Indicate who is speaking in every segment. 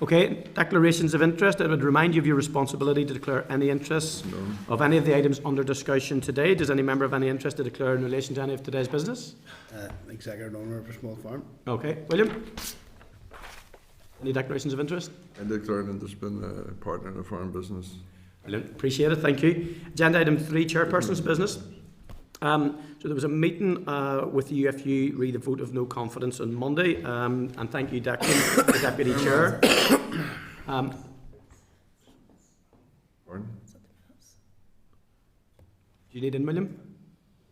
Speaker 1: Okay, declarations of interest. I would remind you of your responsibility to declare any interests of any of the items under discussion today. Does any member have any interest to declare in relation to any of today's business?
Speaker 2: Executive owner of a small farm.
Speaker 1: Okay, William? Any declarations of interest?
Speaker 3: I declare an interest in a partner in a farm business.
Speaker 1: Brilliant, appreciate it, thank you. Agenda item 3, chairperson's business. So there was a meeting with the UFU re the vote of no confidence on Monday, and thank you, Declan, the Deputy Chair.
Speaker 3: Pardon?
Speaker 1: Do you need in, William?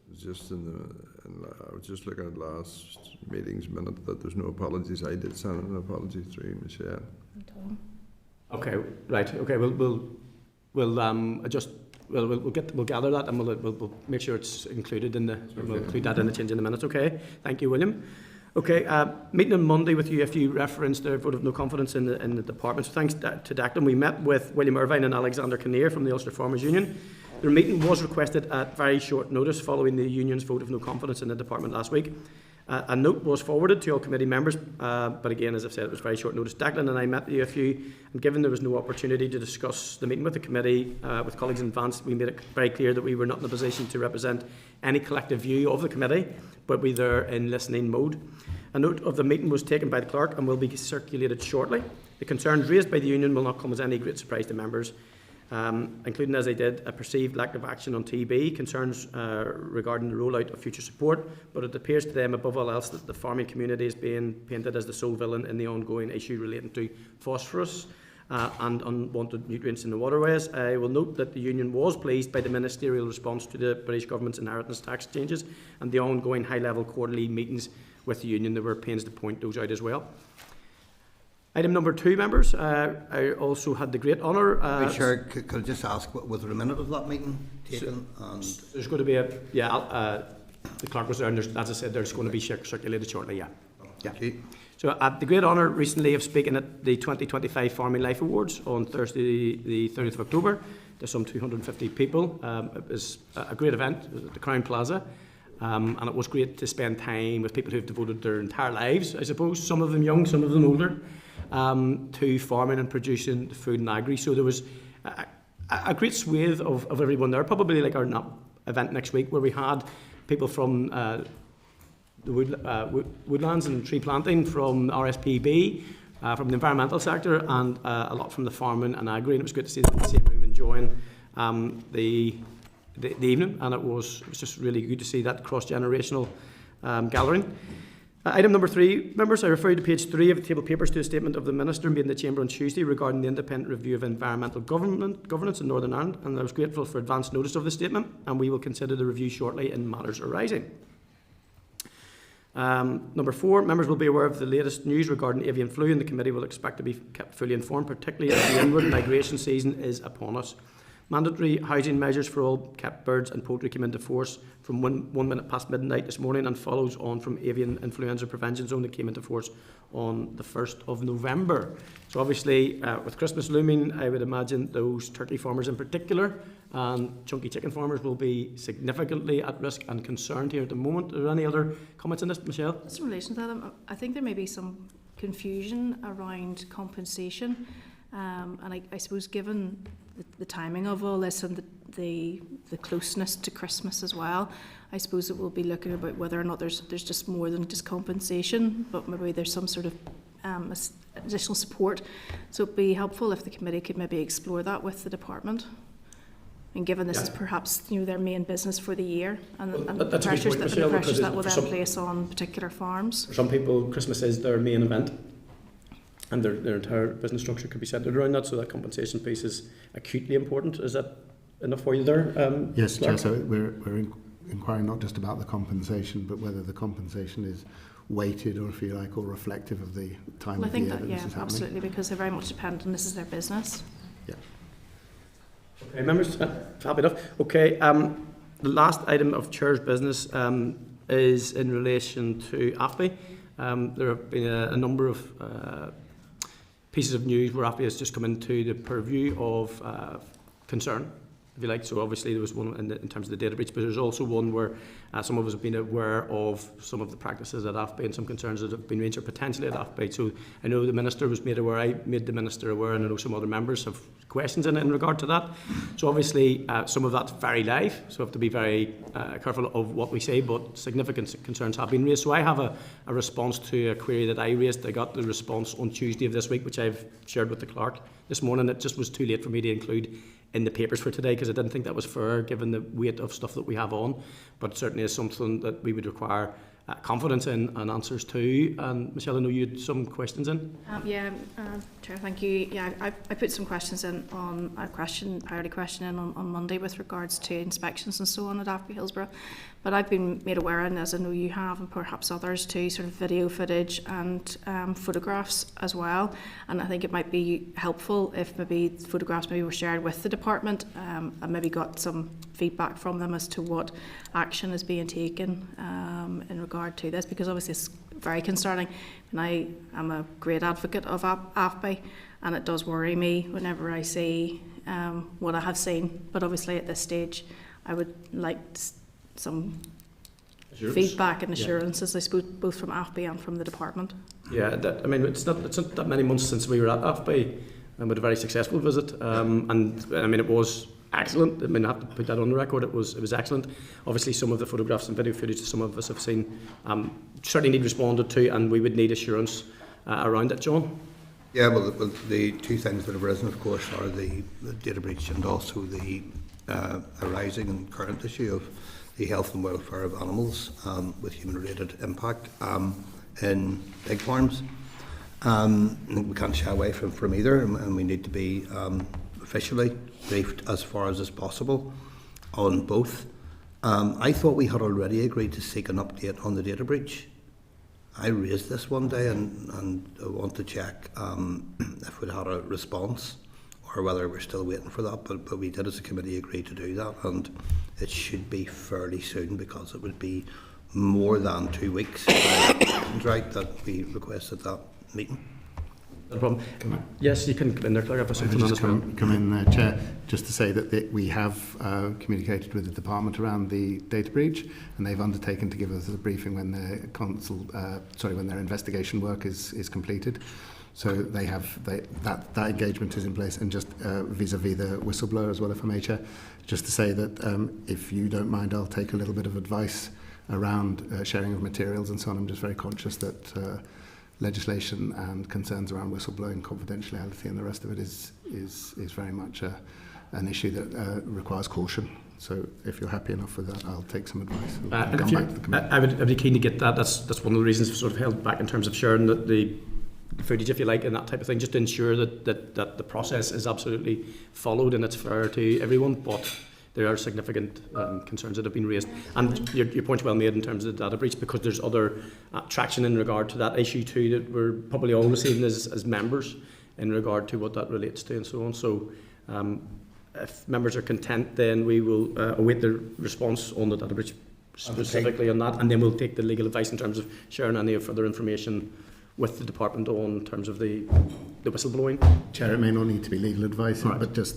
Speaker 3: It was just I was just looking at last meeting's minute that there's no apologies. I did send an apology through Michelle.
Speaker 1: Okay, right. Okay, we'll adjust. We'll gather that and we'll make sure it's included in the. We'll include that in the change in the minutes. Okay. Thank you, William. Okay. Meeting on Monday with UFU referenced their vote of no confidence in the department. So thanks to Declan, we met with William Irvine and Alexander Kinnear from the Ulster Farmers Union. Their meeting was requested at very short notice following the union's vote of no confidence in the department last week. A note was forwarded to all committee members, but again, as I've said, it was very short notice. Declan and I met the UFU, and given there was no opportunity to discuss the meeting with the committee, with colleagues in advance, we made it very clear that we were not in a position to represent any collective view of the committee, but we were in listening mode. A note of the meeting was taken by the clerk and will be circulated shortly. The concerns raised by the union will not come as any great surprise to members, including, as I did, a perceived lack of action on TB, concerns regarding the rollout of future support, but it appears to them above all else that the farming community is being painted as the sole villain in the ongoing issue relating to phosphorus and unwanted nutrients in the waterways. I will note that the union was pleased by the ministerial response to the British Government's inheritance tax changes and the ongoing high-level quarterly meetings with the union. There were pains to point those out as well. Item number 2, members. I also had the great honour.
Speaker 2: Chair, could I just ask, was there a minute of that meeting taken?
Speaker 1: There's going to be the clerk was there, and as I said, there's going to be circulated shortly. Yeah.
Speaker 2: Okay.
Speaker 1: So I had the great honour recently of speaking at the 2025 Farming Life Awards on Thursday, the 30th of October, to some 250 people. It was a great event. It was at the Crown Plaza. And it was great to spend time with people who've devoted their entire lives, I suppose, some of them young, some of them older, to farming and producing food and agri. So there was a great swathe of everyone there, probably like our event next week, where we had people from the woodlands and tree planting, from RSPB, from the environmental sector, and a lot from the farming and agri. And it was good to see them in the same room enjoying the evening, and it was just really good to see that cross-generational gathering. Item number 3, members, I refer you to page 3 of the table papers to a statement of the Minister made in the Chamber on Tuesday regarding the independent review of environmental governance in Northern Ireland, and I was grateful for advance notice of the statement, and we will consider the review shortly in matters arising. Number 4, members will be aware of the latest news regarding avian flu, and the committee will expect to be kept fully informed, particularly as the inward migration season is upon us. Mandatory housing measures for all kept birds and poultry came into force from 1 minute past midnight this morning, and follows on from avian influenza prevention zone that came into force on the 1st of November. So obviously, with Christmas looming, I would imagine those turkey farmers in particular and chunky chicken farmers will be significantly at risk and concerned here at the moment. Are there any other comments on this, Michelle?
Speaker 4: Just in relation to that, I think there may be some confusion around compensation, and I suppose given the timing of all this and the closeness to Christmas as well, I suppose it will be looking about whether or not there's just more than just compensation, but maybe there's some sort of additional support. So it'd be helpful if the committee could maybe explore that with the department. And given this is perhaps their main business for the year, and the pressures that will then place on particular farms.
Speaker 1: For some people, Christmas is their main event, and their entire business structure could be centred around that, so that compensation piece is acutely important. Is that enough for you there?
Speaker 5: Yes, Chair, so we're inquiring not just about the compensation, but whether the compensation is weighted, or if you like, or reflective of the time of the year that this is happening.
Speaker 4: Absolutely, because they're very much dependent, and this is their business.
Speaker 5: Yeah.
Speaker 1: Okay, members, happy enough. Okay, the last item of Chair's business is in relation to AFBI. There have been a number of pieces of news where AFBI has just come into the purview of concern if you like. So obviously there was one in terms of the data breach, but there's also one where some of us have been aware of some of the practices at AFBI and some concerns that have been raised or potentially at AFBI. So I know the Minister was made aware, I made the Minister aware, and I know some other members have questions in regard to that. So obviously some of that's very live, so we have to be very careful of what we say, but significant concerns have been raised. So I have a response to a query that I raised. I got the response on Tuesday of this week, which I've shared with the clerk this morning. It just was too late for me to include in the papers for today because I didn't think that was fair given the weight of stuff that we have on, but it certainly is something that we would require confidence in and answers to. And Michelle, I know you had some questions in.
Speaker 4: Chair, thank you. Yeah, I put some questions in on a priority question in on Monday with regards to inspections and so on at AFBI Hillsborough. But I've been made aware, and as I know you have, and perhaps others too, sort of video footage and photographs as well. And I think it might be helpful if maybe photographs maybe were shared with the department and maybe got some feedback from them as to what action is being taken in regard to this, because obviously it's very concerning. And I am a great advocate of AFBI, and it does worry me whenever I see what I have seen. But obviously at this stage, I would like some feedback and assurances, I suppose, both from AFBI and from the department. Yeah,
Speaker 1: I mean, it's not that many months since we were at AFBI and with a very successful visit, and I mean, it was excellent. I mean, I have to put that on the record. It was excellent. Obviously, some of the photographs and video footage that some of us have seen certainly need responded to, and we would need assurance around it. John?
Speaker 2: Yeah, well, the two things that have arisen, of course, are the data breach and also the arising and current issue of the health and welfare of animals with human-related impact in pig farms. We can't shy away from either, and we need to be officially briefed as far as is possible on both. I thought we had already agreed to seek an update on the data breach. I raised this one day and I want to check if we'd had a response or whether we're still waiting for that, but we did as a committee agree to do that, and it should be fairly soon because it would be more than 2 weeks right, that we requested that meeting.
Speaker 1: No problem. Yes, you can come in there, Claire.
Speaker 5: Come in, Chair, just to say that we have communicated with the department around the data breach, and they've undertaken to give us a briefing when their investigation work is completed. So that engagement is in place, and just vis-a-vis the whistleblower as well, if I may, Chair, just to say that if you don't mind, I'll take a little bit of advice around sharing of materials and so on. I'm just very conscious that legislation and concerns around whistleblowing, confidentiality, and the rest of it is very much an issue that requires caution. So if you're happy enough with that, I'll take some advice.
Speaker 1: I would be keen to get that. That's one of the reasons we've sort of held back in terms of sharing the footage, if you like, and that type of thing, just to ensure that the process is absolutely followed and it's fair to everyone. But there are significant concerns that have been raised, and your point's well made in terms of the data breach, because there's other traction in regard to that issue too that we're probably all receiving as members in regard to what that relates to and so on. So if members are content, then we will await the response on the data breach specifically on that, and then we'll take the legal advice in terms of sharing any further information with the department on terms of the whistleblowing.
Speaker 5: Chair, it may not need to be legal advice, right, but just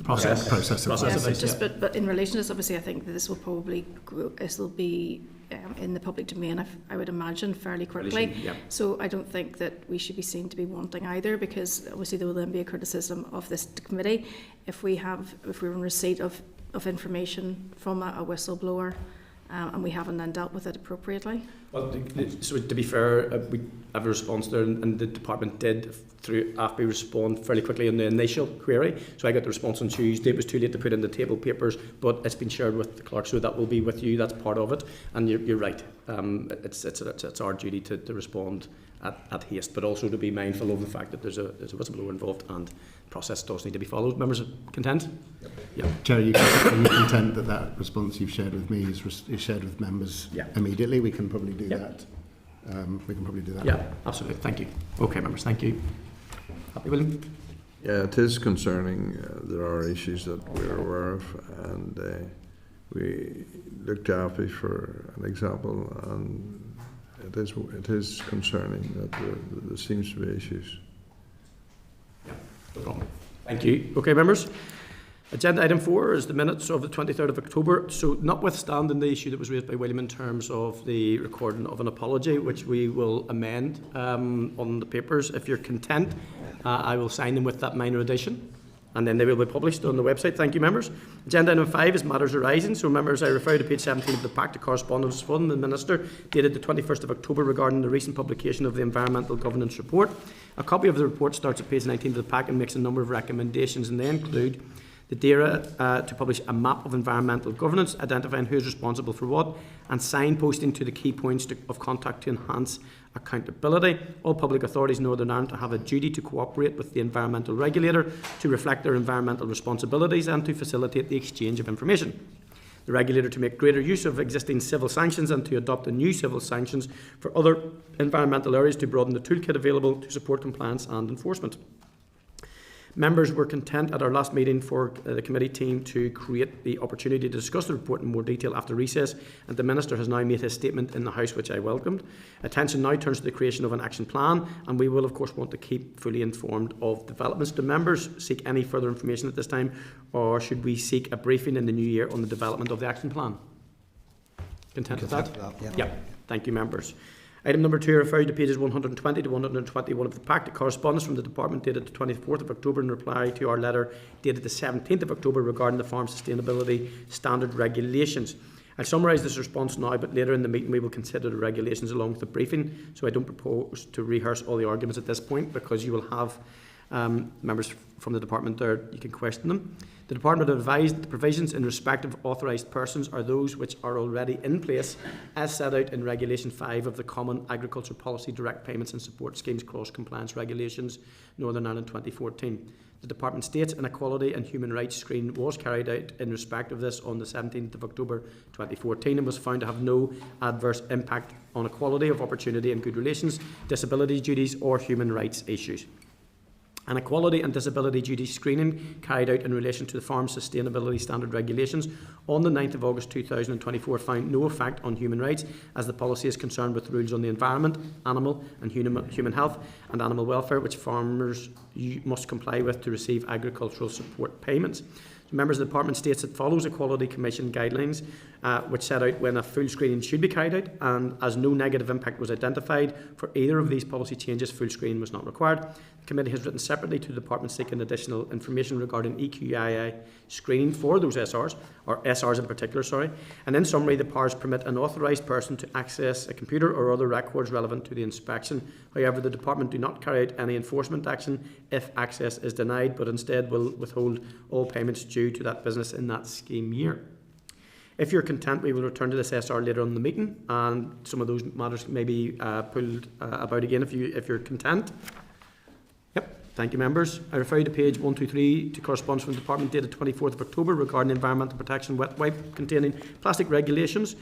Speaker 5: process advice.
Speaker 4: Yes, but in relation to this, obviously, I think that this will probably be in the public domain, I would imagine, fairly quickly. So I don't think that we should be seen to be wanting either, because obviously there will then be a criticism of this committee if we're in receipt of information from a whistleblower and we haven't then dealt with it appropriately.
Speaker 1: Well, so to be fair, we have a response there, and the department did, through AFBI, respond fairly quickly on the initial query. So I got the response on Tuesday. It was too late to put in the table papers, but it's been shared with the clerk, so that will be with you. That's part of it. And you're right. It's our duty to respond at haste, but also to be mindful of the fact that there's a whistleblower involved, and process does need to be followed. Members are content?
Speaker 5: Yep. Yeah. Chair, are you content that response you've shared with me is shared with members immediately? We can probably do that.
Speaker 1: Yeah, absolutely. Thank you. Okay, members, thank you. Happy, William?
Speaker 3: Yeah, it is concerning. There are issues that we're aware of, and we looked at AFBI for an example, and it is concerning that there seems to be issues.
Speaker 1: Yeah, no problem. Thank you. Okay, members. Agenda item 4 is the minutes of the 23rd of October. So notwithstanding the issue that was raised by William in terms of the recording of an apology, which we will amend on the papers, if you're content, I will sign them with that minor addition, and then they will be published on the website. Thank you, members. Agenda item 5 is matters arising. So, members, I refer to page 17 of the pack to correspondence from the Minister dated the 21st of October regarding the recent publication of the Environmental Governance Report. A copy of the report starts at page 19 of the pack and makes a number of recommendations, and they include the DAERA to publish a map of environmental governance, identifying who is responsible for what, and signposting to the key points of contact to enhance accountability. All public authorities in Northern Ireland to have a duty to cooperate with the environmental regulator to reflect their environmental responsibilities and to facilitate the exchange of information. The regulator to make greater use of existing civil sanctions and to adopt new civil sanctions for other environmental areas to broaden the toolkit available to support compliance and enforcement. Members were content at our last meeting for the committee team to create the opportunity to discuss the report in more detail after recess, and the Minister has now made his statement in the House, which I welcomed. Attention now turns to the creation of an action plan, and we will of course want to keep fully informed of developments. Do members seek any further information at this time, or should we seek a briefing in the new year on the development of the action plan? Content with that? Yeah. Thank you, members. Item number 2 refers to pages 120 to 121 of the pack. The correspondence from the Department dated the 24th of October in reply to our letter dated the 17th of October regarding the Farm Sustainability Standard Regulations. I'll summarise this response now, but later in the meeting we will consider the regulations along with the briefing, so I don't propose to rehearse all the arguments at this point because you will have members from the Department there, you can question them. The Department advised that the provisions in respect of authorised persons are those which are already in place as set out in Regulation 5 of the Common Agriculture Policy Direct Payments and Support Schemes Cross Compliance Regulations, Northern Ireland 2014. The Department states an equality and human rights screen was carried out in respect of this on the 17th of October 2014 and was found to have no adverse impact on equality of opportunity and good relations, disability duties or human rights issues. An equality and disability duty screening carried out in relation to the Farm Sustainability Standard Regulations on the 9th of August 2024 found no effect on human rights, as the policy is concerned with rules on the environment, animal and human health and animal welfare, which farmers must comply with to receive agricultural support payments. Members of the Department states it follows Equality Commission guidelines which set out when a full screening should be carried out, and as no negative impact was identified for either of these policy changes, full screening was not required. The committee has written separately to the Department seeking additional information regarding EQII screening for those SRs, or SRs in particular, and in summary, the powers permit an authorised person to access a computer or other records relevant to the inspection. However, the Department do not carry out any enforcement action if access is denied, but instead will withhold all payments due to that business in that scheme year. If you're content, we will return to this SR later on in the meeting, and some of those matters may be pulled about again if you're content. Yep, thank you, members. I refer you to page 123 to correspondence from the Department dated 24th of October regarding environmental protection wet wipe containing plastic regulations.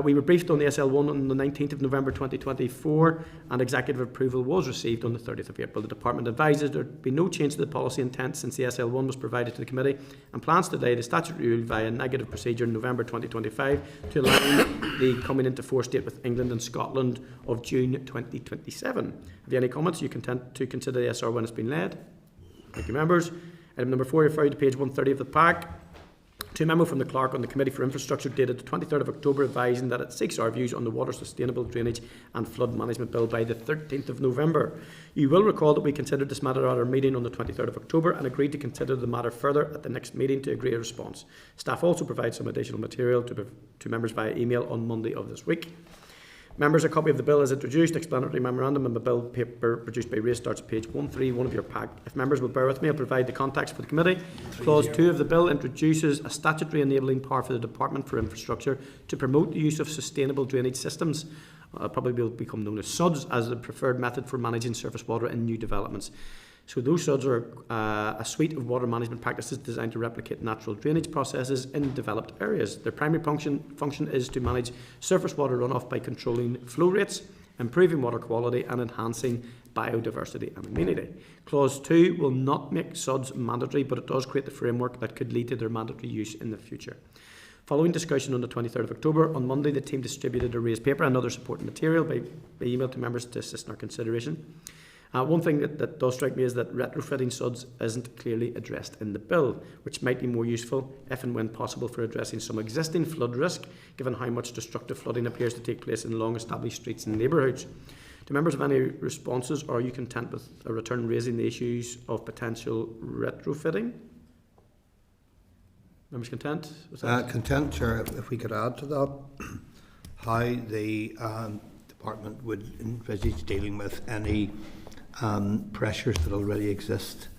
Speaker 1: We were briefed on the SL1 on the 19th of November 2024, and executive approval was received on the 30th of April. The Department advises there be no change to the policy intent since the SL1 was provided to the committee, and plans to delay the statutory rule via negative procedure in November 2025 to align the coming into force date with England and Scotland of June 2027. Have you any comments? You content to consider the SR when it's been led? Thank you, members. Item number 4, refer you to page 130 of the pack. To a memo from the Clerk on the Committee for Infrastructure dated the 23rd of October advising that it seeks our views on the Water Sustainable Drainage and Flood Management Bill by the 13th of November. You will recall that we considered this matter at our meeting on the 23rd of October and agreed to consider the matter further at the next meeting to agree a response. Staff also provide some additional material to members via email on Monday of this week. Members, a copy of the bill is introduced, explanatory memorandum and the bill paper produced by Ray starts page 131 of your pack. If members will bear with me, I'll provide the context for the committee. Clause 2 of the bill introduces a statutory enabling power for the Department for Infrastructure to promote the use of sustainable drainage systems, probably will become known as SUDs, as the preferred method for managing surface water in new developments. So those SUDs are a suite of water management practices designed to replicate natural drainage processes in developed areas. Their primary function is to manage surface water runoff by controlling flow rates, improving water quality and enhancing biodiversity and amenity. Clause 2 will not make SUDs mandatory, but it does create the framework that could lead to their mandatory use in the future. Following discussion on the 23rd of October, on Monday the team distributed a raised paper and other supporting material by email to members to assist in our consideration. One thing that does strike me is that retrofitting SUDs isn't clearly addressed in the bill, which might be more useful if and when possible for addressing some existing flood risk, given how much destructive flooding appears to take place in long-established streets and neighbourhoods. Do members have any responses, or are you content with a return raising the issues of potential retrofitting? Members content with that?
Speaker 2: Content, Chair. If we could add to that, how the Department would envisage dealing with any pressures that already exist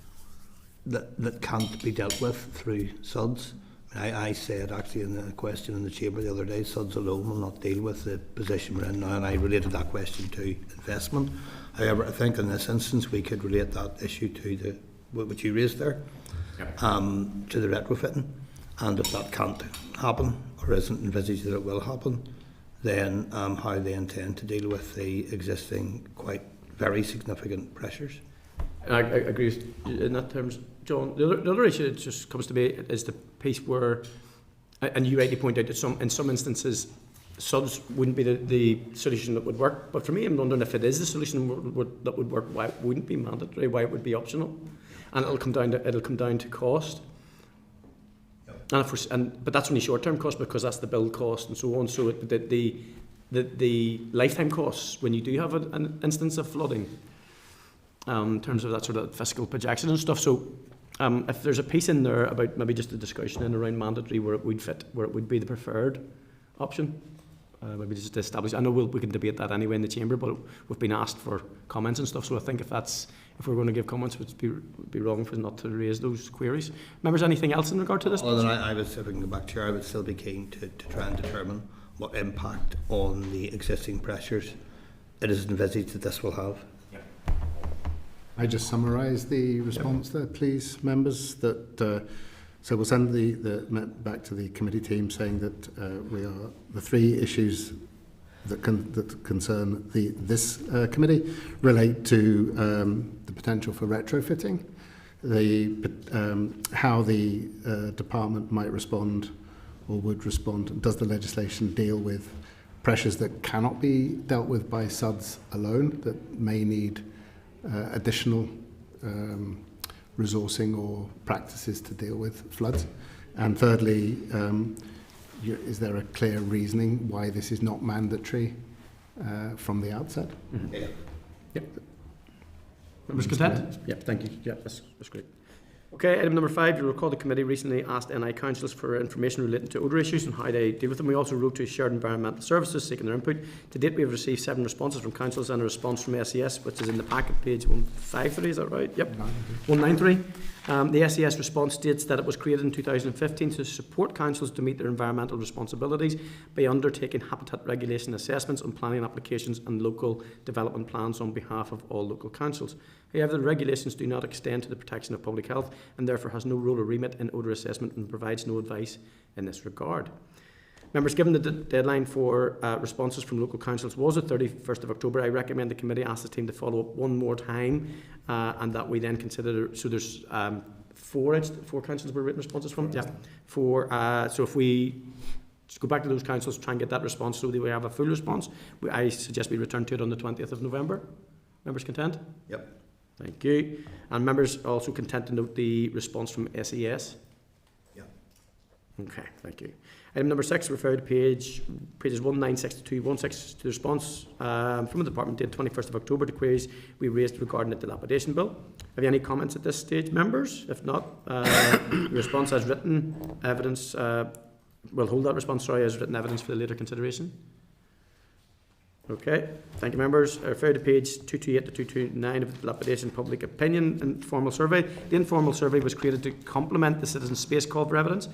Speaker 2: that can't be dealt with through SUDs. I said actually in the question in the Chamber the other day, SUDs alone will not deal with the position we're in now, and I related that question to investment. However, I think in this instance we could relate that issue to what you raised there, to the retrofitting, and if that can't happen or isn't envisaged that it will happen, then how they intend to deal with the existing quite very significant pressures.
Speaker 1: I agree with in that terms, John. The other issue that just comes to me is the piece where, and you rightly point out that in some instances, SUDs wouldn't be the solution that would work. But for me, I'm wondering if it is the solution that would work, why it wouldn't be mandatory, why it would be optional, and it'll come down to cost. But that's only short-term cost because that's the build cost and so on. So the lifetime costs when you do have an instance of flooding, in terms of that sort of fiscal projection and stuff. So if there's a piece in there about maybe just a discussion in around mandatory where it would fit, where it would be the preferred option, maybe just to establish. I know we can debate that anyway in the Chamber, but we've been asked for comments and stuff. So I think if we're going to give comments, it would be wrong for not to raise those queries. Members, anything else in regard to this?
Speaker 2: Well, then I would, if I can go back, Chair, I would still be keen to try and determine what impact on the existing pressures it is envisaged that this will have.
Speaker 5: I just summarise the response there, please, members. That so we'll send the back to the committee team saying that the three issues that concern this committee relate to the potential for retrofitting, how the department might respond or would respond. Does the legislation deal with pressures that cannot be dealt with by SUDs alone, that may need additional resourcing or practices to deal with floods? And thirdly, is there a clear reasoning why this is not mandatory from the outset?
Speaker 1: Mm-hmm. Yeah. Yep. Members content? Yeah, thank you. Yeah, that's great. Okay, item number 5, you'll recall the committee recently asked NI councils for information relating to odour issues and how they deal with them. We also wrote to Shared Environmental Services seeking their input. To date, we have received 7 responses from councils and a response from SES, which is in the packet, page 153, is that right? Yep, 193. The SES response states that it was created in 2015 to support councils to meet their environmental responsibilities by undertaking habitat regulation assessments on planning applications and local development plans on behalf of all local councils. However, the regulations do not extend to the protection of public health and therefore has no role or remit in odour assessment and provides no advice in this regard. Members, given the deadline for responses from local councils was the 31st of October, I recommend the committee ask the team to follow up one more time and that we then consider, so there's 4 councils were written responses from? Yeah. 4, so if we just go back to those councils, try and get that response so that we have a full response, I suggest we return to it on the 20th of November. Members content?
Speaker 2: Yep.
Speaker 1: Thank you. And members also content to note the response from SES?
Speaker 2: Yeah.
Speaker 1: Okay, thank you. Item number 6, refer to pages 196 to 216 to the response from the department dated 21st of October to queries we raised regarding the dilapidation bill. Have you any comments at this stage, members? If not, the response as written evidence, we'll hold that response, as written evidence for the later consideration. Okay, thank you, members. I refer to page 228 to 229 of the Dilapidation Public Opinion Informal Survey. The informal survey was created to complement the Citizen Space Call for evidence.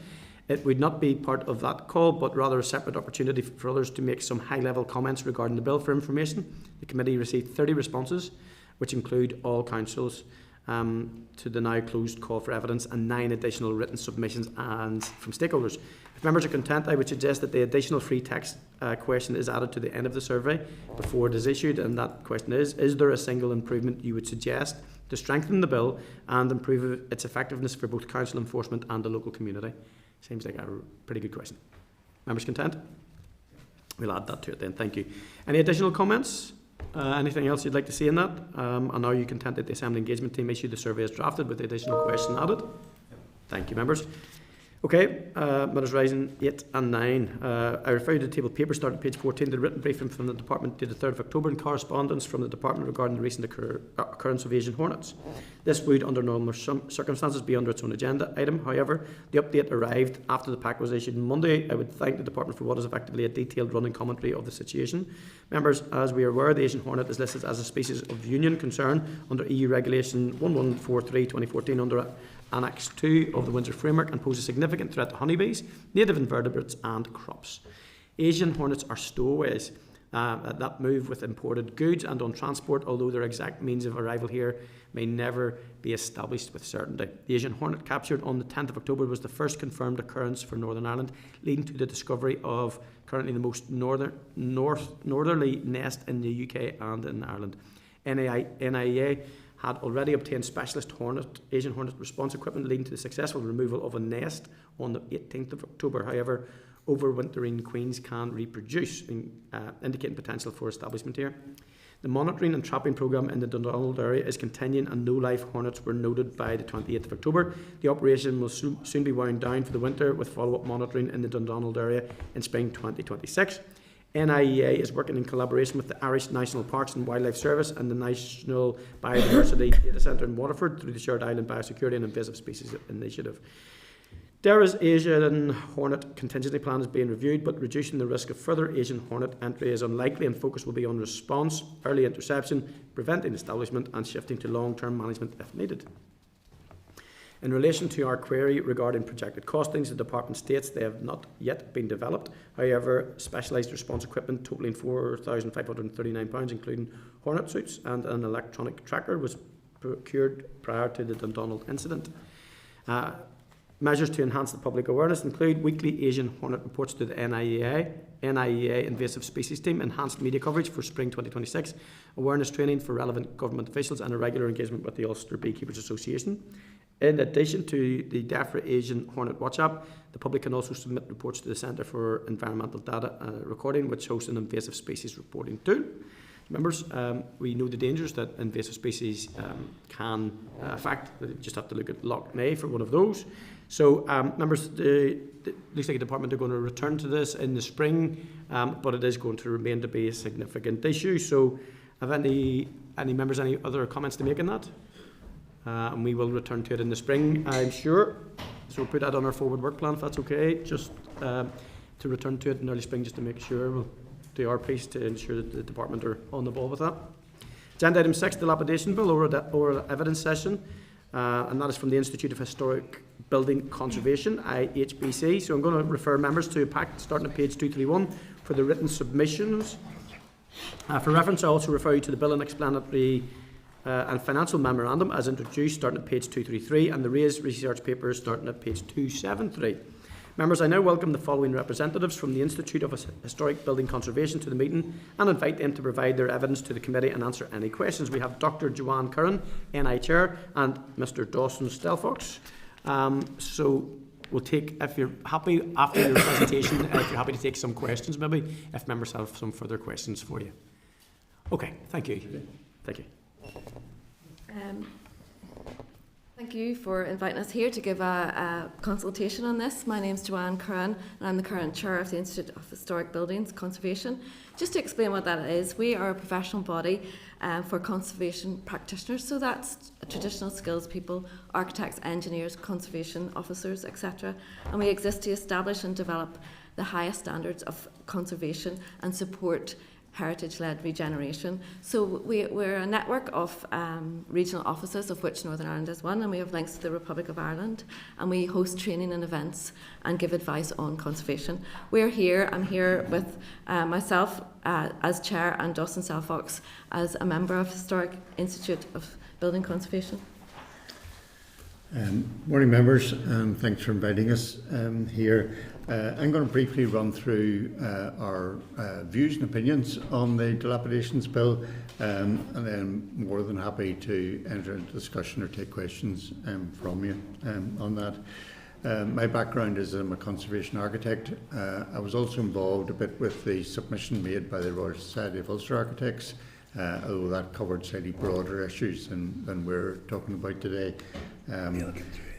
Speaker 1: It would not be part of that call, but rather a separate opportunity for others to make some high-level comments regarding the bill for information. The committee received 30 responses, which include all councils, to the now closed call for evidence and 9 additional written submissions and from stakeholders. If members are content, I would suggest that the additional free text question is added to the end of the survey before it is issued, and that question is there a single improvement you would suggest to strengthen the bill and improve its effectiveness for both council enforcement and the local community? Seems like a pretty good question. Members content? We'll add that to it then, thank you. Any additional comments? Anything else you'd like to see in that? And are you content that the Assembly Engagement Team issue the survey as drafted with the additional question added? Thank you, members. Okay, Matters Rising 8 and 9. I refer you to the table of papers starting at page 14, the written briefing from the Department dated 3rd of October and correspondence from the Department regarding the recent occurrence of Asian hornets. This would, under normal circumstances, be under its own agenda item. However, the update arrived after the pack was issued on Monday. I would thank the Department for what is effectively a detailed running commentary of the situation. Members, as we are aware, the Asian hornet is listed as a species of union concern under EU Regulation 1143/2014 under Annex 2 of the Windsor Framework and pose a significant threat to honeybees, native invertebrates and crops. Asian hornets are stowaways that move with imported goods and on transport, although their exact means of arrival here may never be established with certainty. The Asian hornet captured on the 10th of October was the first confirmed occurrence for Northern Ireland, leading to the discovery of currently the most northerly nest in the UK and in Ireland. NIA had already obtained specialist Asian hornet response equipment, leading to the successful removal of a nest on the 18th of October. However, overwintering queens can reproduce, indicating potential for establishment here. The monitoring and trapping programme in the Dundonald area is continuing and no live hornets were noted by the 28th of October. The operation will soon be wound down for the winter with follow-up monitoring in the Dundonald area in spring 2026. NIEA is working in collaboration with the Irish National Parks and Wildlife Service and the National Biodiversity Data Centre in Waterford through the Shared Island Biosecurity and Invasive Species Initiative. DAERA's Asian hornet contingency plan is being reviewed, but reducing the risk of further Asian hornet entry is unlikely, and focus will be on response, early interception, preventing establishment and shifting to long-term management if needed. In relation to our query regarding projected costings, the Department states they have not yet been developed. However, specialised response equipment totalling £4,539, including hornet suits and an electronic tracker, was procured prior to the Dundonald incident. Measures to enhance the public awareness include weekly Asian hornet reports to the NIEA Invasive Species Team, enhanced media coverage for spring 2026, awareness training for relevant government officials and a regular engagement with the Ulster Beekeepers Association. In addition to the DAERA Asian Hornet Watch app, the public can also submit reports to the Centre for Environmental Data Recording, which hosts an invasive species reporting tool. Members, we know the dangers that invasive species can affect. You just have to look at Loch Ness for one of those. So, members, it looks like the Department are going to return to this in the spring, but it is going to remain to be a significant issue. So, have any members any other comments to make on that? And we will return to it in the spring, I'm sure. So we'll put that on our forward work plan, if that's okay, just to return to it in early spring, just to make sure we'll do our piece to ensure that the Department are on the ball with that. Agenda item 6, Dilapidation Bill, oral evidence session, and that is from the Institute of Historic Building Conservation, IHBC. So I'm going to refer members to a pack starting at page 231 for the written submissions. For reference, I also refer you to the bill and explanatory and financial memorandum as introduced starting at page 233 and the raised research papers starting at page 273. Members, I now welcome the following representatives from the Institute of Historic Building Conservation to the meeting and invite them to provide their evidence to the committee and answer any questions. We have Dr. Joanne Curran, NI Chair, and Mr. Dawson Stelfox. So we'll take, if you're happy after your presentation, if you're happy to take some questions maybe, if members have some further questions for you. Okay, thank you. Thank you.
Speaker 6: Thank you for inviting us here to give a consultation on this. My name is Joanne Curran and I'm the current chair of the Institute of Historic Buildings Conservation. Just to explain what that is, we are a professional body for conservation practitioners, so that's traditional skills people, architects, engineers, conservation officers, etc. And we exist to establish and develop the highest standards of conservation and support heritage-led regeneration. So we're a network of regional offices, of which Northern Ireland is one, and we have links to the Republic of Ireland, and we host training and events and give advice on conservation. I'm here with myself as chair and Dawson Stelfox as a member of Historic Institute of Building Conservation.
Speaker 5: Morning members, and thanks for inviting us here. I'm going to briefly run through our views and opinions on the Dilapidations Bill, and then more than happy to enter into discussion or take questions from you on that. My background is I'm a conservation architect. I was also involved a bit with the submission made by the Royal Society of Ulster Architects
Speaker 7: although that covered slightly broader issues than we're talking about today.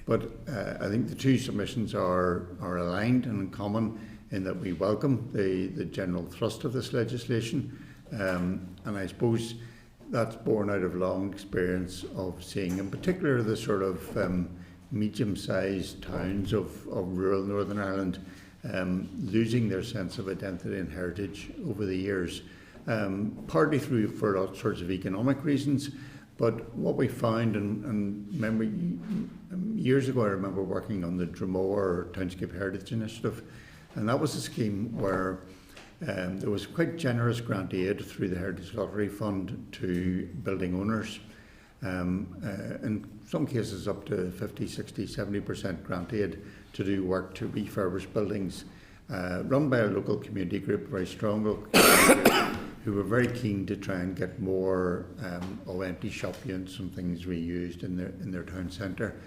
Speaker 7: But I think the two submissions are aligned and in common in that we welcome the general thrust of this legislation, and I suppose that's born out of long experience of seeing, in particular, the sort of medium-sized towns of rural Northern Ireland losing their sense of identity and heritage over the years, partly for all sorts of economic reasons. But what we found, and remember, years ago I remember working on the Dromore Townscape Heritage Initiative, and that was a scheme where there was quite generous grant aid through the Heritage Lottery Fund to building owners. In some cases up to 50, 60, 70% grant aid to do work to refurbish buildings, run by a local community group, very strong local community group, who were very keen to try and get more empty shop units and things reused in their town centre.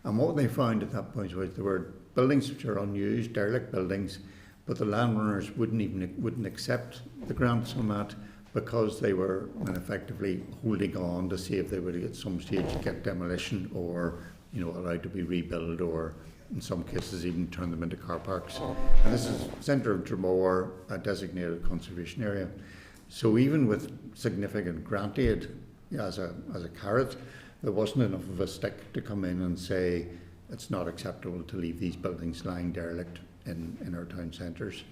Speaker 7: And what they found at that point was there were buildings which are unused, derelict buildings, but the landowners wouldn't accept the grants on that because they were effectively holding on to see if they would at some stage get demolition or allowed to be rebuilt, or in some cases even turn them into car parks. And this is centre of Dromore, a designated conservation area. So even with significant grant aid as a carrot, there wasn't enough of a stick to come in and say it's not acceptable to leave these buildings lying derelict in our town centres.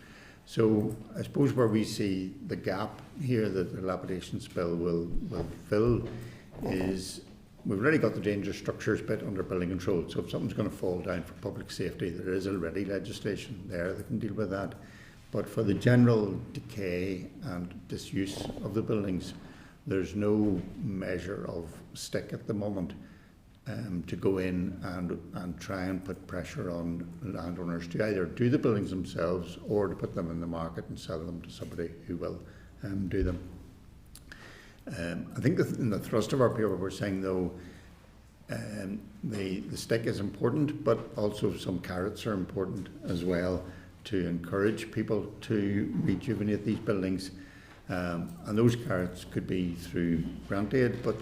Speaker 7: So I suppose where we see the gap here that the dilapidation bill will fill is we've already got the dangerous structures bit under building control. So if something's going to fall down for public safety, there is already legislation there that can deal with that. But for the general decay and disuse of the buildings, there's no measure of stick at the moment to go in and try and put pressure on landowners to either do the buildings themselves or to put them in the market and sell them to somebody who will do them. I think in the thrust of our paper we're saying, though, the stick is important, but also some carrots are important as well to encourage people to rejuvenate these buildings. And those carrots could be through grant aid, but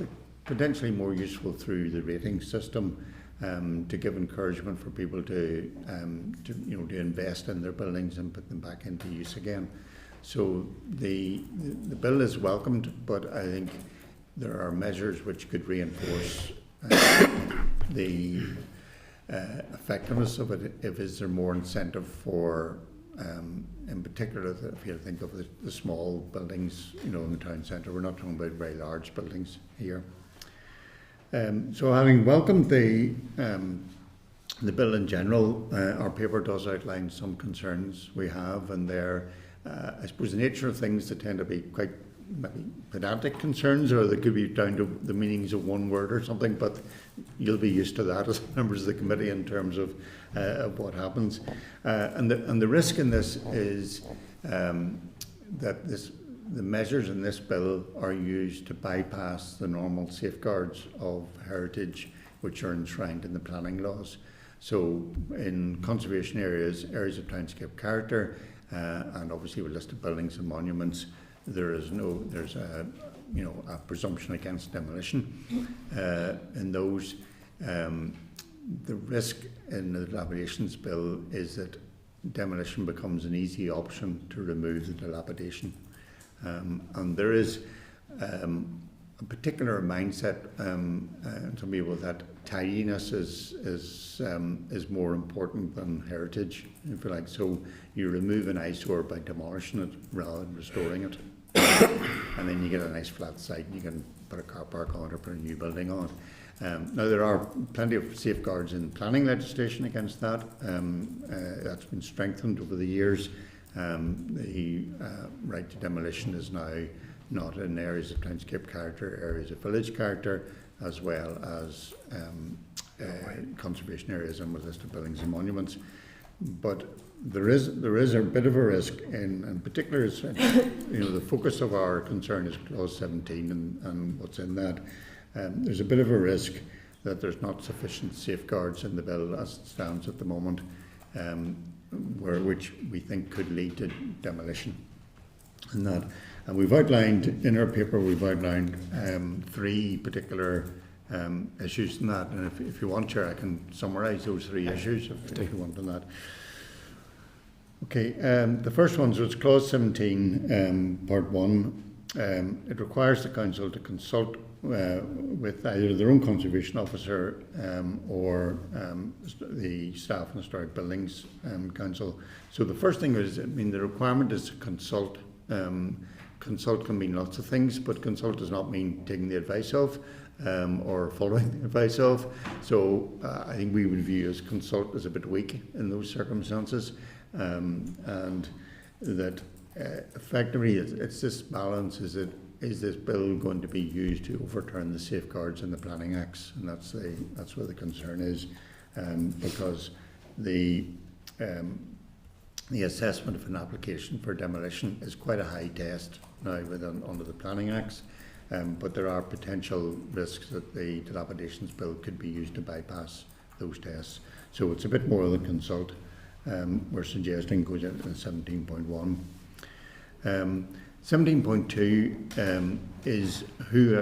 Speaker 7: potentially more useful through the rating system to give encouragement for people to invest in their buildings and put them back into use again. So the bill is welcomed, but I think there are measures which could reinforce the effectiveness of it. Is there more incentive for, in particular, if you think of the small buildings, in the town centre, we're not talking about very large buildings here. So having welcomed the bill in general, our paper does outline some concerns we have, and they're, I suppose, the nature of things that tend to be quite maybe pedantic concerns, or they could be down to the meanings of one word or something, but you'll be used to that as members of the committee in terms of what happens. And the risk in this is that the measures in this bill are used to bypass the normal safeguards of heritage which are enshrined in the planning laws. So in conservation areas of townscape character, and obviously with listed buildings and monuments, there's a presumption against demolition. In those, the risk in the dilapidations bill is that demolition becomes an easy option to remove the dilapidation. And there is a particular mindset to me with that tidiness is more important than heritage, if you like. So you remove an eyesore by demolishing it rather than restoring it, and then you get a nice flat site and you can put a car park on it or put a new building on it. Now there are plenty of safeguards in planning legislation against that. That's been strengthened over the years. The right to demolition is now not in areas of townscape character, areas of village character, as well as conservation areas and with listed buildings and monuments. But there is a bit of a risk, in particular, is, the focus of our concern is clause 17 and what's in that. There's a bit of a risk that there's not sufficient safeguards in the bill as it stands at the moment, which we think could lead to demolition. And And we've outlined, in our paper, we've outlined 3 particular issues in that. And if you want, Chair, I can summarise those 3 issues if you want on that. Okay, the first one, so it's Clause 17, Part 1. It requires the Council to consult with either their own Conservation Officer or the staff in Historic Buildings Council. So the first thing is, I mean, the requirement is to consult. Consult can mean lots of things, but consult does not mean taking the advice of or following the advice of. So I think we would view as consult as a bit weak in those circumstances, and that effectively it's this balance: is this bill going to be used to overturn the safeguards in the Planning Acts? And that's where the concern is, because the assessment of an application for demolition is quite a high test now under the Planning Acts, but there are potential risks that the Dilapidations Bill could be used to bypass those tests. So it's a bit more than consult. We're suggesting goes into 17.1. 17.2 is who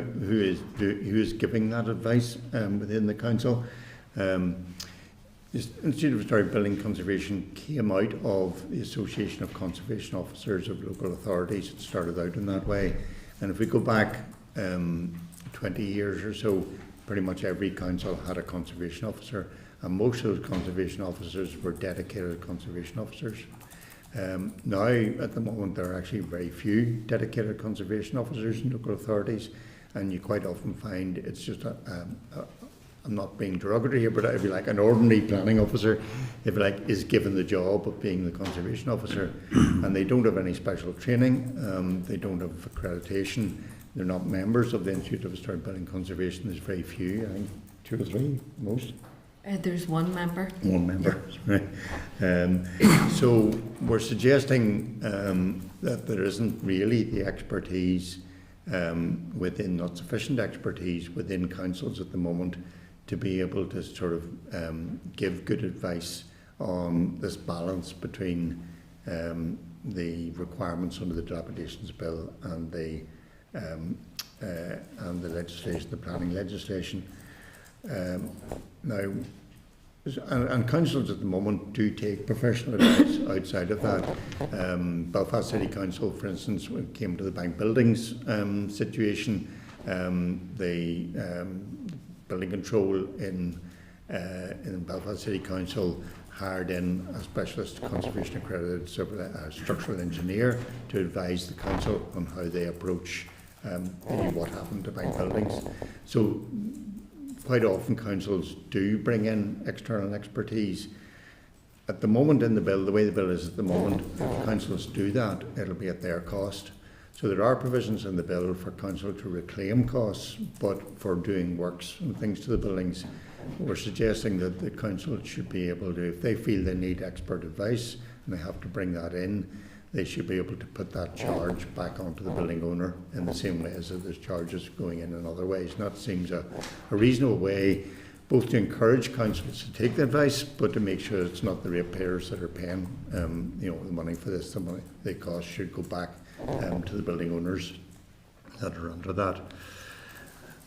Speaker 7: is giving that advice within the council. The Institute of Historic Building Conservation came out of the Association of Conservation Officers of Local Authorities. It started out in that way. And if we go back 20 years or so, pretty much every council had a conservation officer, and most of those conservation officers were dedicated conservation officers. Now, at the moment, there are actually very few dedicated conservation officers in local authorities, and you quite often find it's just I'm not being derogatory here, but if you like, an ordinary planning officer, if you like, is given the job of being the conservation officer, and they don't have any special training, they don't have accreditation, they're not members of the Institute of Historic Building Conservation. There's very few, I think 2 or 3 most.
Speaker 6: There's 1 member. 1 member,
Speaker 7: right. So we're suggesting that there isn't really the expertise not sufficient expertise within councils at the moment to be able to sort of give good advice on this balance between the requirements under the Dilapidations Bill and the legislation, the planning legislation. Now, and councils at the moment do take professional advice outside of that. Belfast City Council, for instance, when it came to the bank buildings situation, the building control in Belfast City Council hired in a specialist conservation accredited structural engineer to advise the council on how they approach what happened to bank buildings. So quite often councils do bring in external expertise. At the moment in the bill, the way the bill is at the moment, if councils do that, it'll be at their cost. So there are provisions in the bill for council to reclaim costs, but for doing works and things to the buildings, we're suggesting that the council should be able to, if they feel they need expert advice and they have to bring that in, they should be able to put that charge back onto the building owner in the same way as if there's charges going in other ways. And that seems a reasonable way both to encourage councils to take the advice, but to make sure it's not the ratepayers that are paying the money for this. The cost should go back to the building owners that are under that.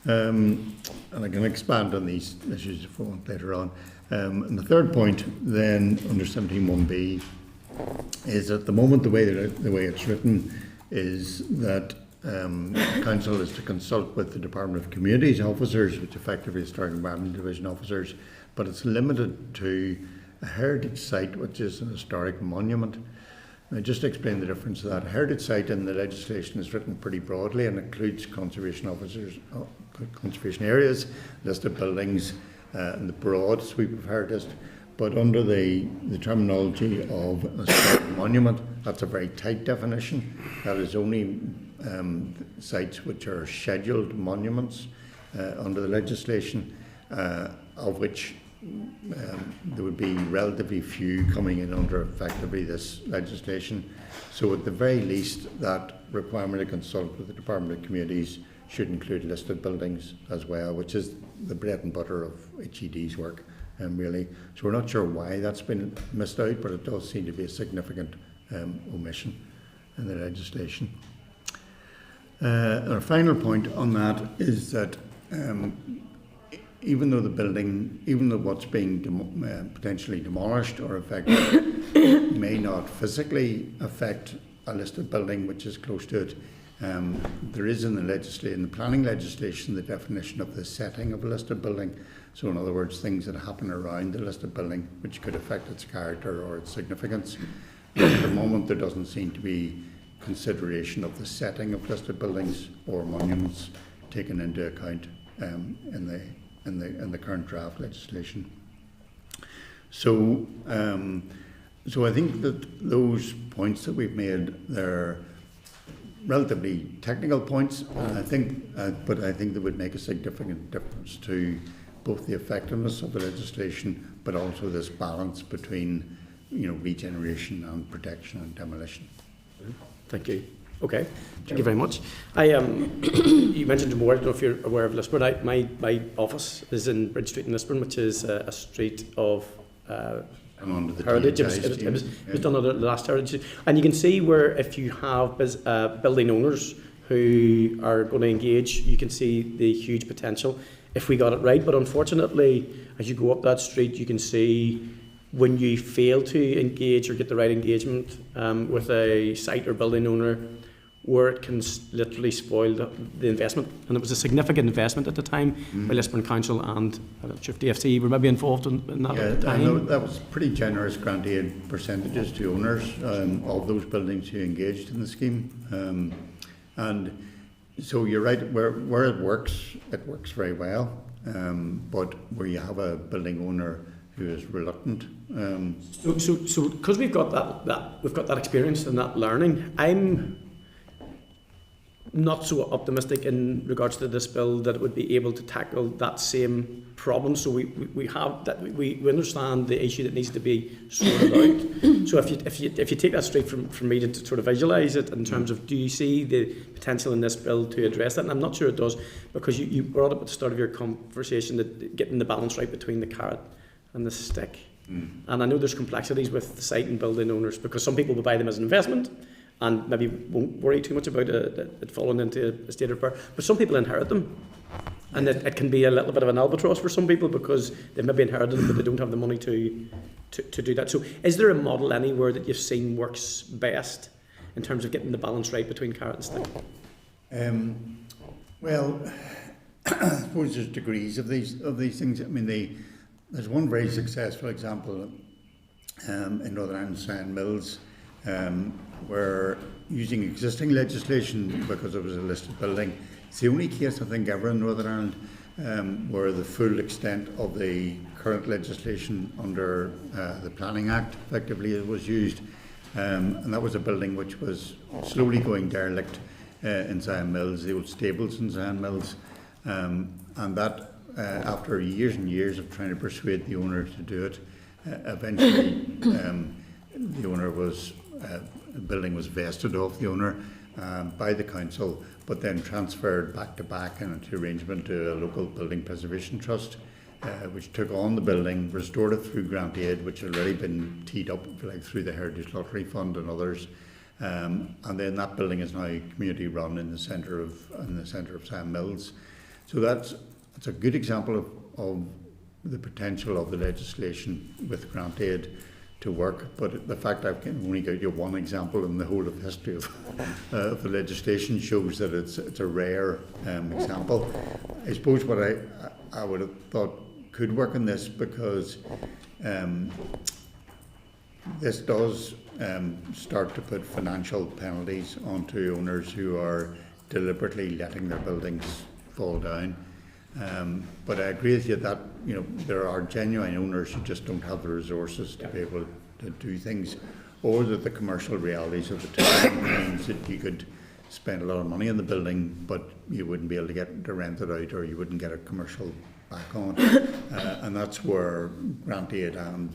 Speaker 7: And I can expand on these issues if I want later on. And the third point then under 17.1b is at the moment the way it's written is that council is to consult with the Department of Communities officers, which effectively is Historic Environment Division officers, but it's limited to a heritage site, which is an historic monument. Now, just to explain the difference of that, a heritage site in the legislation is written pretty broadly and includes conservation officers, conservation areas, listed buildings, and the broad sweep of heritage. But under the terminology of a historic monument, that's a very tight definition. That is only sites which are scheduled monuments under the legislation, of which there would be relatively few coming in under effectively this legislation. So at the very least, that requirement to consult with the Department of Communities should include listed buildings as well, which is the bread and butter of HED's work. Really, so we're not sure why that's been missed out, but it does seem to be a significant omission in the legislation. Our final point on that is that even though what's being potentially demolished or affected may not physically affect a listed building which is close to it, there is in the planning legislation, the definition of the setting of a listed building. So in other words, things that happen around the listed building which could affect its character or its significance. At the moment, there doesn't seem to be consideration of the setting of listed buildings or monuments taken into account in the current draft legislation. So I think that those points that we've made, they're relatively technical points, but I think they would make a significant difference to both the effectiveness of the legislation, but also this balance between regeneration and protection and demolition.
Speaker 1: Thank you. Okay, thank you very much. You mentioned more, I don't know if you're aware of Lisburn. My office is in Bridge Street in Lisburn, which is a street of heritage. It was done under the last heritage. And you can see where if you have building owners who are going to engage, you can see the huge potential if we got it right. But unfortunately, as you go up that street, you can see when you fail to engage or get the right engagement with a site or building owner, where it can literally spoil the investment. And it was a significant investment at the time by Lisburn Council, and I'm not sure if DfC were maybe involved in that at the time.
Speaker 7: I know that was pretty generous grant aid percentages to owners of those buildings who engaged in the scheme. And so you're right, where it works very well. But where you have a building owner who is reluctant.
Speaker 1: So because we've got that experience and that learning, I'm not so optimistic in regards to this bill that it would be able to tackle that same problem. So we have that we understand the issue that needs to be sorted out. So if you take that straight from me to sort of visualise it in terms of, do you see the potential in this bill to address that? And I'm not sure it does, because you brought up at the start of your conversation that getting the balance right between the carrot and the stick. And I know there's complexities with the site and building owners, because some people will buy them as an investment and maybe won't worry too much about it falling into a state of repair. But some people inherit them, and it can be a little bit of an albatross for some people, because they've maybe inherited them but they don't have the money to do that. So is there a model anywhere that you've seen works best in terms of getting the balance right between carrot and stick?
Speaker 7: Well, I suppose there's degrees of these things. I mean, there's one very successful example in Northern Ireland, Sand Mills, where using existing legislation, because it was a listed building, it's the only case I think ever in Northern Ireland where the full extent of the current legislation under the Planning Act effectively was used, and that was a building which was slowly going derelict in Sand Mills, the old stables in Sand Mills, and that after years and years of trying to persuade the owner to do it, eventually the owner the building was vested off the owner by the council, but then transferred back to back into arrangement to a local building preservation trust, which took on the building, restored it through grant aid, which had already been teed up through the Heritage Lottery Fund and others, and then that building is now community run in the centre of Sand Mills. So that's a good example of the potential of the legislation with grant aid to work, but the fact I can only give you one example in the whole of history of the legislation shows that it's a rare example. I suppose what I would have thought could work in this, because this does start to put financial penalties onto owners who are deliberately letting their buildings fall down. But I agree with you that there are genuine owners who just don't have the resources to be able to do things, or that the commercial realities of the time means that you could spend a lot of money on the building, but you wouldn't be able to get it to rent it out, or you wouldn't get a commercial back on. And that's where grant aid and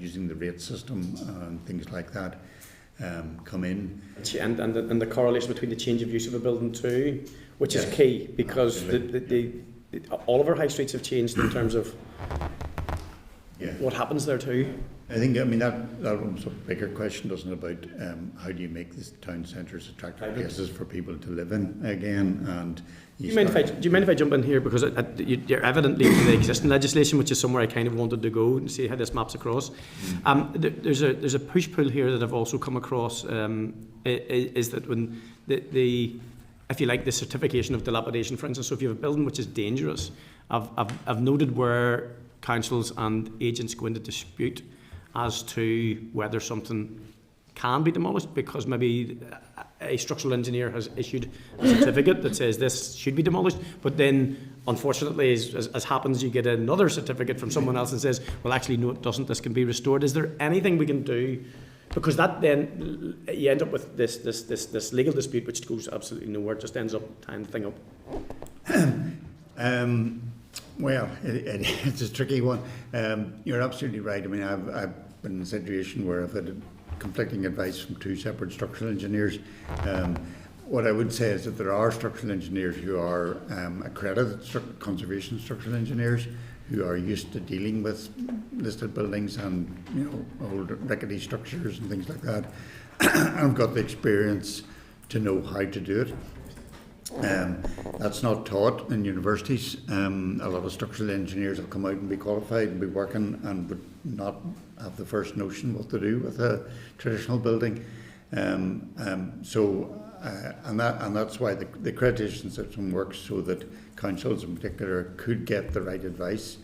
Speaker 7: using the rate system and things like that come in.
Speaker 1: And the correlation between the change of use of a building too, which is key, because all of our high streets have changed in terms of what happens there too.
Speaker 7: I think, I mean, that was a bigger question, doesn't it, about how do you make these town centres attractive places for people to live in again? And do you mind
Speaker 1: if I jump in here, because you're evidently to the existing legislation, which is somewhere I kind of wanted to go and see how this maps across. There's a push-pull here that I've also come across, is that when the if you like, the certification of dilapidation, for instance, so if you have a building which is dangerous, I've noted where councils and agents go into dispute as to whether something can be demolished, because maybe a structural engineer has issued a certificate that says this should be demolished, but then unfortunately, as happens, you get another certificate from someone else and says, well, actually no, it doesn't, this can be restored. Is there anything we can do? Because that then you end up with this legal dispute which goes absolutely nowhere, it just ends up tying the thing up.
Speaker 7: Well, it's a tricky one. You're absolutely right. I mean, I've been in a situation where I've had conflicting advice from two separate structural engineers. What I would say is that there are structural engineers who are accredited conservation structural engineers who are used to dealing with listed buildings and old rickety structures and things like that, and got the experience to know how to do it. That's not taught in universities. A lot of structural engineers have come out and be qualified and be working and would not have the first notion what to do with a traditional building. And that's why the accreditation system works, so that councils in particular could get the right advice.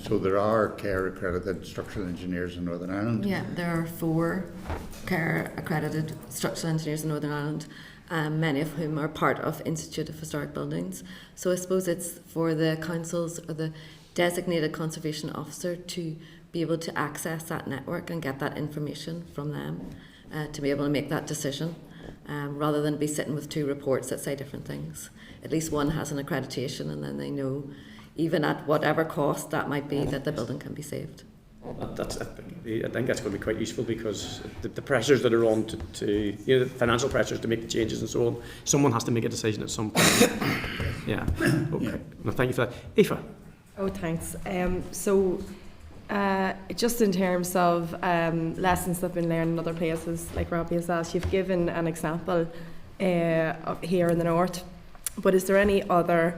Speaker 7: So there are CARE accredited structural engineers in Northern Ireland.
Speaker 6: Yeah, there are 4 CARE accredited structural engineers in Northern Ireland. Many of whom are part of Institute of Historic Buildings. So I suppose it's for the councils or the designated conservation officer to be able to access that network and get that information from them to be able to make that decision, rather than be sitting with 2 reports that say different things. At least one has an accreditation, and then they know, even at whatever cost that might be, that the building can be saved.
Speaker 1: I think that's going to be quite useful, because the pressures that are on to the financial pressures to make the changes and so on, someone has to make a decision at some point. Yeah. Okay. Yeah. No, thank you for that. Aoife.
Speaker 8: Oh, thanks. Just in terms of lessons that have been learned in other places, like Robbie has asked, you've given an example of here in the north, but is there any other,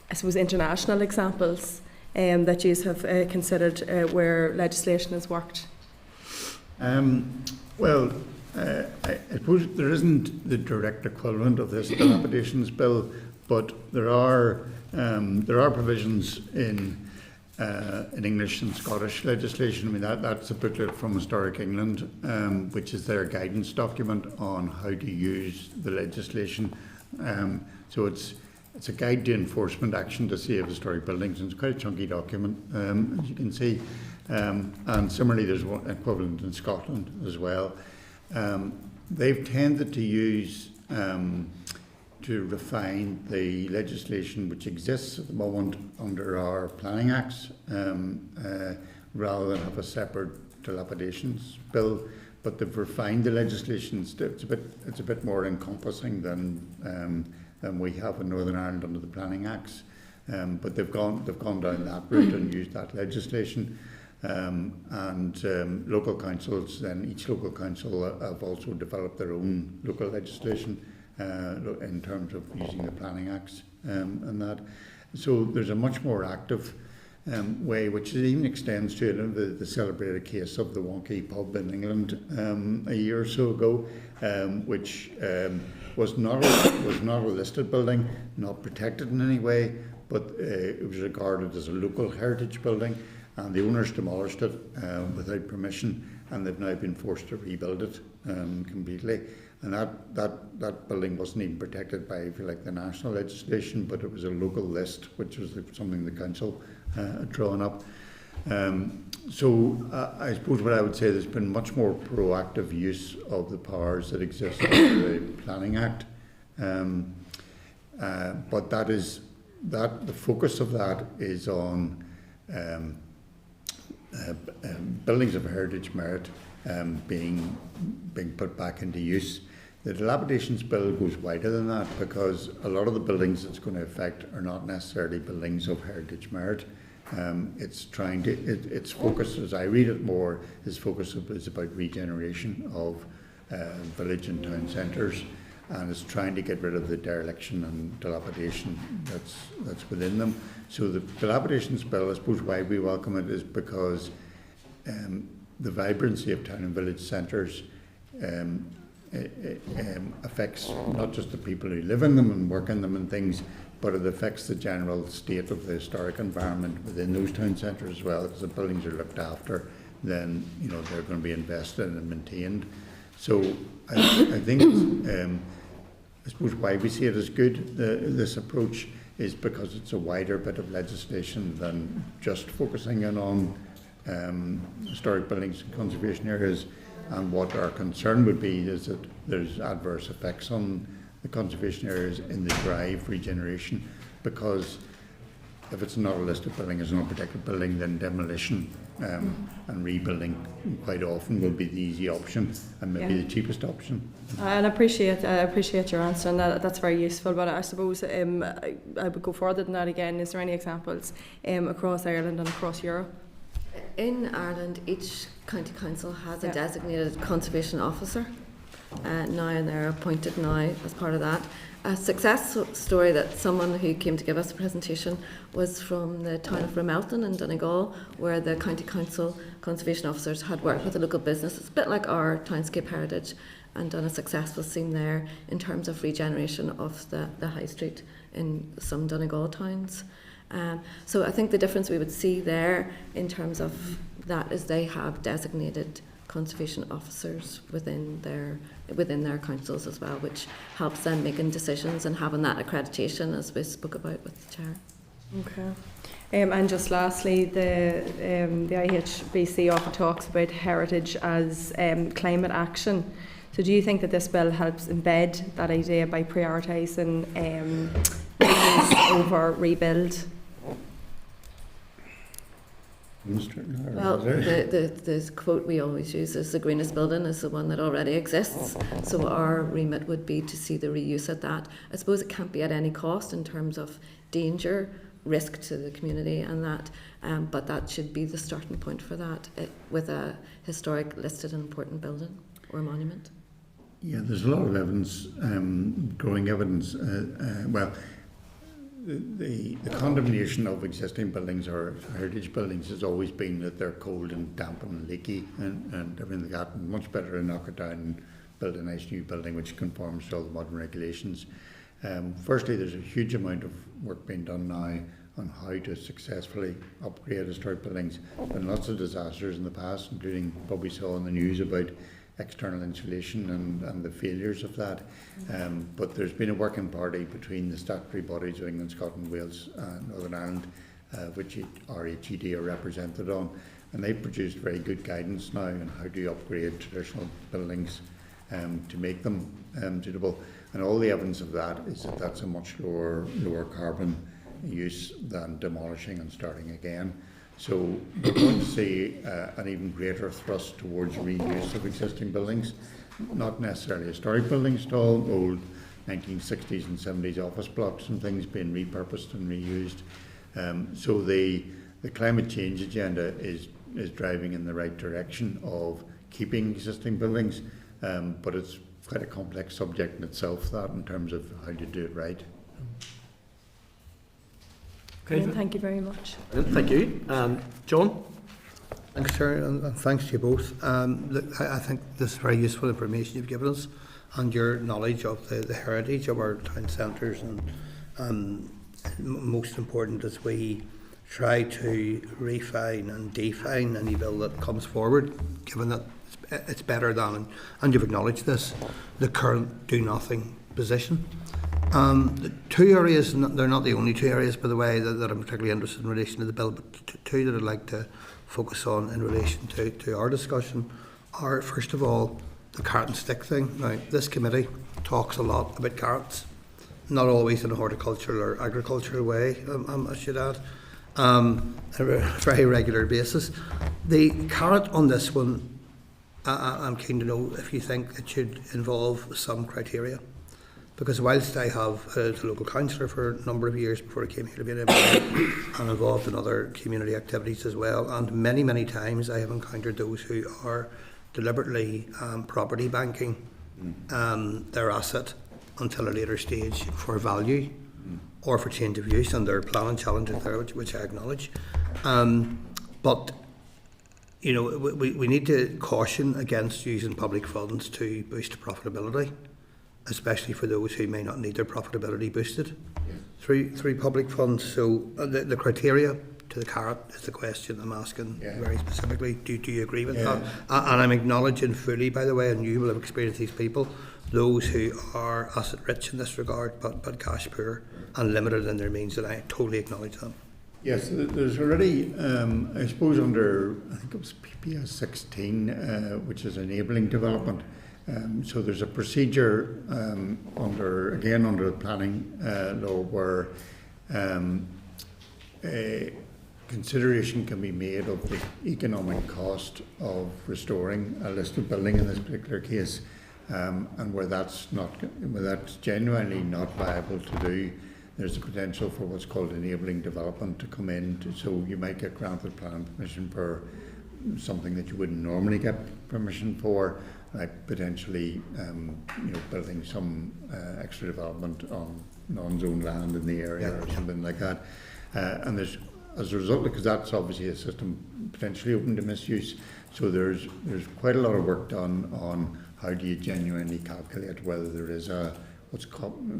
Speaker 8: I suppose, international examples that you have considered where legislation has worked?
Speaker 7: Well, I suppose there isn't the direct equivalent of this dilapidations bill, but there are provisions in English and Scottish legislation. I mean, that's a booklet from Historic England, which is their guidance document on how to use the legislation. So it's a guide to enforcement action to save historic buildings, and it's quite a chunky document, as you can see. And similarly, there's one equivalent in Scotland as well. They've tended to use to refine the legislation which exists at the moment under our planning acts, rather than have a separate dilapidations bill. But they've refined the legislation. It's a bit more encompassing than we have in Northern Ireland under the planning acts. But they've gone down that route and used that legislation. And local councils, then each local council have also developed their own local legislation in terms of using the planning acts and that. So there's a much more active way, which even extends to the celebrated case of the Wonky pub in England a year or so ago, which was not a listed building, not protected in any way, but it was regarded as a local heritage building, and the owners demolished it without permission, and they've now been forced to rebuild it completely. And that building wasn't even protected by, if you like, the national legislation, but it was a local list, which was something the council had drawn up. So I suppose what I would say, there's been much more proactive use of the powers that exist under the Planning Act, but the focus of that is on buildings of heritage merit being put back into use. The dilapidations bill goes wider than that, because a lot of the buildings it's going to affect are not necessarily buildings of heritage merit. It's trying to, its focus, as I read it more, its focus is about regeneration of village and town centres, and it's trying to get rid of the dereliction and dilapidation that's within them. So the dilapidation bill, I suppose why we welcome it is because the vibrancy of town and village centres affects not just the people who live in them and work in them and things, but it affects the general state of the historic environment within those town centres as well. Because the buildings are looked after, then they're going to be invested in and maintained. So I think I suppose why we see it as good, this approach, is because it's a wider bit of legislation than just focusing in on historic buildings and conservation areas. And what our concern would be is that there's adverse effects on the conservation areas in the drive regeneration, because if it's not a listed building, it's an unprotected building, then demolition and rebuilding quite often will be the easy option and maybe the cheapest option.
Speaker 8: And I appreciate your answer, and that's very useful. But I suppose I would go further than that again. Is there any examples across Ireland and across Europe?
Speaker 6: In Ireland, each county council has a designated conservation officer now, and they're appointed now as part of that. A success story that someone who came to give us a presentation was from the town of Ramelton in Donegal, where the county council conservation officers had worked with a local business. It's a bit like our Townscape Heritage, and done a successful scheme there in terms of regeneration of the high street in some Donegal towns. So I think the difference we would see there in terms of that is they have designated conservation officers within their councils as well, which helps them making decisions and having that accreditation, as we spoke about with the chair.
Speaker 8: Okay. And just lastly, the IHBC often talks about heritage as climate action. So do you think that this bill helps embed that idea by prioritising reuse over rebuild?
Speaker 6: Well, the quote we always use is the greenest building is the one that already exists. So our remit would be to see the reuse of that. I suppose it can't be at any cost in terms of danger, risk to the community and that, but that should be the starting point for that with a historic listed and important building or monument.
Speaker 7: Yeah, there's a lot of evidence, growing evidence. The condemnation of existing buildings or heritage buildings has always been that they're cold and damp and leaky and everything like that, and much better to knock it down and build a nice new building which conforms to all the modern regulations. Firstly, there's a huge amount of work being done now on how to successfully upgrade historic buildings. There have been lots of disasters in the past, including what we saw in the news about external insulation and the failures of that. But there's been a working party between the statutory bodies of England, Scotland, Wales and Northern Ireland, which RHED are represented on, and they've produced very good guidance now on how to upgrade traditional buildings to make them suitable. And all the evidence of that is that that's a much lower carbon use than demolishing and starting again. So we're going to see an even greater thrust towards reuse of existing buildings, not necessarily historic buildings at all, old 1960s and 70s office blocks and things being repurposed and reused. So the climate change agenda is driving in the right direction of keeping existing buildings, but it's quite a complex subject in itself, that in terms of how to do it right.
Speaker 8: Okay. Thank you very much.
Speaker 1: Thank you. John?
Speaker 2: Thanks, Chair, and thanks to you both. Look, I think this is very useful information you've given us, and your knowledge of the heritage of our town centres, and most important as we try to refine and define any bill that comes forward, given that it's better than, and you've acknowledged this, the current do-nothing position. The two areas, they're not the only two areas, by the way, that I'm particularly interested in relation to the bill, but two that I'd like to focus on in relation to our discussion are, first of all, the carrot and stick thing. Now, this committee talks a lot about carrots, not always in a horticultural or agricultural way, I should add, on a very regular basis. The carrot on this one, I'm keen to know if you think it should involve some criteria. Because whilst I have, as a local councillor for a number of years before I came here to be an MP, and involved in other community activities as well, and many, many times I have encountered those who are deliberately property banking their asset until a later stage for value or for change of use, and there are planning challenges there, which I acknowledge. But you know, we need to caution against using public funds to boost profitability, especially for those who may not need their profitability boosted through public funds. So the criteria to the carrot is the question I'm asking very specifically. Do you agree with that? And I'm acknowledging fully, by the way, and you will have experienced these people, those who are asset rich in this regard, but cash poor and limited in their means, and I totally acknowledge that.
Speaker 7: Yes, there's already, I suppose under, I think it was PPS 16, which is enabling development. So there's a procedure under the planning law where a consideration can be made of the economic cost of restoring a listed building in this particular case, and where that's genuinely not viable to do, there's a potential for what's called enabling development to come in. So you might get granted planning permission for something that you wouldn't normally get permission for, like potentially building some extra development on non-zoned land in the area or something like that. And there's, as a result, because that's obviously a system potentially open to misuse, so there's quite a lot of work done on how do you genuinely calculate whether there is what's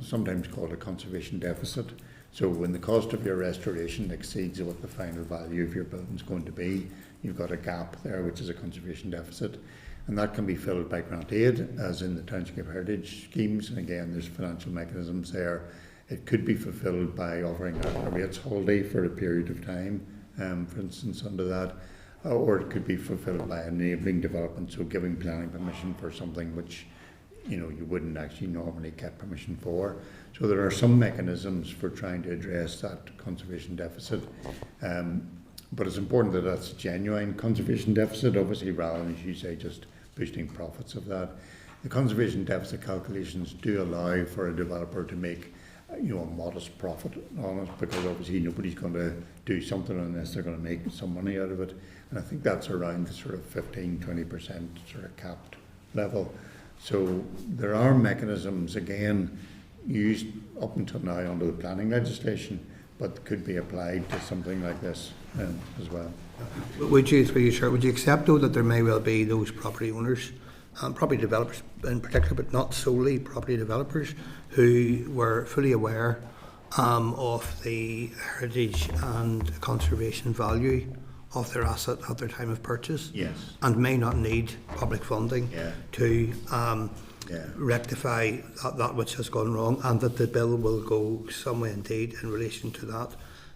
Speaker 7: sometimes called a conservation deficit. So when the cost of your restoration exceeds what the final value of your building is going to be, you've got a gap there, which is a conservation deficit. And that can be filled by grant aid, as in the township heritage schemes. And again, there's financial mechanisms there. It could be fulfilled by offering a rates holiday for a period of time, for instance, under that. Or it could be fulfilled by enabling development, so giving planning permission for something which you wouldn't actually normally get permission for. So there are some mechanisms for trying to address that conservation deficit. But it's important that that's a genuine conservation deficit, obviously, rather than, as you say, just boosting profits of that. The conservation deficit calculations do allow for a developer to make a modest profit on it, because obviously nobody's going to do something unless they're going to make some money out of it. And I think that's around the sort of 15-20% sort of capped level. So there are mechanisms, again, used up until now under the planning legislation, but could be applied to something like this as well.
Speaker 2: Would you accept, though, that there may well be those property owners, property developers in particular, but not solely property developers, who were fully aware of the heritage and conservation value of their asset at their time of purchase, and may not need public funding to rectify that which has gone wrong, and that the bill will go some way indeed in relation to that,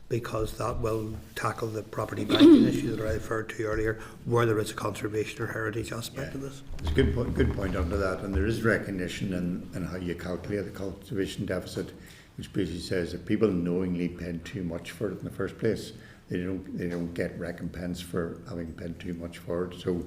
Speaker 2: because that will tackle the property banking issue that I referred to earlier, where there is a conservation or heritage aspect of this.
Speaker 7: It's a good point under that, and there is recognition in how you calculate the conservation deficit, which basically says that people knowingly paid too much for it in the first place. They don't get recompense for having paid too much for it. So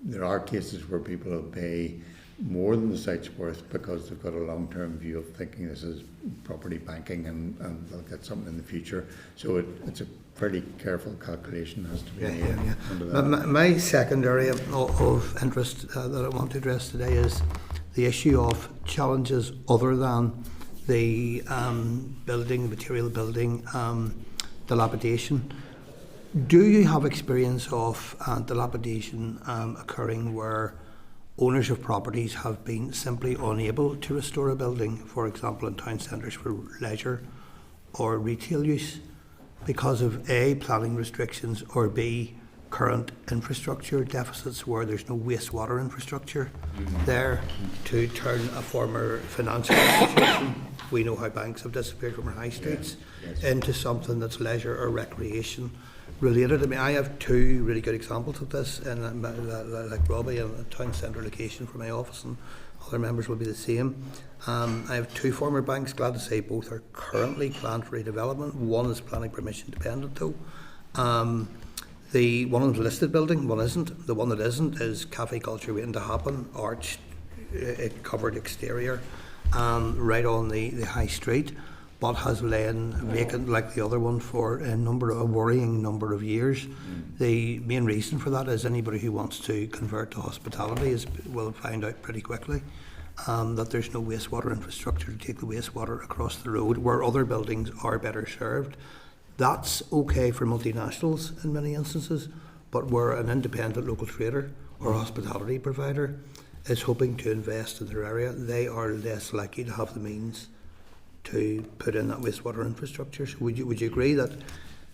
Speaker 7: there are cases where people will pay more than the site's worth because they've got a long-term view of thinking this is property banking and they'll get something in the future. So it's a fairly careful calculation has to be made. Under that.
Speaker 2: My second area of interest that I want to address today is the issue of challenges other than the material building, dilapidation. Do you have experience of dilapidation occurring where owners of properties have been simply unable to restore a building, for example in town centres for leisure or retail use, because of A, planning restrictions, or B, current infrastructure deficits where there's no wastewater infrastructure there to turn a former financial institution, we know how banks have disappeared from our high streets, into something that's leisure or recreation related? I mean, I have two really good examples of this, and like Robbie, in a town centre location for my office, and other members will be the same. I have two former banks, glad to say both are currently planned for redevelopment. One is planning permission dependent though. The one is a listed building, one isn't. The one that isn't is cafe culture waiting to happen, arched, covered exterior. right on the high street, but has lain vacant like the other one for a worrying number of years. The main reason for that is anybody who wants to convert to hospitality will find out pretty quickly that there's no wastewater infrastructure to take the wastewater across the road where other buildings are better served. That's okay for multinationals in many instances, but where an independent local trader or hospitality provider is hoping to invest in their area, they are less likely to have the means to put in that wastewater infrastructure. So would you agree that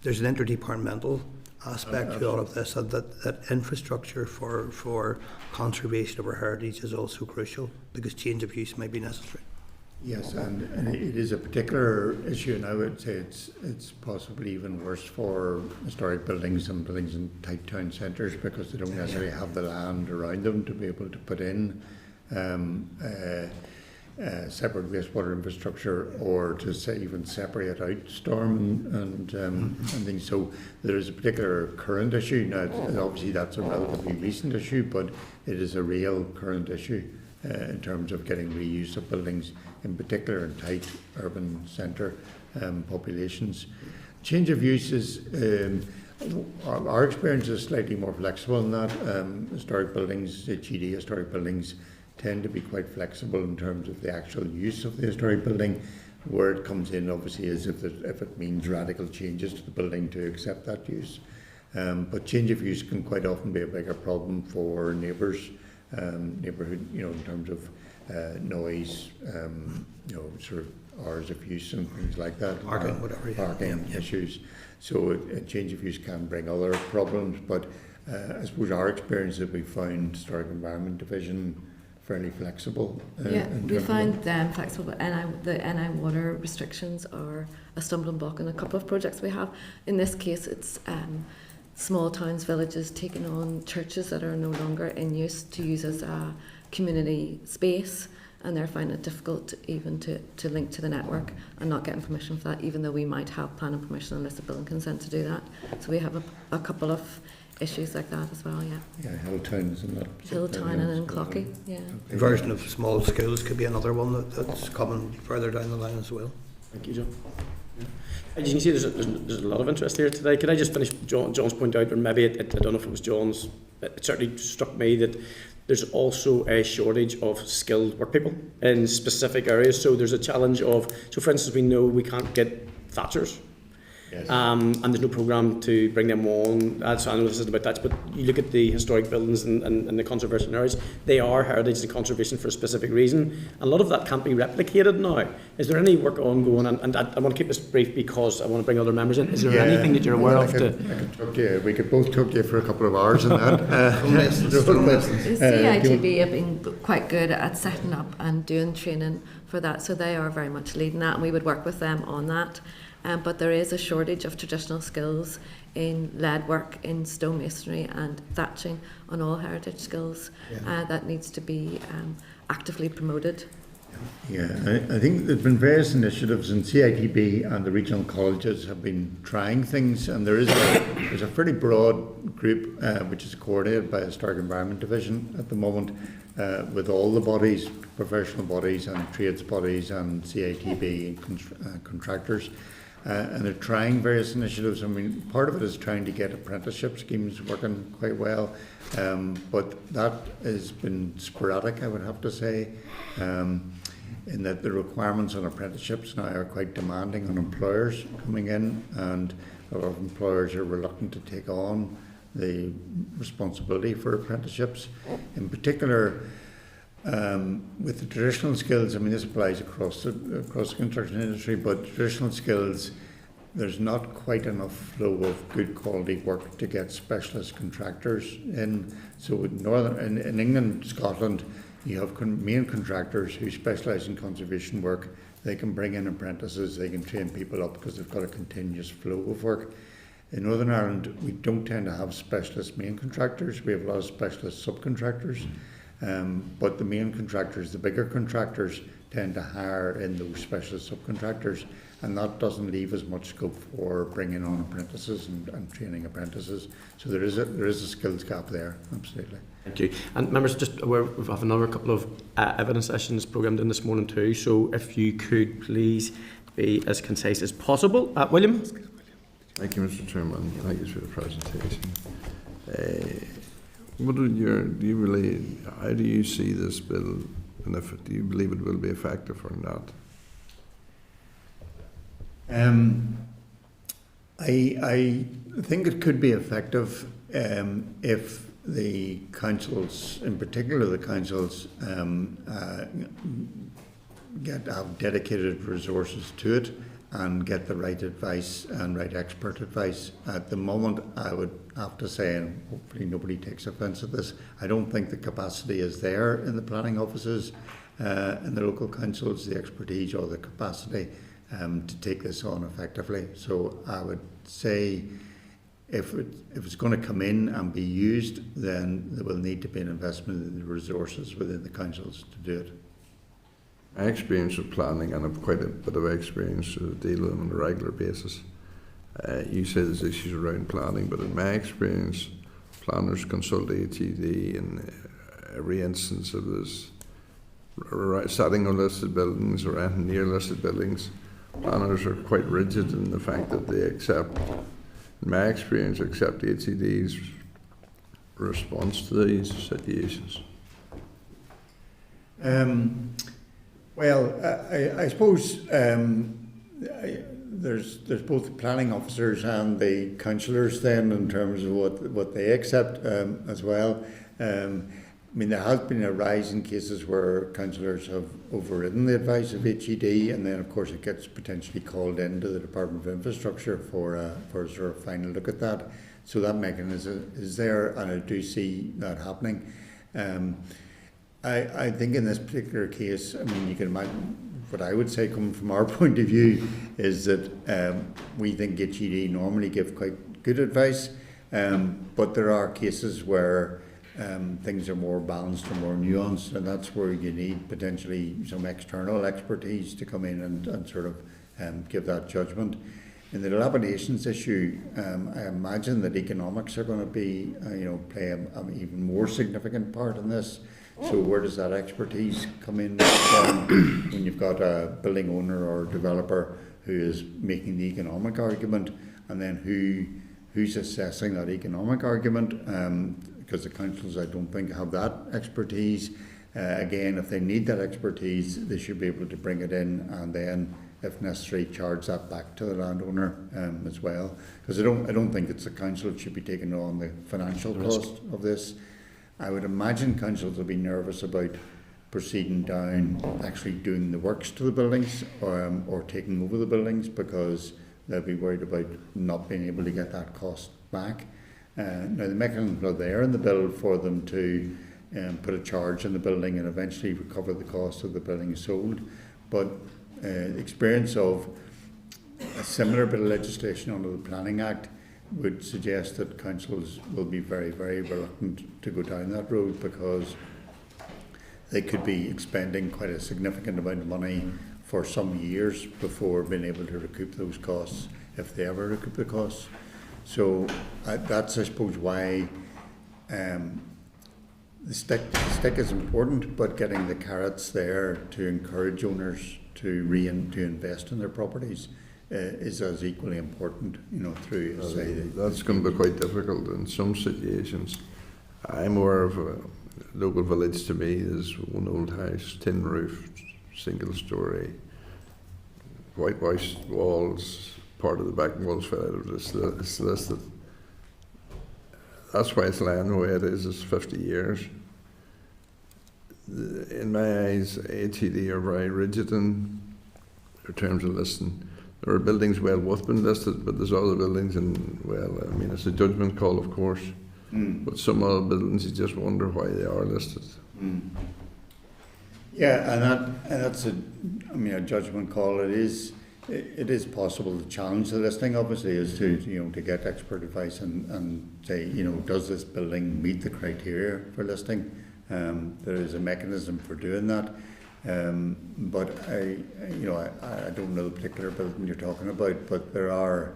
Speaker 2: there's an interdepartmental aspect to all of this, and that infrastructure for conservation of our heritage is also crucial because change of use may be necessary?
Speaker 7: Yes, and it is a particular issue, and I would say it's possibly even worse for historic buildings and buildings in tight town centres because they don't necessarily have the land around them to be able to put in separate wastewater infrastructure or to say even separate out storm and things. So there is a particular current issue. Now, obviously that's a relatively recent issue, but it is a real current issue in terms of getting reuse of buildings, in particular in tight urban centre populations. Change of use is, our experience is slightly more flexible in that. Historic buildings, HED historic buildings, tend to be quite flexible in terms of the actual use of the historic building. Where it comes in obviously is if it means radical changes to the building to accept that use. But change of use can quite often be a bigger problem for neighbours, neighbourhood, in terms of noise, sort of hours of use and things like that. Parking issues. So a change of use can bring other problems, but I suppose our experience is we found Historic Environment Division fairly flexible.
Speaker 6: We find them flexible, but the NI water restrictions are a stumbling block in a couple of projects we have. In this case, it's small towns, villages taking on churches that are no longer in use to use as a community space, and they're finding it difficult even to link to the network and not getting permission for that, even though we might have planning permission unless the building consent to do that. So we have a couple of issues like that as well,
Speaker 7: Hill towns and that.
Speaker 6: Hill town and in Clocky,
Speaker 2: The version of small schools could be another one that's coming further down the line as well.
Speaker 1: Thank you, John. As you can see, there's a lot of interest here today. Could I just finish John's point out, or maybe I don't know if it was John's, it certainly struck me that there's also a shortage of skilled work people in specific areas. So there's a challenge of, so for instance, we know we can't get thatchers. Yes. And there's no programme to bring them on. So I know this isn't about that, but you look at the historic buildings and the conservation areas, they are heritage and conservation for a specific reason. A lot of that can't be replicated now. Is there any work ongoing? And I want to keep this brief because I want to bring other members in. Is there anything that you're aware of?
Speaker 7: I could talk to you. We could both talk to you for a couple of hours on that.
Speaker 6: The CITB have been quite good at setting up and doing training for that, so they are very much leading that, and we would work with them on that. But there is a shortage of traditional skills in lead work, in stonemasonry and thatching, on all heritage skills that needs to be actively promoted.
Speaker 7: I think there's been various initiatives, and CITB and the regional colleges have been trying things, and there's a fairly broad group which is coordinated by the Historic Environment Division at the moment with all the bodies, professional bodies and trades bodies and CITB and contractors. And they're trying various initiatives. I mean, part of it is trying to get apprenticeship schemes working quite well, but that has been sporadic, I would have to say, in that the requirements on apprenticeships now are quite demanding on employers coming in, and a lot of employers are reluctant to take on the responsibility for apprenticeships. In particular, with the traditional skills, I mean, this applies across the construction industry, but traditional skills, there's not quite enough flow of good quality work to get specialist contractors in. So in England, Scotland, you have main contractors who specialise in conservation work. They can bring in apprentices, they can train people up because they've got a continuous flow of work. In Northern Ireland, we don't tend to have specialist main contractors. We have a lot of specialist subcontractors. But the main contractors, the bigger contractors, tend to hire in those specialist subcontractors, and that doesn't leave as much scope for bringing on apprentices and training apprentices. So there is a skills gap there, absolutely.
Speaker 1: Thank you. And members, we have another couple of evidence sessions programmed in this morning too, so if you could please be as concise as possible. William?
Speaker 3: Thank you, Mr. Chairman. Thank you for the presentation. How do you see this bill, and do you believe it will be effective or not?
Speaker 7: I think it could be effective if the councils, in particular the councils, have dedicated resources to it and get the right advice and right expert advice. At the moment, I would have to say, and hopefully nobody takes offence at this, I don't think the capacity is there in the planning offices, in the local councils, the expertise or the capacity to take this on effectively. So I would say if it's going to come in and be used, then there will need to be an investment in the resources within the councils to do it.
Speaker 3: My experience of planning, and I've quite a bit of experience to deal with them on a regular basis. You say there's issues around planning, but in my experience, planners consult HED in every instance of this, setting on listed buildings or anything near listed buildings. Planners are quite rigid in the fact that they accept, in my experience, accept HED's response to these situations.
Speaker 7: Well, I suppose there's both the planning officers and the councillors then in terms of what they accept as well. I mean, there has been a rise in cases where councillors have overridden the advice of HED, and then of course it gets potentially called into the Department of Infrastructure for a sort of final look at that. So that mechanism is there, and I do see that happening. I think in this particular case, I mean, you can imagine what I would say coming from our point of view is that we think HED normally give quite good advice, but there are cases where things are more balanced or more nuanced, and that's where you need potentially some external expertise to come in and sort of give that judgment. In the dilapidations issue, I imagine that economics are going to be, play an even more significant part in this. So where does that expertise come in from when you've got a building owner or developer who is making the economic argument, and then who's assessing that economic argument? Because the councils, I don't think, have that expertise. Again, if they need that expertise, they should be able to bring it in and then, if necessary, charge that back to the landowner as well. Because I don't think it's the council that should be taking on the financial cost of this. I would imagine councils will be nervous about proceeding down, actually doing the works to the buildings or taking over the buildings, because they'll be worried about not being able to get that cost back. Now the mechanisms are there in the bill for them to put a charge in the building and eventually recover the cost of the building sold. But the experience of a similar bit of legislation under the Planning Act would suggest that councils will be very, very reluctant to go down that road, because they could be expending quite a significant amount of money for some years before being able to recoup those costs, if they ever recoup the costs. So that's, I suppose, why the stick is important, but getting the carrots there to encourage owners to invest in their properties is as equally important, through, say...
Speaker 3: That's going to be quite difficult in some situations. I'm aware of a local village to me. There's one old house, tin roof, single story, whitewashed walls, part of the back walls fell out of this. It's listed. That's why it's lying the way it is. It's 50 years. In my eyes, HED are very rigid in terms of listing. There are buildings well worth being listed, but there's other buildings, and it's a judgment call, of course. But some other buildings, you just wonder why they are listed.
Speaker 7: Yeah, and that's a judgment call. It is possible to challenge the listing, obviously, is to get expert advice and say, does this building meet the criteria for listing? There is a mechanism for doing that. But I don't know the particular building you're talking about, but there are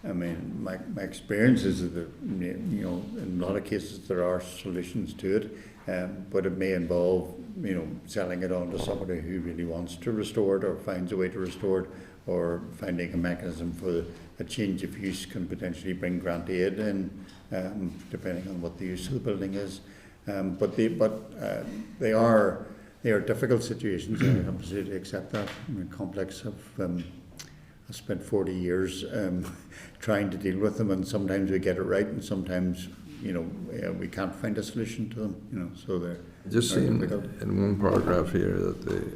Speaker 7: I mean, my experience is that, you know, in a lot of cases there are solutions to it, but it may involve, you know, selling it on to somebody who really wants to restore it or finds a way to restore it, or finding a mechanism for a change of use can potentially bring grant aid in, depending on what the use of the building is. But they are difficult situations. I absolutely accept that. I mean, complex have. I spent 40 years trying to deal with them, and sometimes we get it right, and sometimes, you know, we can't find a solution to them. You know, so they're
Speaker 3: just seen in one paragraph here that the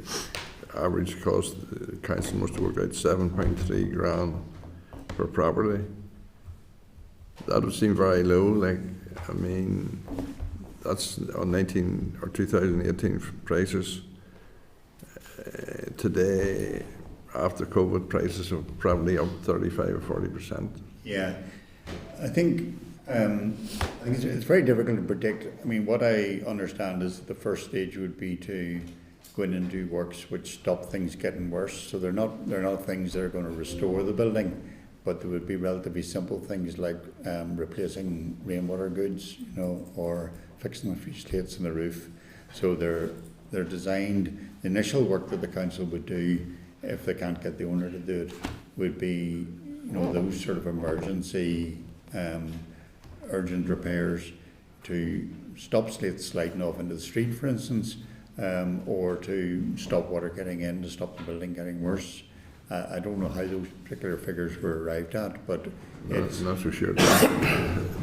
Speaker 3: average cost the council must work out 7.3 grand per property. That would seem very low. Like, I mean, that's on 19 or 2018 prices. Today, after COVID, prices are probably up 35 or 40%.
Speaker 7: Yeah, I think it's very difficult to predict. I mean, what I understand is the first stage would be to go in and do works which stop things getting worse. So they're not things that are going to restore the building, but there would be relatively simple things like replacing rainwater goods, you know, or fixing a few slates in the roof. So they're designed. The initial work that the council would do, if they can't get the owner to do it, would be, you know, those sort of emergency, urgent repairs to stop slates sliding off into the street, for instance, or to stop water getting in, to stop the building getting worse. I don't know how those particular figures were arrived at, but it's
Speaker 3: not so sure.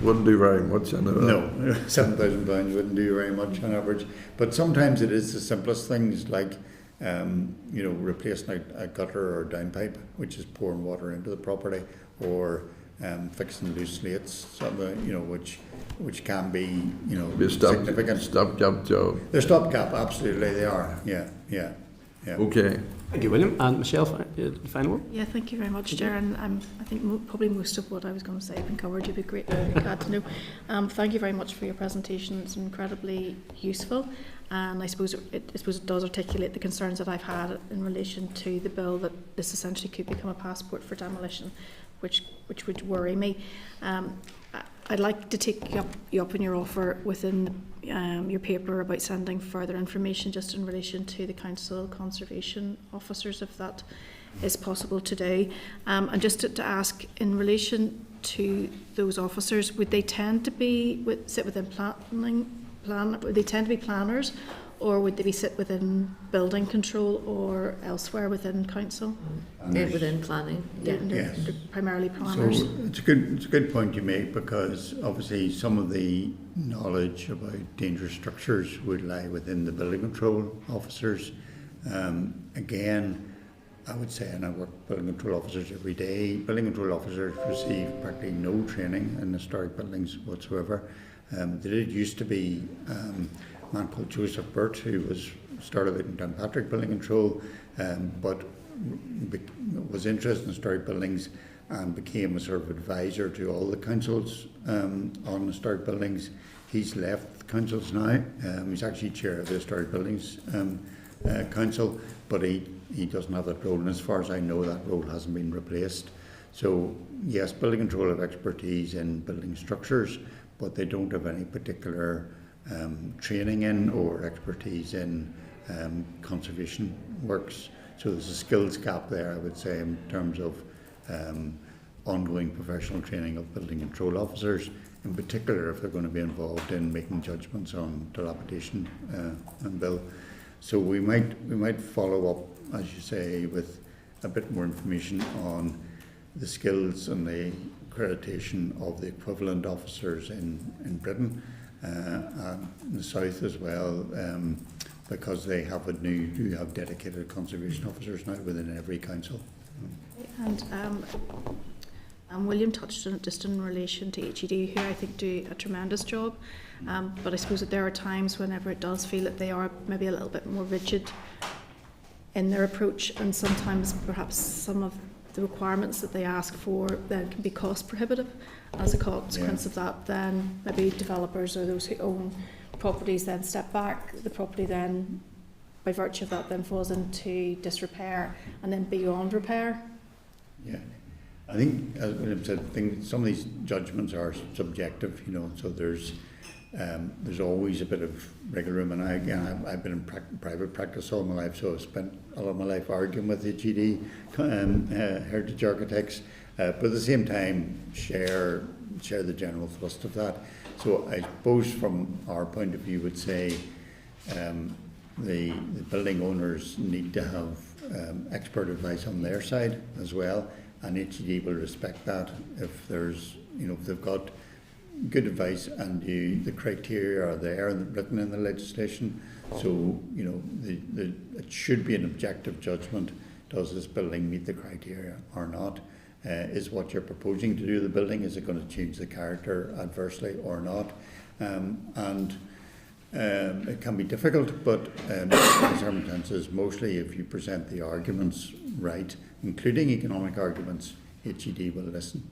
Speaker 3: Wouldn't do very much. I know that.
Speaker 7: No, £7,000 wouldn't do very much on average. But sometimes it is the simplest things, like you know, replacing a gutter or downpipe, which is pouring water into the property, or fixing loose slates, you know, which can be, you know, significant.
Speaker 3: Stopgap job.
Speaker 7: They're stopgap, absolutely, they are. Yeah.
Speaker 3: Okay.
Speaker 1: Thank you, William. And Michelle, the final word?
Speaker 4: Yeah, thank you very much, Chair. And I think probably most of what I was going to say has been covered. You'd be glad to know. Thank you very much for your presentation. It's incredibly useful. And I suppose it does articulate the concerns that I've had in relation to the bill, that this essentially could become a passport for demolition, which would worry me. I'd like to take you up on your offer within your paper about sending further information just in relation to the council conservation officers, if that is possible today. And just to ask, in relation to those officers, would they tend to sit within would they tend to be planners, or would they sit within building control or elsewhere within council?
Speaker 6: Within planning.
Speaker 7: Yes.
Speaker 4: Primarily planners.
Speaker 7: So it's a good point you make, because obviously some of the knowledge about dangerous structures would lie within the building control officers. Again, I would say, and I work with building control officers every day, building control officers receive practically no training in historic buildings whatsoever. There did used to be a man called Joseph Burt, who started out in Downpatrick Building Control, but was interested in historic buildings and became a sort of advisor to all the councils on historic buildings. He's left the councils now. He's actually chair of the Historic Buildings Council, but he doesn't have that role, and as far as I know, that role hasn't been replaced. So yes, building control have expertise in building structures, but they don't have any particular training in or expertise in conservation works. So there's a skills gap there, I would say, in terms of ongoing professional training of building control officers, in particular if they're going to be involved in making judgments on dilapidation and bill. So we might follow up, as you say, with a bit more information on the skills and the accreditation of the equivalent officers in Britain and in the south as well, because they have do have dedicated conservation officers now within every council.
Speaker 4: And William touched on it just in relation to HED, who I think do a tremendous job, but I suppose that there are times whenever it does feel that they are maybe a little bit more rigid in their approach, and sometimes perhaps some of the requirements that they ask for then can be cost prohibitive. As a consequence of that, then maybe developers or those who own properties then step back. The property then, by virtue of that, then falls into disrepair and then beyond repair.
Speaker 7: Yeah, I think, as William said, some of these judgments are subjective, so there's always a bit of wriggle room. And I've been in private practice all my life, so I've spent a lot of my life arguing with HED heritage architects, but at the same time share the general thrust of that. So I suppose from our point of view would say the building owners need to have expert advice on their side as well, and HED will respect that if there's, if they've got good advice and the criteria are there and written in the legislation. So, it should be an objective judgment. Does this building meet the criteria or not? Is what you're proposing to do to the building, is it going to change the character adversely or not? It can be difficult, but in circumstances, mostly if you present the arguments right, including economic arguments, HED will listen.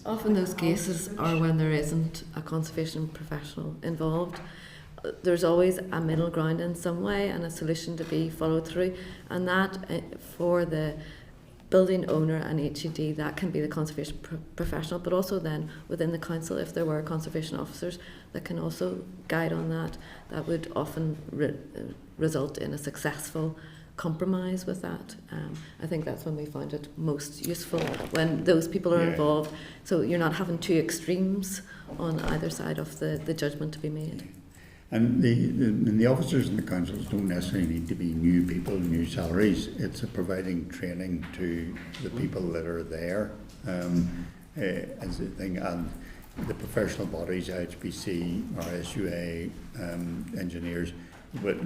Speaker 6: Often those cases are when there isn't a conservation professional involved. There's always a middle ground in some way and a solution to be followed through, and that for the building owner and HED, that can be the conservation professional, but also then within the council, if there were conservation officers that can also guide on that, that would often result in a successful compromise with that. I think that's when we find it most useful, when those people are involved, so you're not having two extremes on either side of the judgment to be made.
Speaker 7: And the officers in the councils don't necessarily need to be new people, new salaries. It's providing training to the people that are there as a thing. And the professional bodies, IHBC, RSUA, engineers,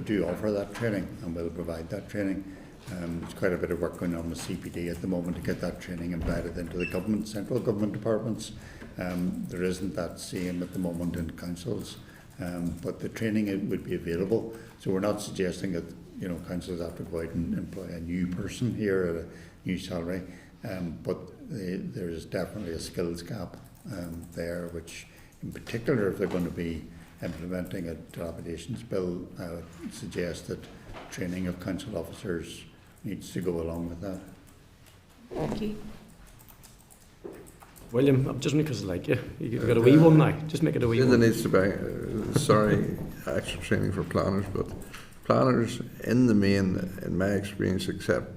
Speaker 7: do offer that training and will provide that training. There's quite a bit of work going on with CPD at the moment to get that training embedded into the central government departments. There isn't that same at the moment in councils. But the training would be available. So we're not suggesting that councils have to go out and employ a new person here at a new salary, but there is definitely a skills gap there, which in particular if they're going to be implementing a dilapidations bill, I would suggest that training of council officers needs to go along with that.
Speaker 4: Thank you.
Speaker 1: William, just because I like you. You've got a wee one now. Just make it a wee one.
Speaker 3: There needs to be, extra training for planners, but planners in the main, in my experience, accept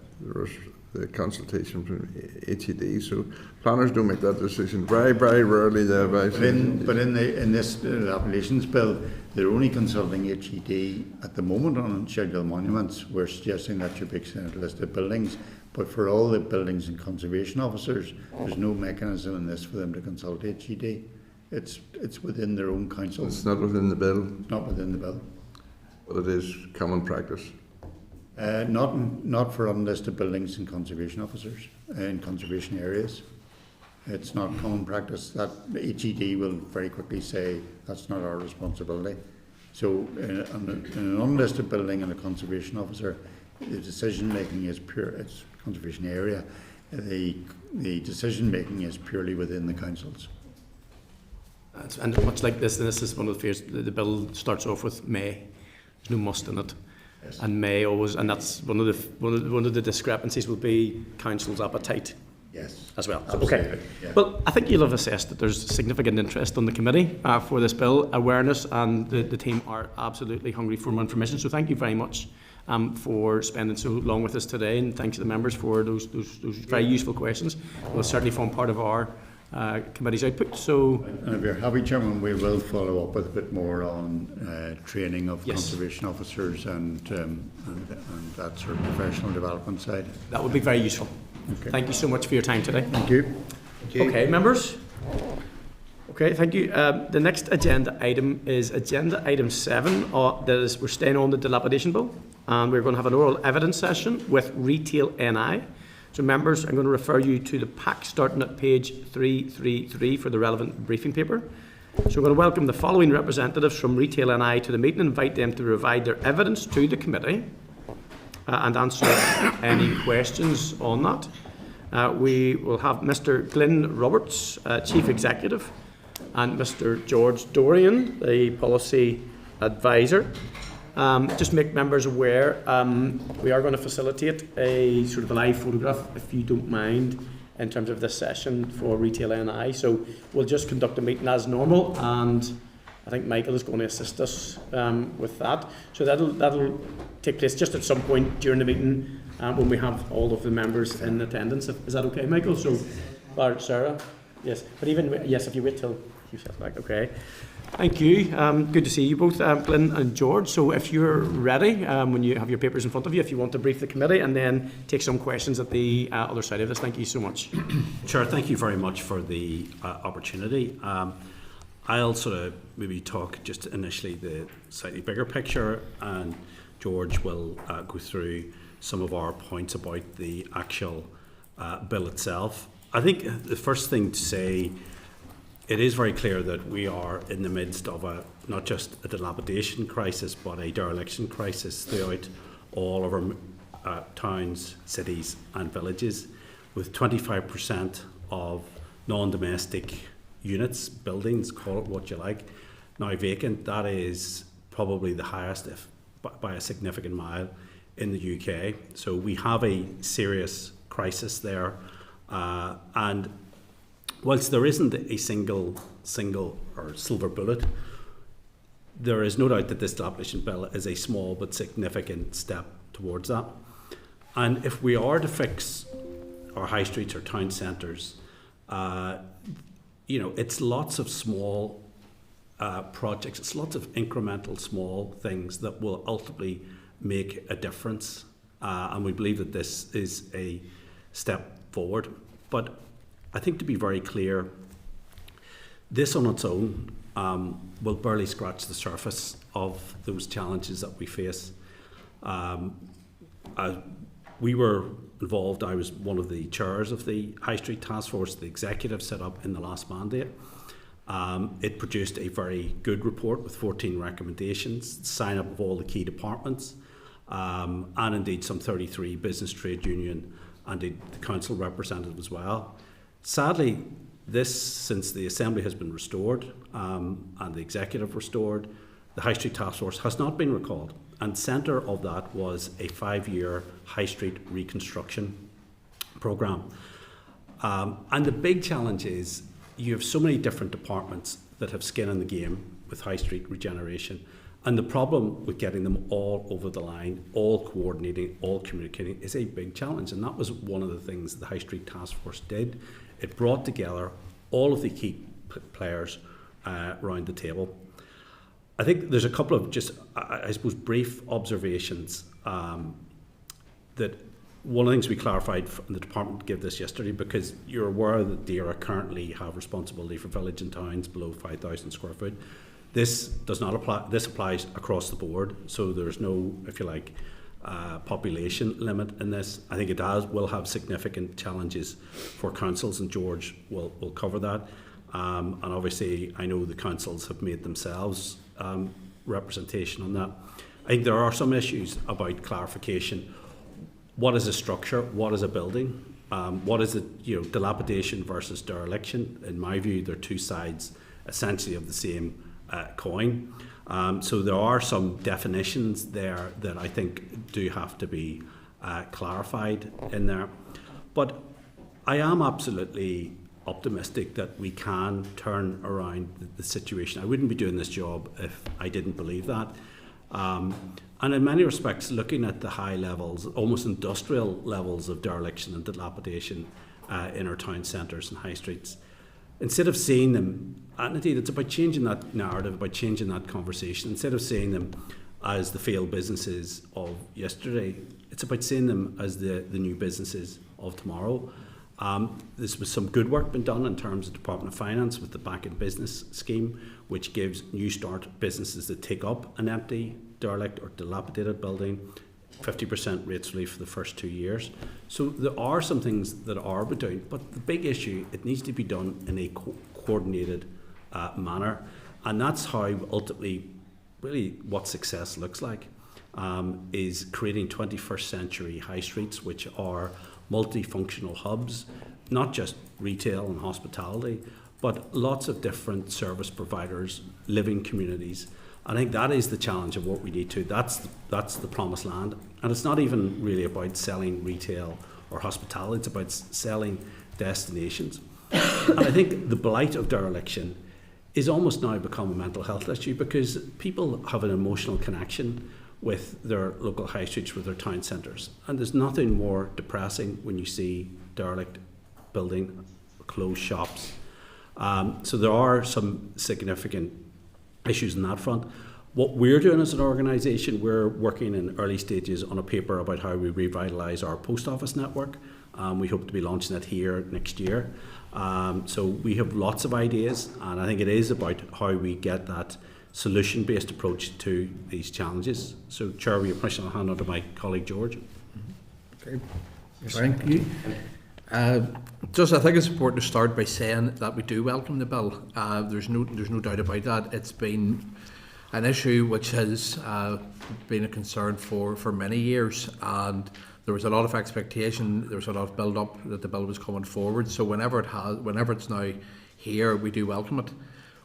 Speaker 3: the consultation from HED. So planners don't make that decision. Very, very rarely they advise.
Speaker 7: But in this appellations bill, they're only consulting HED at the moment on scheduled monuments. We're suggesting that should be extended to listed buildings. But for all the buildings and conservation officers, there's no mechanism in this for them to consult HED. It's within their own council.
Speaker 3: It's not within the bill.
Speaker 7: It's not within the bill.
Speaker 3: But it is common practice.
Speaker 7: Not for unlisted buildings and conservation officers in conservation areas. It's not common practice. That HED will very quickly say that's not our responsibility. So in an unlisted building and a conservation officer, the decision making is pure. It's conservation area. The decision making is purely within the councils.
Speaker 1: And much like this, and this is one of the fears. The bill starts off with may. There's no must in it. Yes. And may always, and that's one of the discrepancies will be council's appetite.
Speaker 7: Yes,
Speaker 1: as well. Okay. Yeah. Well, I think you'll have assessed that there's significant interest on the committee for this bill, awareness, and the team are absolutely hungry for more information. So thank you very much for spending so long with us today, and thanks to the members for those very useful questions. Will certainly form part of our committee's output. So,
Speaker 7: and if you're happy, Chairman, we will follow up with a bit more on training of conservation officers and that sort of professional development side.
Speaker 1: That would be very useful. Okay. Thank you so much for your time today.
Speaker 7: Thank you.
Speaker 1: Okay, members. Okay, thank you. The next agenda item is agenda item 7. We're staying on the dilapidation bill, and we're going to have an oral evidence session with Retail NI. So members, I'm going to refer you to the pack starting at page 333 for the relevant briefing paper. So we're going to welcome the following representatives from Retail NI to the meeting and invite them to provide their evidence to the committee and answer any questions on that. We will have Mr. Glyn Roberts, Chief Executive, and Mr. George Dorrian, the Policy Advisor. Just make members aware, we are going to facilitate a sort of a live photograph, if you don't mind, in terms of this session for Retail NI. So we'll just conduct the meeting as normal, and I think Michael is going to assist us with that. So that'll take place just at some point during the meeting when we have all of the members in attendance. Is that okay, Michael? So, Sarah? Yes. But even, yes, if you wait till you set back, okay. Thank you. Good to see you both, Glyn and George. So if you're ready, when you have your papers in front of you, if you want to brief the committee and then take some questions at the other side of this. Thank you so much.
Speaker 9: Chair, thank you very much for the opportunity. I'll sort of maybe talk just initially the slightly bigger picture, and George will go through some of our points about the actual bill itself. I think the first thing to say, it is very clear that we are in the midst of not just a dilapidation crisis, but a dereliction crisis throughout all of our towns, cities and villages, with 25% of non-domestic units, buildings, call it what you like, now vacant. That is probably the highest, if by a significant mile, in the UK. So we have a serious crisis there, and whilst there isn't a single or silver bullet, there is no doubt that this dilapidation bill is a small but significant step towards that. And if we are to fix our high streets or town centres, it's lots of small projects, it's lots of incremental small things that will ultimately make a difference. And we believe that this is a step forward. But I think, to be very clear, this on its own will barely scratch the surface of those challenges that we face. We were involved, I was one of the chairs of the High Street Task Force, the executive set up in the last mandate. It produced a very good report with 14 recommendations, sign up of all the key departments, and indeed some 33 business trade union and the council representative as well. Sadly, since the Assembly has been restored and the executive restored, the High Street Task Force has not been recalled. And centre of that was a 5-year High Street reconstruction programme. And the big challenge is you have so many different departments that have skin in the game with High Street regeneration. And the problem with getting them all over the line, all coordinating, all communicating, is a big challenge. And that was one of the things the High Street Task Force did. It brought together all of the key players around the table. I think there's a couple of just, I suppose, brief observations that one of the things we clarified from the department gave this yesterday, because you're aware that DAERA currently have responsibility for village and towns below 5,000 square foot. This does not apply. This applies across the board, so there's no, if you like, population limit in this. I think it will have significant challenges for councils, and George will cover that. And obviously, I know the councils have made themselves representation on that. I think there are some issues about clarification. What is a structure? What is a building? What is it? Dilapidation versus dereliction. In my view, they're two sides essentially of the same coin. So there are some definitions there that I think do have to be clarified in there. But I am absolutely optimistic that we can turn around the situation. I wouldn't be doing this job if I didn't believe that. And in many respects, looking at the high levels, almost industrial levels of dereliction and dilapidation in our town centres and high streets, instead of seeing them, and indeed it's about changing that narrative, about changing that conversation, instead of seeing them as the failed businesses of yesterday, it's about seeing them as the new businesses of tomorrow. This was some good work been done in terms of Department of Finance with the Back in Business scheme, which gives new start businesses that take up an empty, derelict or dilapidated building 50% rates relief for the first 2 years. So there are some things that are being done, but the big issue, it needs to be done in a coordinated manner, and that's how ultimately, really, what success looks like, is creating 21st century high streets, which are multifunctional hubs, not just retail and hospitality, but lots of different service providers, living communities. I think that is the challenge of what we need to. That's the promised land. And it's not even really about selling retail or hospitality. It's about selling destinations. And I think the blight of dereliction is almost now become a mental health issue, because people have an emotional connection with their local high streets, with their town centres. And there's nothing more depressing when you see derelict building, closed shops. So there are some significant issues in that front. What we're doing as an organisation, we're working in early stages on a paper about how we revitalise our post office network. We hope to be launching it here next year. So we have lots of ideas, and I think it is about how we get that solution-based approach to these challenges. So, Chair, with your permission, I'll hand on to my colleague George.
Speaker 10: Okay, thank you. Just, I think it's important to start by saying that we do welcome the bill. There's no doubt about that. It's been an issue which has been a concern for many years, and there was a lot of expectation, there was a lot of build-up that the bill was coming forward. So whenever it's now here, we do welcome it.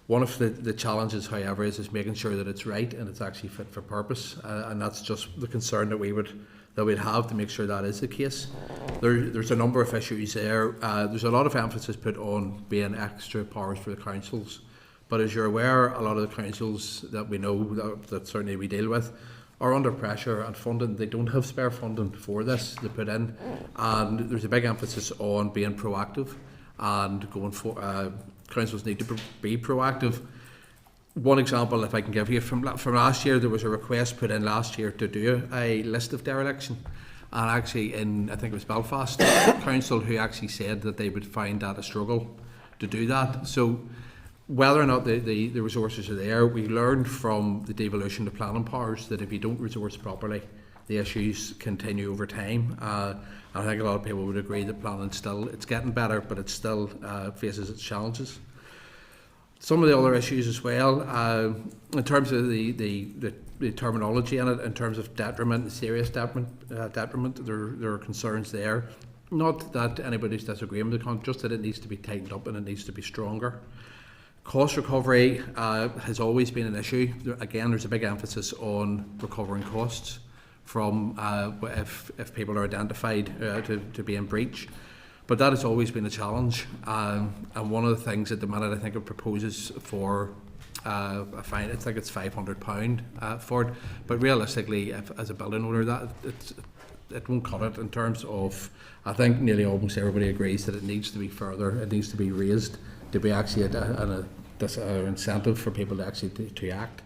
Speaker 10: One of the challenges, however, is making sure that it's right and it's actually fit for purpose, and that's just the concern that we'd have to make sure that is the case. There's a number of issues there. There's a lot of emphasis put on being extra powers for the councils, but as you're aware, a lot of the councils that we know that certainly we deal with are under pressure and funding. They don't have spare funding for this to put in, and there's a big emphasis on being proactive and going for. Councils need to be proactive. One example, if I can give you, from last year, there was a request put in last year to do a list of dereliction, and actually I think it was Belfast Council who actually said that they would find that a struggle to do that. So whether or not the resources are there, we learned from the devolution of planning powers that if you don't resource properly, the issues continue over time. I think a lot of people would agree that planning it's getting better, but it still faces its challenges. Some of the other issues as well, in terms of the terminology in it, in terms of detriment, serious detriment, there are concerns there. Not that anybody's disagreeing with it, just that it needs to be tightened up and it needs to be stronger. Cost recovery has always been an issue. Again, there's a big emphasis on recovering costs from if people are identified to be in breach. But that has always been a challenge, and one of the things at the minute I think it proposes for a fine, I think it's £500 for it, but realistically, as a building owner, that it won't cut it in terms of, I think nearly almost everybody agrees that it needs to be further, it needs to be raised to be actually an incentive for people to actually to act.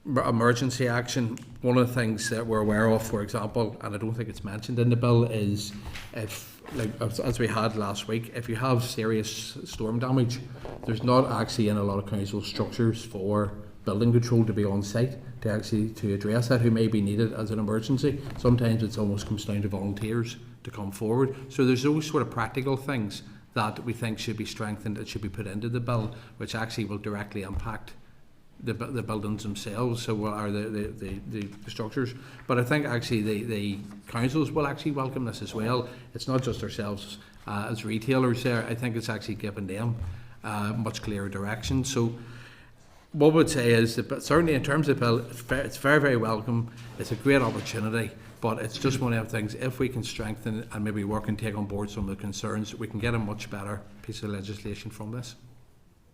Speaker 10: Emergency action, one of the things that we're aware of, for example, and I don't think it's mentioned in the bill, is if, like as we had last week, if you have serious storm damage, there's not actually in a lot of council structures for building control to be on site to address that, who may be needed as an emergency. Sometimes it almost comes down to volunteers to come forward. So there's those sort of practical things that we think should be strengthened, that should be put into the bill, which actually will directly impact the buildings themselves, so what are the structures. But I think actually the councils will actually welcome this as well. It's not just ourselves as retailers there. I think it's actually given them much clearer direction. So what I would say is that certainly in terms of the bill, it's very, very welcome. It's a great opportunity, but it's just one of the things, if we can strengthen and maybe work and take on board some of the concerns, we can get a much better piece of legislation from this.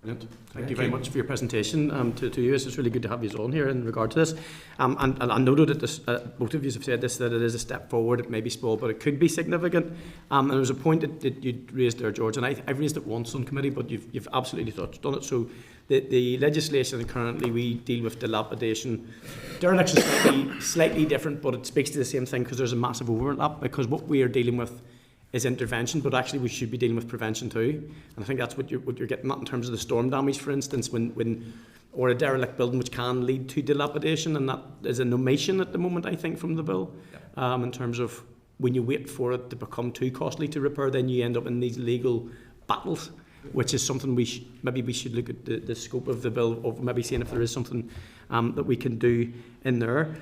Speaker 1: Brilliant. Thank you very much for your presentation. To you, it's really good to have you on here in regard to this. And I noted that this, both of you have said this, that it is a step forward. It may be small, but it could be significant. And there was a point that you raised there, George, and I've raised it once on committee, but you've absolutely touched on it. So the legislation currently we deal with dilapidation. Dereliction is slightly different, but it speaks to the same thing because there's a massive overlap. Because what we are dealing with is intervention, but actually we should be dealing with prevention too. And I think that's what you're getting at in terms of the storm damage, for instance, or a derelict building which can lead to dilapidation, and that is an omission at the moment, I think, from the bill. In terms of when you wait for it to become too costly to repair, then you end up in these legal battles, which is something maybe we should look at the scope of the bill, of maybe seeing if there is something that we can do in there.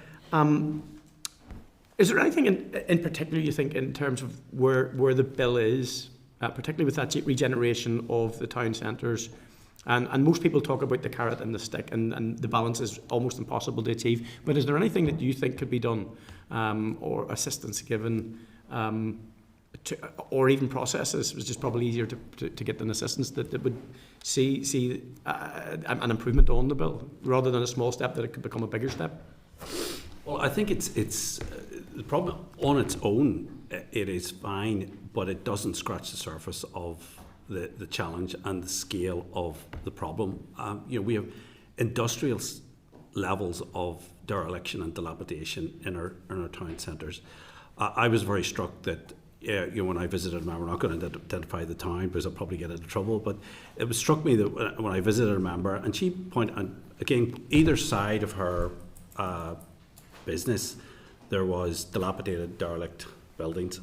Speaker 1: Is there anything in particular you think in terms of where the bill is, particularly with that regeneration of the town centres? And most people talk about the carrot and the stick, and the balance is almost impossible to achieve. But is there anything that you think could be done or assistance given or even processes, was just probably easier to get an assistance that would see an improvement on the bill, rather than a small step that it could become a bigger step?
Speaker 9: Well, I think it's the problem on its own. It is fine, but it doesn't scratch the surface of the challenge and the scale of the problem. We have industrial levels of dereliction and dilapidation in our town centres. I was very struck that when I visited, we're not going to identify the town because I'll probably get into trouble, but it struck me that when I visited a member, and she pointed, and again, either side of her business, there was dilapidated, derelict buildings,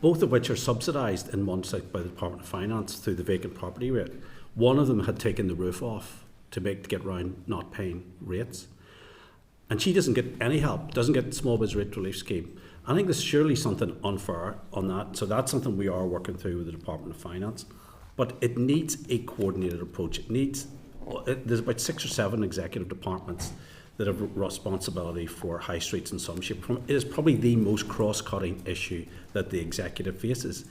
Speaker 9: both of which are subsidised in one site by the Department of Finance through the vacant property rate. One of them had taken the roof off to get around not paying rates. And she doesn't get any help, doesn't get the small business rate relief scheme. I think there's surely something unfair on that. So that's something we are working through with the Department of Finance. But it needs a coordinated approach. There's about 6 or 7 executive departments that have responsibility for high streets in some shape. It is probably the most cross-cutting issue that the executive faces.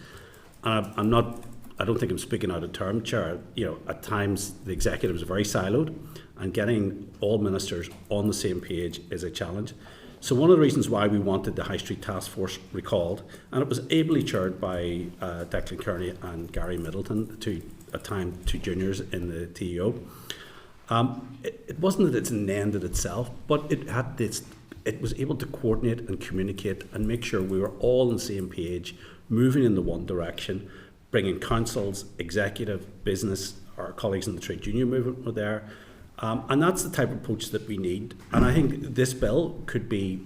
Speaker 9: And I don't think I'm speaking out of term, Chair. At times the executive is very siloed, and getting all ministers on the same page is a challenge. So one of the reasons why we wanted the High Street Task Force recalled, and it was ably chaired by Declan Curran and Gary Middleton, two juniors in the TEO. It wasn't that it's an end in itself, but it was able to coordinate and communicate and make sure we were all on the same page, moving in the one direction, bringing councils, executive, business, our colleagues in the trade union movement were there. And that's the type of approach that we need. And I think this bill could be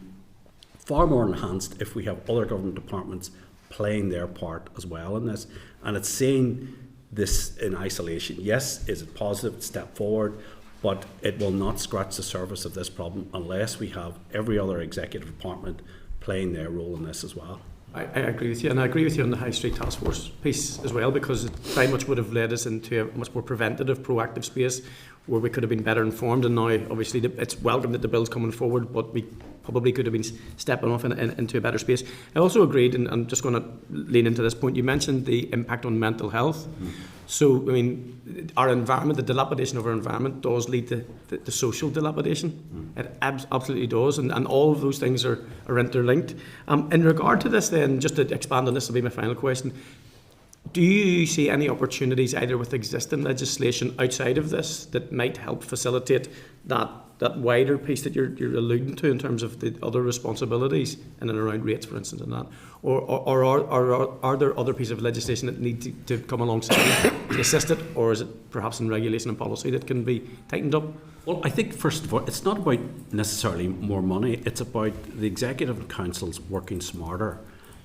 Speaker 9: far more enhanced if we have other government departments playing their part as well in this. And it's saying this in isolation. Yes, is it positive step forward, but it will not scratch the surface of this problem unless we have every other executive department playing their role in this as well.
Speaker 1: I agree with you, and I agree with you on the High Street Task Force piece as well, because it very much would have led us into a much more preventative, proactive space where we could have been better informed. And now, obviously, it's welcome that the bill's coming forward, but we probably could have been stepping off into a better space. I also agreed, and I'm just going to lean into this point, you mentioned the impact on mental health. So, I mean, our environment, the dilapidation of our environment does lead to the social dilapidation. It absolutely does, and all of those things are interlinked. In regard to this then, just to expand on this, will be my final question, do you see any opportunities either with existing legislation outside of this that might help facilitate that wider piece that you're alluding to in terms of the other responsibilities in and around rates, for instance, and that? Or are there other pieces of legislation that need to come alongside to assist it, or is it perhaps in regulation and policy that can be tightened up?
Speaker 9: Well, I think first of all, it's not about necessarily more money. It's about the executive and councils working smarter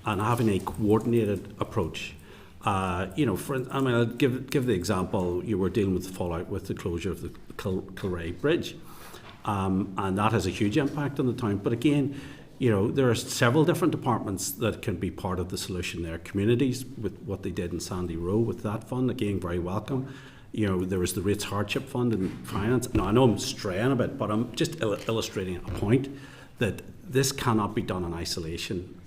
Speaker 9: and having a coordinated approach. I'll give the example. You were dealing with the fallout with the closure of the Kilray Bridge, and that has a huge impact on the town. But again, there are several different departments that can be part of the solution there. Communities, with what they did in Sandy Row with that fund, again, very welcome. There was the Rates Hardship Fund in finance. Now, I know I'm straying a bit, but I'm just illustrating a point that this cannot be done in isolation.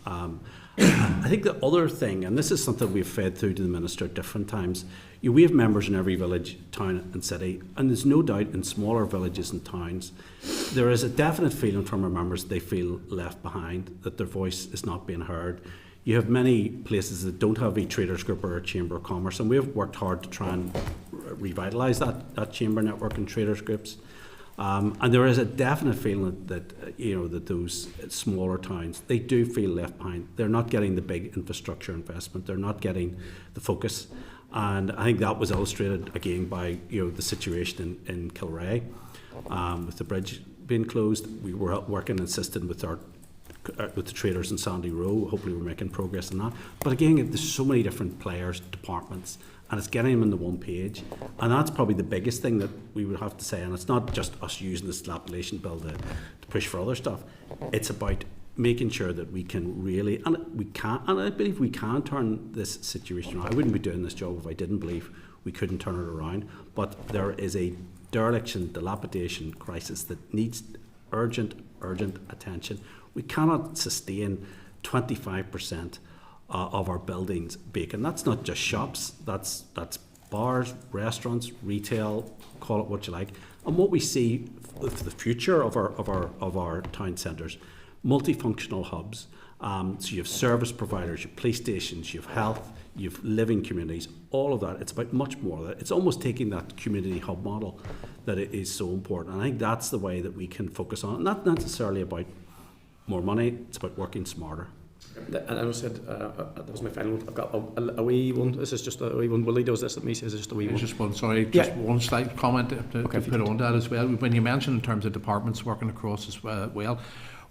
Speaker 9: I think the other thing, and this is something we've fed through to the Minister at different times, we have members in every village, town and city, and there's no doubt in smaller villages and towns, there is a definite feeling from our members they feel left behind, that their voice is not being heard. You have many places that don't have a traders group or a chamber of commerce, and we have worked hard to try and revitalise that chamber network and traders groups. And there is a definite feeling that those smaller towns, they do feel left behind. They're not getting the big infrastructure investment. They're not getting the focus. And I think that was illustrated again by the situation in Kilray, with the bridge being closed. We were working and assisting with the traders in Sandy Row. Hopefully we're making progress in that. But again, there's so many different players, departments, and it's getting them on the one page. And that's probably the biggest thing that we would have to say. And it's not just us using this dilapidation bill to push for other stuff. It's about making sure that we can really, and I believe we can turn this situation around. I wouldn't be doing this job if I didn't believe we couldn't turn it around. But there is a dereliction, dilapidation crisis that needs urgent attention. We cannot sustain 25% of our buildings vacant. That's not just shops, that's bars, restaurants, retail, call it what you like. And what we see for the future of our town centres, multifunctional hubs. So you have service providers, you have police stations, you have health, you have living communities, all of that. It's about much more of that. It's almost taking that community hub model that it is so important. And I think that's the way that we can focus on it. Not necessarily about more money, it's about working smarter.
Speaker 1: And I said, that was my final one. I've got a wee one. This is just a wee one. Willie does this at me, says it's just a wee one.
Speaker 10: Just one, sorry, just one slight comment to put on that as well. When you mentioned in terms of departments working across as well,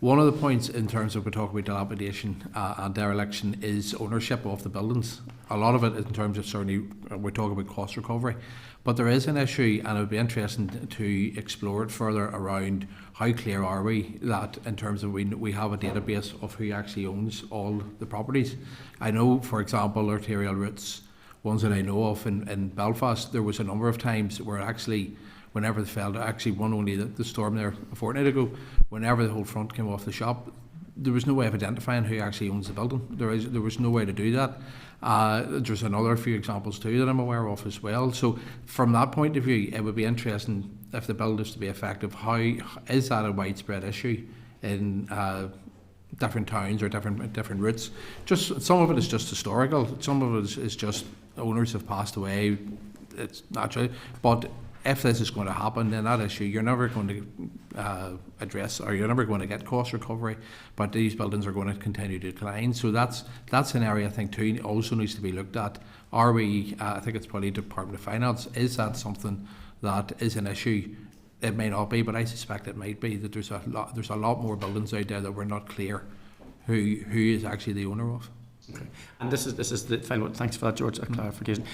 Speaker 10: one of the points in terms of we talk about dilapidation and dereliction is ownership of the buildings. A lot of it in terms of certainly we're talking about cost recovery, but there is an issue, and it would be interesting to explore it further around how clear are we that in terms of we have a database of who actually owns all the properties. I know, for example, arterial routes, ones that I know of in Belfast, there was a number of times where actually whenever they fell, actually one only the storm there a fortnight ago, whenever the whole front came off the shop, there was no way of identifying who actually owns the building. There was no way to do that. There's another few examples too that I'm aware of as well. So from that point of view, it would be interesting if the bill is to be effective, how is that a widespread issue in different towns or different routes? Just some of it is just historical, some of it is just owners have passed away. It's natural, but if this is going to happen, then that issue you're never going to address, or you're never going to get cost recovery, but these buildings are going to continue to decline. So that's an area I think too also needs to be looked at. Are we, I think it's probably Department of Finance, is that something that is an issue? It may not be, but I suspect it might be, that there's a lot more buildings out there that we're not clear who is actually the owner of.
Speaker 1: Okay. And this is the final one. Thanks for that, George, clarification.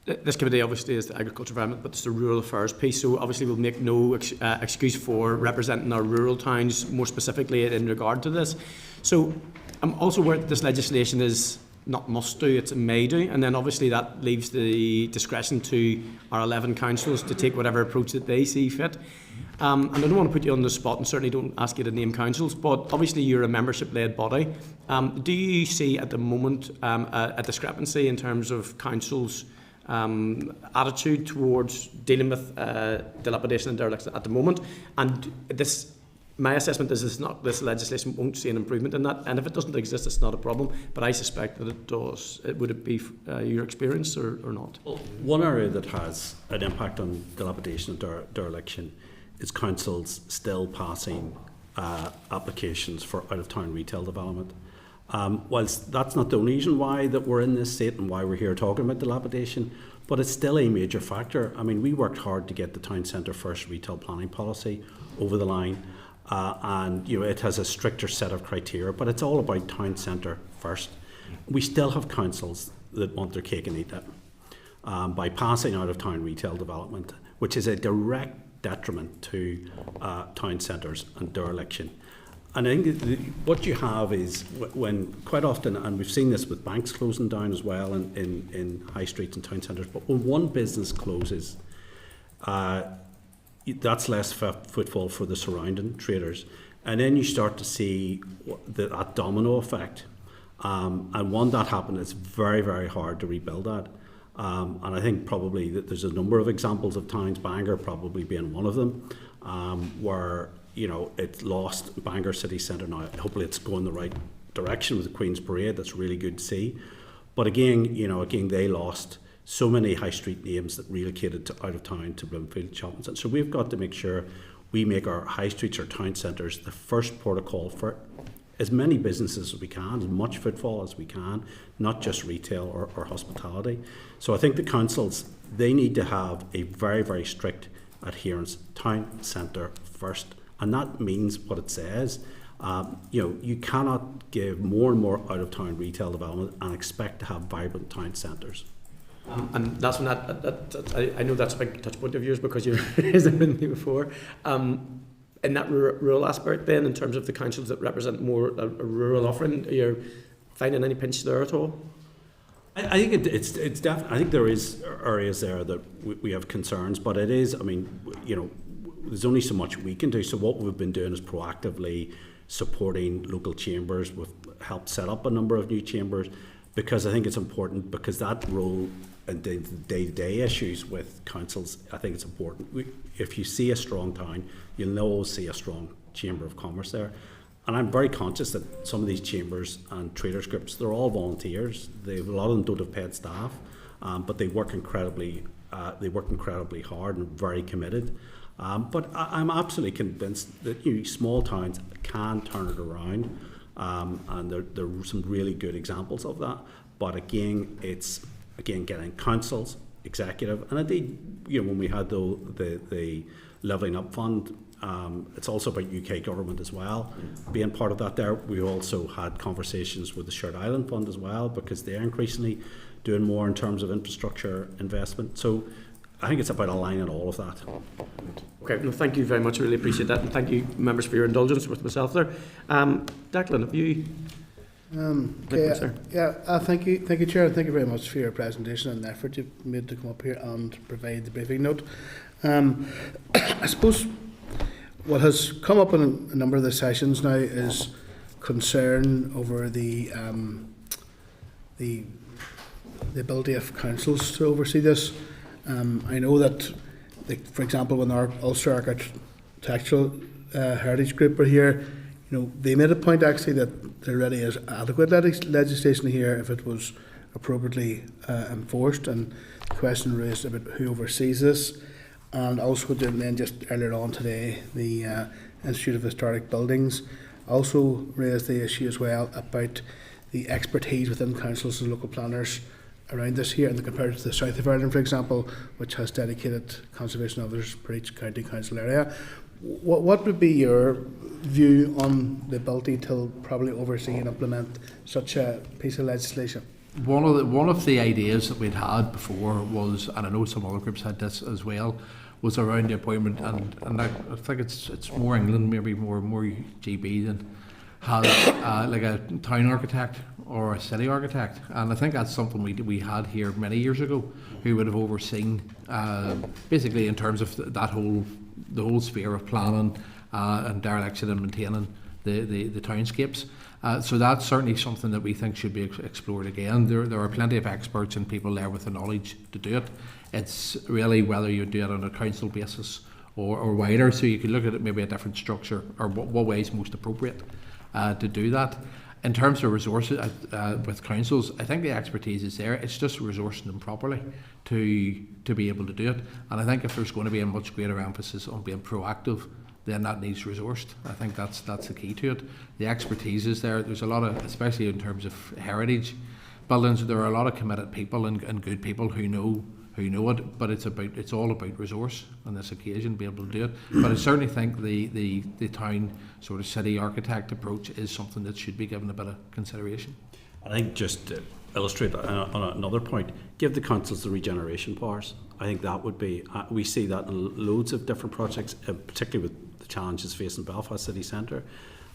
Speaker 1: This committee obviously is the agriculture environment, but it's the rural affairs piece. So obviously we'll make no excuse for representing our rural towns more specifically in regard to this. So I'm also aware that this legislation is not must do, it's a may do, and then obviously that leaves the discretion to our 11 councils to take whatever approach that they see fit. And I don't want to put you on the spot, and certainly don't ask you to name councils, but obviously you're a membership-led body. Do you see at the moment a discrepancy in terms of councils' attitude towards dealing with dilapidation and dereliction at the moment? And my assessment is this legislation won't see an improvement in that, and if it doesn't exist, it's not a problem, but I suspect that it does. Would it be your experience or not?
Speaker 9: Well, one area that has an impact on dilapidation and dereliction is councils still passing applications for out-of-town retail development. Whilst that's not the only reason why that we're in this state and why we're here talking about dilapidation, but it's still a major factor. I mean, we worked hard to get the town centre first retail planning policy over the line, and it has a stricter set of criteria, but it's all about town centre first. We still have councils that want their cake and eat it by passing out of town retail development, which is a direct detriment to town centres and dereliction. And I think what you have is when quite often, and we've seen this with banks closing down as well in high streets and town centres, but when one business closes, that's less footfall for the surrounding traders. And then you start to see that domino effect. And when that happens, it's very, very hard to rebuild that. And I think probably that there's a number of examples of towns, Bangor probably being one of them, where it's lost Bangor city centre now. Hopefully it's going the right direction with the Queen's Parade. That's really good to see. But again, they lost so many high street names that relocated out of town to Bloomfield Shopping Centre. So we've got to make sure we make our high streets or town centres the first port of call for as many businesses as we can, as much footfall as we can, not just retail or hospitality. So I think the councils, they need to have a very, very strict adherence, town centre first. And that means what it says. You cannot give more and more out-of-town retail development and expect to have vibrant town centres.
Speaker 1: And that's when I know that's a big touch point of yours because you've raised it with me before. In that rural aspect then, in terms of the councils that represent more a rural offering, are you finding any pinch there at all?
Speaker 9: I think it's definitely, I think there is areas there that we have concerns, but it is, there's only so much we can do. So what we've been doing is proactively supporting local chambers. We've helped set up a number of new chambers, because I think it's important, because that role and the day-to-day issues with councils, I think it's important. If you see a strong town, you'll always see a strong Chamber of Commerce there. And I'm very conscious that some of these chambers and traders groups, they're all volunteers. A lot of them don't have paid staff, but they work incredibly hard and very committed. But I'm absolutely convinced that small towns can turn it around, and there are some really good examples of that. But again, it's getting councils, executive, and indeed, when we had the Levelling Up Fund, it's also about UK government as well being part of that. There, we also had conversations with the Shared Island Fund as well, because they're increasingly doing more in terms of infrastructure investment. So I think it's about aligning all of that.
Speaker 1: Okay, no, thank you very much. I really appreciate that, and thank you, members, for your indulgence with myself there. Declan, have you?
Speaker 11: Thank you, Chair, and thank you very much for your presentation and the effort you've made to come up here and provide the briefing note. I suppose what has come up in a number of the sessions now is concern over the ability of councils to oversee this. I know that, for example, when our Ulster Architectural Heritage Group were here, they made a point actually that there really is adequate legislation here if it was appropriately enforced, and the question raised about who oversees this. And also then just earlier on today, the Institute of Historic Buildings also raised the issue as well about the expertise within councils and local planners around this here, and compared to the south of Ireland, for example, which has dedicated conservation officers per each county council area. What would be your view on the ability to probably oversee and implement such a piece of legislation?
Speaker 10: One of the ideas that we'd had before was, and I know some other groups had this as well, was around the appointment, and I think it's more England, maybe more GB than has like a town architect or a city architect, and I think that's something we had here many years ago, who would have overseen basically in terms of the whole sphere of planning and dereliction and maintaining the townscapes. So that's certainly something that we think should be explored again. There are plenty of experts and people there with the knowledge to do it. It's really whether you do it on a council basis or wider, so you could look at it maybe a different structure, or what way is most appropriate to do that. In terms of resources with councils, I think the expertise is there. It's just resourcing them properly to be able to do it. And I think if there's going to be a much greater emphasis on being proactive, then that needs resourced. I think that's the key to it. The expertise is there. There's a lot of, especially in terms of heritage buildings, there are a lot of committed people and good people who know it, but it's all about resource on this occasion, be able to do it. But I certainly think the town sort of city architect approach is something that should be given a bit of consideration.
Speaker 9: I think just to illustrate on another point, give the councils the regeneration powers. I think that would be, we see that in loads of different projects, particularly with the challenges facing Belfast City Centre,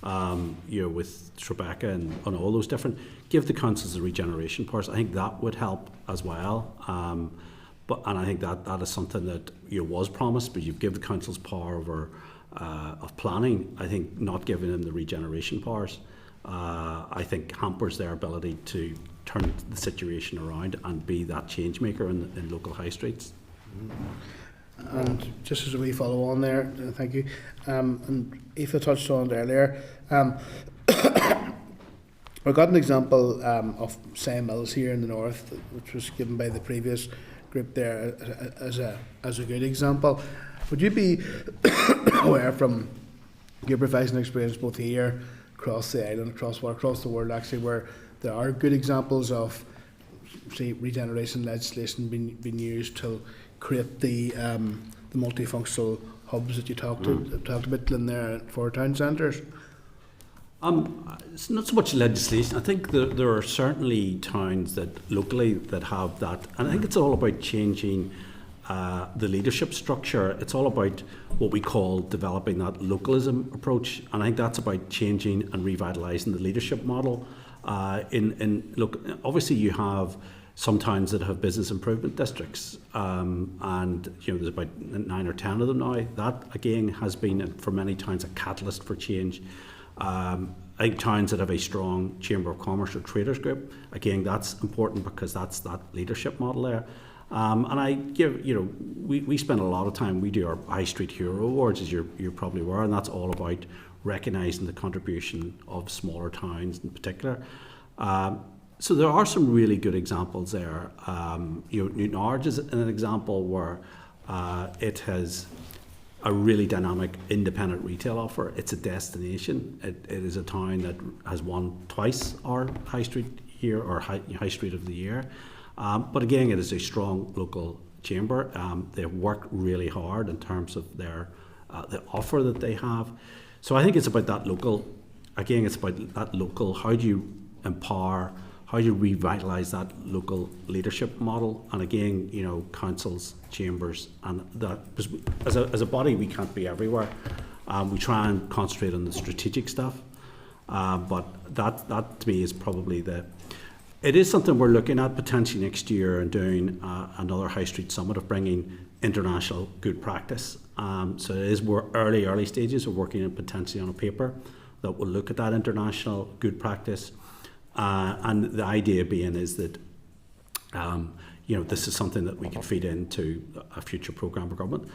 Speaker 9: with Tribeca and all those different, give the councils the regeneration powers. I think that would help as well. And I think that is something that was promised, but you've given the councils power over of planning. I think not giving them the regeneration powers, I think hampers their ability to turn the situation around and be that change maker in local high streets.
Speaker 11: And just as a wee follow on there, thank you. And Aoife touched on it earlier. We've got an example of Say Mills here in the north, which was given by the previous group there as a good example. Would you be aware, from your professional experience both here, across the island, across the world actually, where there are good examples of, say, regeneration legislation being used to create the multifunctional hubs that you talked about, Glyn, there for town centres?
Speaker 9: It's not so much legislation. I think there are certainly towns that locally that have that, and I think it's all about changing the leadership structure. It's all about what we call developing that localism approach, and I think that's about changing and revitalising the leadership model. Look, obviously you have some towns that have business improvement districts, and there's about 9 or 10 of them now. That again has been for many towns a catalyst for change. I think towns that have a strong Chamber of Commerce or traders group, again, that's important because that's that leadership model there. And I give, we spend a lot of time, we do our High Street Hero Awards, as you're probably aware, and that's all about recognising the contribution of smaller towns in particular. So there are some really good examples there. Newton Ards is an example where it has a really dynamic independent retail offer. It's a destination. It is a town that has won twice our High Street here, or High Street of the Year. But again, it is a strong local chamber. They've worked really hard in terms of their the offer that they have. So I think it's about that local. Again, it's about that local. How do you empower? How do you revitalise that local leadership model? And again, councils, chambers, and that, as a body, we can't be everywhere. We try and concentrate on the strategic stuff, but that to me is probably it is something we're looking at potentially next year and doing another High Street Summit of bringing international good practice. So it is, we're early stages of working potentially on a paper that will look at that international good practice. And the idea being is that, this is something that we can feed into a future programme of government.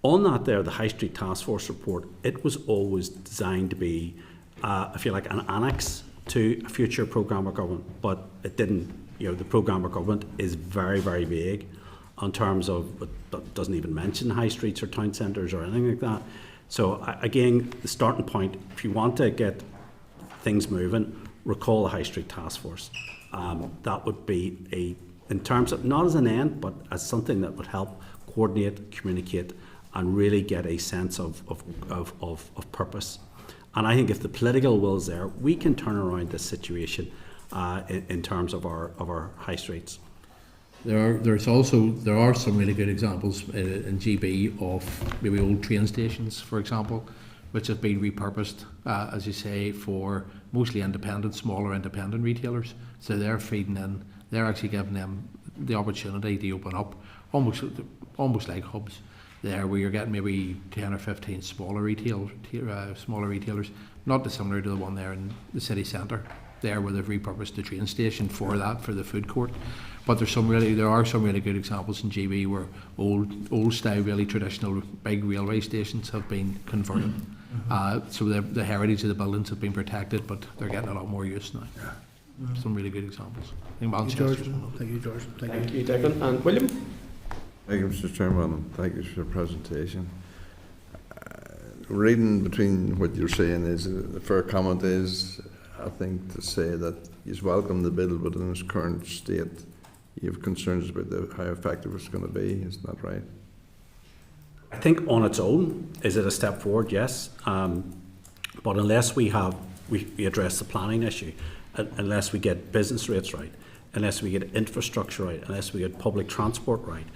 Speaker 9: On that there, the High Street Task Force report, it was always designed to be, if you like, an annex to a future programme of government, but it didn't, the programme of government is very, very vague in terms of, it doesn't even mention high streets or town centres or anything like that. So again, the starting point, if you want to get things moving, recall the High Street Task Force. That would be in terms of, not as an end, but as something that would help coordinate, communicate, and really get a sense of purpose. And I think if the political will is there, we can turn around this situation in terms of our high streets.
Speaker 10: There are some really good examples in GB of maybe old train stations, for example, which have been repurposed, as you say, for mostly smaller independent retailers. So they're feeding in, they're actually giving them the opportunity to open up, almost like hubs there, where you're getting maybe 10 or 15 smaller retailers, not dissimilar to the one there in the city centre, there where they've repurposed the train station for the food court. But there are some really good examples in GB where old style, really traditional big railway stations have been converted. So the heritage of the buildings have been protected, but they're getting a lot more use now. Yeah. Some really good examples.
Speaker 11: Thank you, George. Thank you,
Speaker 1: Declan. And William?
Speaker 3: Thank you, Mr. Chairman. Thank you for your presentation. Reading between what you're saying is, the fair comment is, I think, to say that you welcome the bill, but in its current state, you have concerns about how effective it's going to be. Isn't that right?
Speaker 9: I think on its own, is it a step forward? Yes. But unless we address the planning issue, unless we get business rates right, unless we get infrastructure right, unless we get public transport right,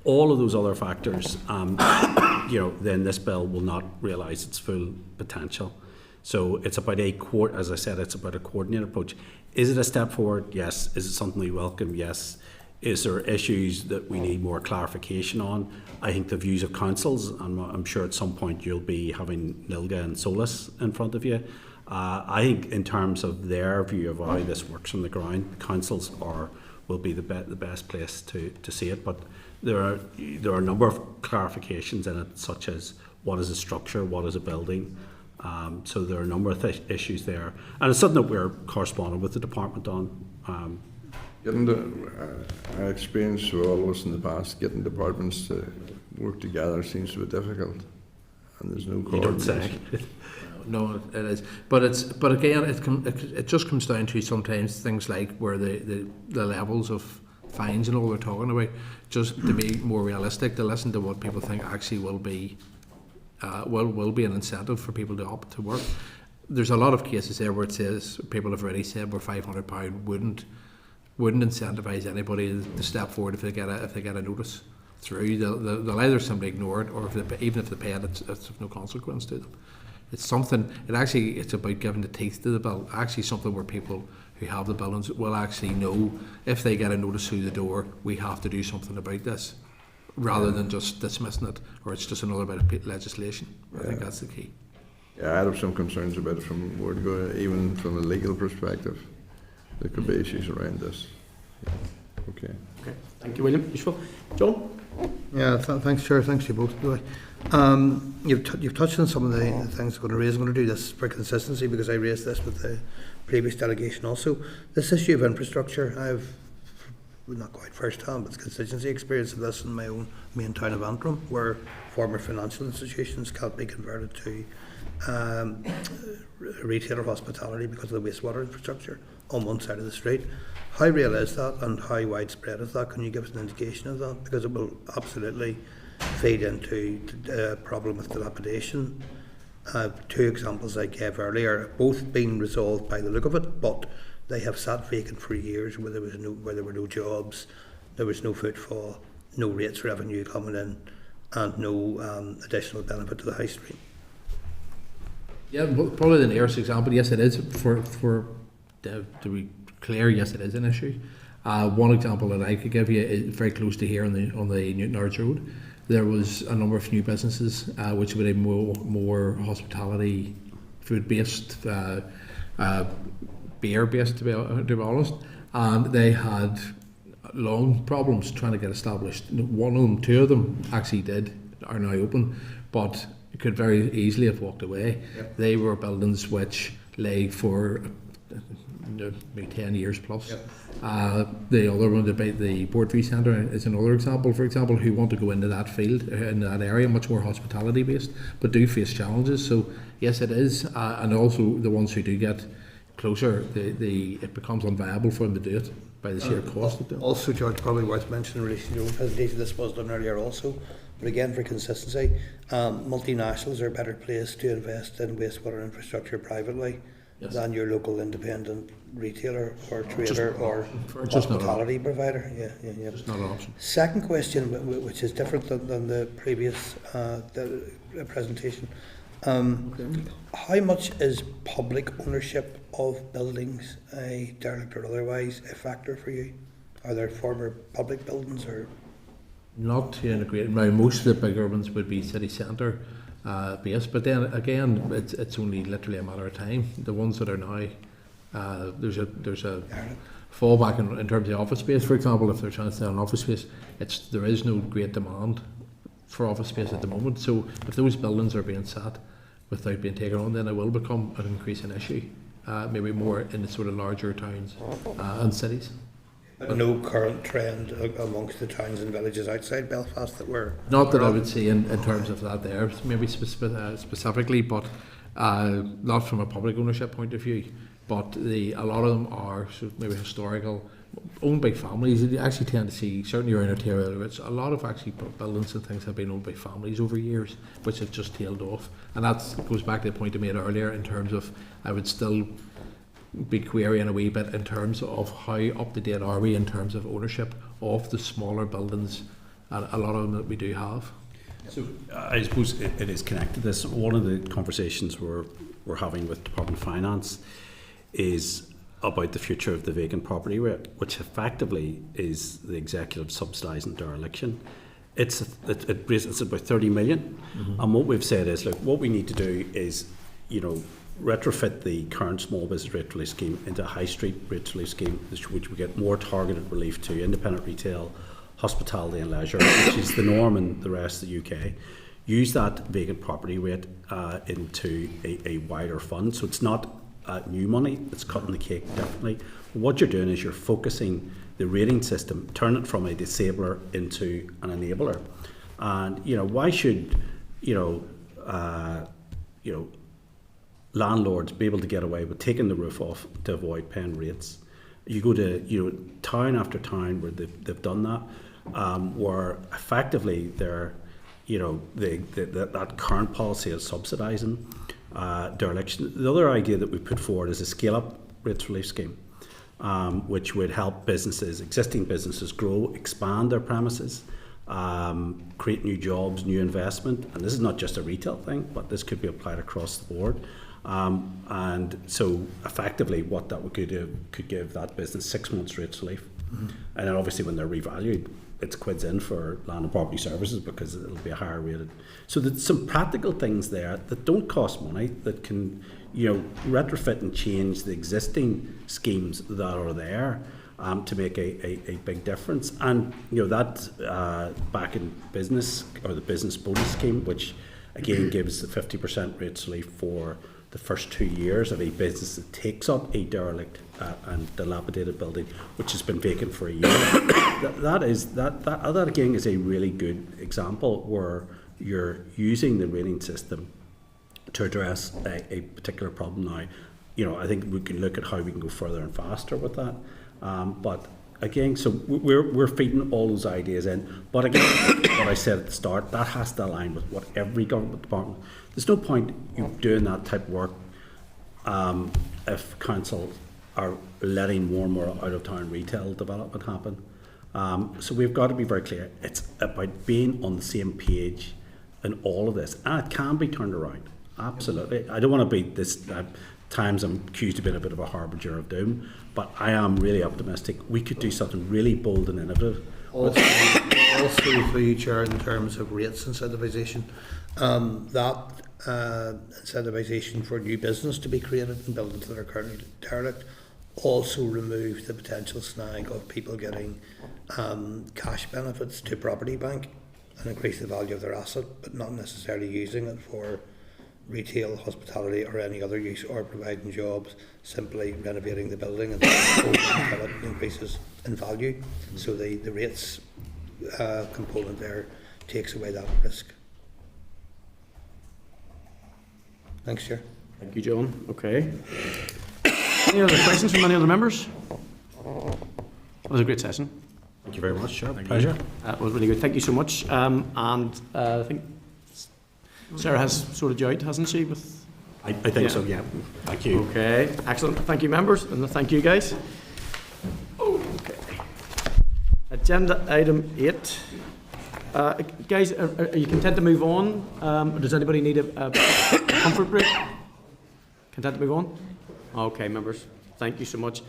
Speaker 9: all of those other factors, then this bill will not realise its full potential. So it's about as I said, it's about a coordinated approach. Is it a step forward? Yes. Is it something we welcome? Yes. Is there issues that we need more clarification on? I think the views of councils, and I'm sure at some point you'll be having Nilga and Solus in front of you. I think in terms of their view of how this works on the ground, councils will be the best place to see it. But there are a number of clarifications in it, such as what is a structure, what is a building. So there are a number of issues there, and it's something that we're corresponding with the department on.
Speaker 3: Our experience with all of us in the past, getting departments to work together seems to be difficult, and there's no coordination.
Speaker 10: No, it is, but again, it just comes down to sometimes things like where the levels of fines and all we're talking about, just to be more realistic, to listen to what people think actually will be an incentive for people to opt to work. There's a lot of cases there where it says, people have already said, where £500 wouldn't incentivise anybody to step forward if they get a notice through. They'll either simply ignore it, or even if they pay it, it's of no consequence to them. It's something. It's about giving the teeth to the bill. Actually, something where people who have the buildings will actually know, if they get a notice through the door, we have to do something about this, rather than just dismissing it, or it's just another bit of legislation. I think that's the key.
Speaker 3: Yeah, I'd have some concerns about it from where to go, even from a legal perspective. There could be issues around this. Yeah. Okay.
Speaker 1: Okay. Thank you, William. Useful. John?
Speaker 2: Yeah, thanks, Chair. Thanks to you both. You've touched on some of the things I'm going to raise. I'm going to do this for consistency because I raised this with the previous delegation also. This issue of infrastructure, I've not quite first hand, but constituency experience of this in my own main town of Antrim, where former financial institutions can't be converted to retail or hospitality because of the wastewater infrastructure on one side of the street. How real is that, and how widespread is that? Can you give us an indication of that? Because it will absolutely feed into the problem with dilapidation. Two examples I gave earlier, both being resolved by the look of it, but they have sat vacant for years where there were no jobs, there was no footfall, no rates revenue coming in, and no additional benefit to the high street.
Speaker 10: Yeah, probably the nearest example. Yes, it is. To be clear, yes, it is an issue. One example that I could give you is very close to here on the Newton Ards Road. There was a number of new businesses which would have more hospitality, food-based, beer-based, to be honest, and they had long problems trying to get established. One of them, two of them actually are now open, but could very easily have walked away. Yep. They were buildings which lay for maybe 10 years plus. Yep. The other one, the Portview Centre, is another example. For example, who want to go into that field, in that area, much more hospitality based, but do face challenges. So yes, it is, and also the ones who do get closer, it becomes unviable for them to do it by the sheer cost of it.
Speaker 2: Also, George, probably worth mentioning in relation to your own presentation, this was done earlier also, but again for consistency, multinationals are better placed to invest in wastewater infrastructure privately than your local independent retailer or trader or hospitality provider. Yeah.
Speaker 10: Just not an option.
Speaker 2: Second question, which is different than the previous presentation. How much is public ownership of buildings, derelict or otherwise, a factor for you? Are there former public buildings or?
Speaker 10: Not to integrate. Now, most of the bigger ones would be city centre based, but then again, it's only literally a matter of time. The ones that are now, there's a fallback in terms of office space. For example, if they're trying to sell an office space, there is no great demand for office space at the moment. So if those buildings are being sat without being taken on, then it will become an increasing issue. Maybe more in the sort of larger towns and cities.
Speaker 2: But no current trend amongst the towns and villages outside Belfast that we're...
Speaker 10: Not that I would see in terms of that there, maybe specifically, but not from a public ownership point of view. But a lot of them are sort of maybe historical, owned by families. You actually tend to see, certainly around Ontario, it's a lot of actually buildings and things have been owned by families over years, which have just tailed off. And that goes back to the point I made earlier in terms of, I would still be querying a wee bit in terms of how up to date are we in terms of ownership of the smaller buildings, and a lot of them that we do have.
Speaker 9: So I suppose it is connected to this. One of the conversations we're having with Department of Finance is about the future of the vacant property rate, which effectively is the executive subsidising dereliction. It's about 30 million, and what we've said is, look, what we need to do is, retrofit the current small business rate relief scheme into a high street rate relief scheme, which we get more targeted relief to independent retail, hospitality and leisure, which is the norm in the rest of the UK. Use that vacant property rate into a wider fund. So it's not new money, it's cutting the cake definitely. But what you're doing is you're focusing the rating system, turn it from a disabler into an enabler. And why should landlords be able to get away with taking the roof off to avoid paying rates? You go to town after town where they've done that, where effectively they're that current policy is subsidising dereliction. The other idea that we put forward is a scale-up rates relief scheme, which would help existing businesses grow, expand their premises, create new jobs, new investment. And this is not just a retail thing, but this could be applied across the board. And so effectively what that could give that business 6 months rates relief. And then obviously when they're revalued, it's quids in for land and property services because it'll be a higher rated. So there's some practical things there that don't cost money, that can, retrofit and change the existing schemes that are there to make a big difference. And that back in business, or the business bonus scheme, which again gives the 50% rate relief for the first 2 years of a business that takes up a derelict and dilapidated building which has been vacant for a year. that again is a really good example where you're using the rating system to address a particular problem. Now, I think we can look at how we can go further and faster with that. But again, so we're feeding all those ideas in. But again, what I said at the start, that has to align with what every government department. There's no point you doing that type of work if councils are letting more and more out of town retail development happen. So we've got to be very clear. It's about being on the same page in all of this, and it can be turned around. Absolutely. I don't want to be this. Times I'm accused of being a bit of a harbinger of doom, but I am really optimistic. We could do something really bold and innovative.
Speaker 2: Also for you, Chair, in terms of rates incentivisation, that incentivisation for new business to be created in buildings that are currently derelict also remove the potential snag of people getting cash benefits to Property Bank and increase the value of their asset, but not necessarily using it for retail, hospitality or any other use, or providing jobs, simply renovating the building and until it increases in value. So the rates component there takes away that risk. Thanks, Chair.
Speaker 1: Thank you, John. Okay. Any other questions from any other members? That was a great session.
Speaker 9: Thank you very much, Chair. Pleasure.
Speaker 1: That was really good. Thank you so much. I think Sarah has sorted you out, hasn't she?
Speaker 9: I think so, yeah. Thank you.
Speaker 1: Okay, excellent. Thank you, members, and thank you, guys. Okay. Agenda item 8. Guys, are you content to move on? Or does anybody need a comfort break? Content to move on? Okay, members. Thank you so much.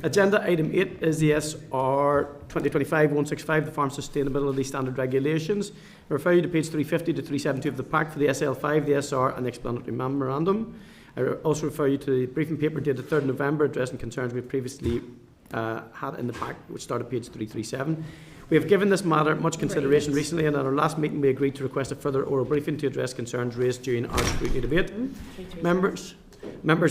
Speaker 1: Agenda item 8 is the SR 2025-165, the Farm Sustainability Standard Regulations. I refer you to page 350 to 372 of the pack for the SL5, the SR and the explanatory memorandum. I also refer you to the briefing paper dated 3rd November addressing concerns we previously had in the pack, which started page 337. We have given this matter much consideration recently, and at our last meeting we agreed to request a further oral briefing to address concerns raised during our scrutiny debate. Members,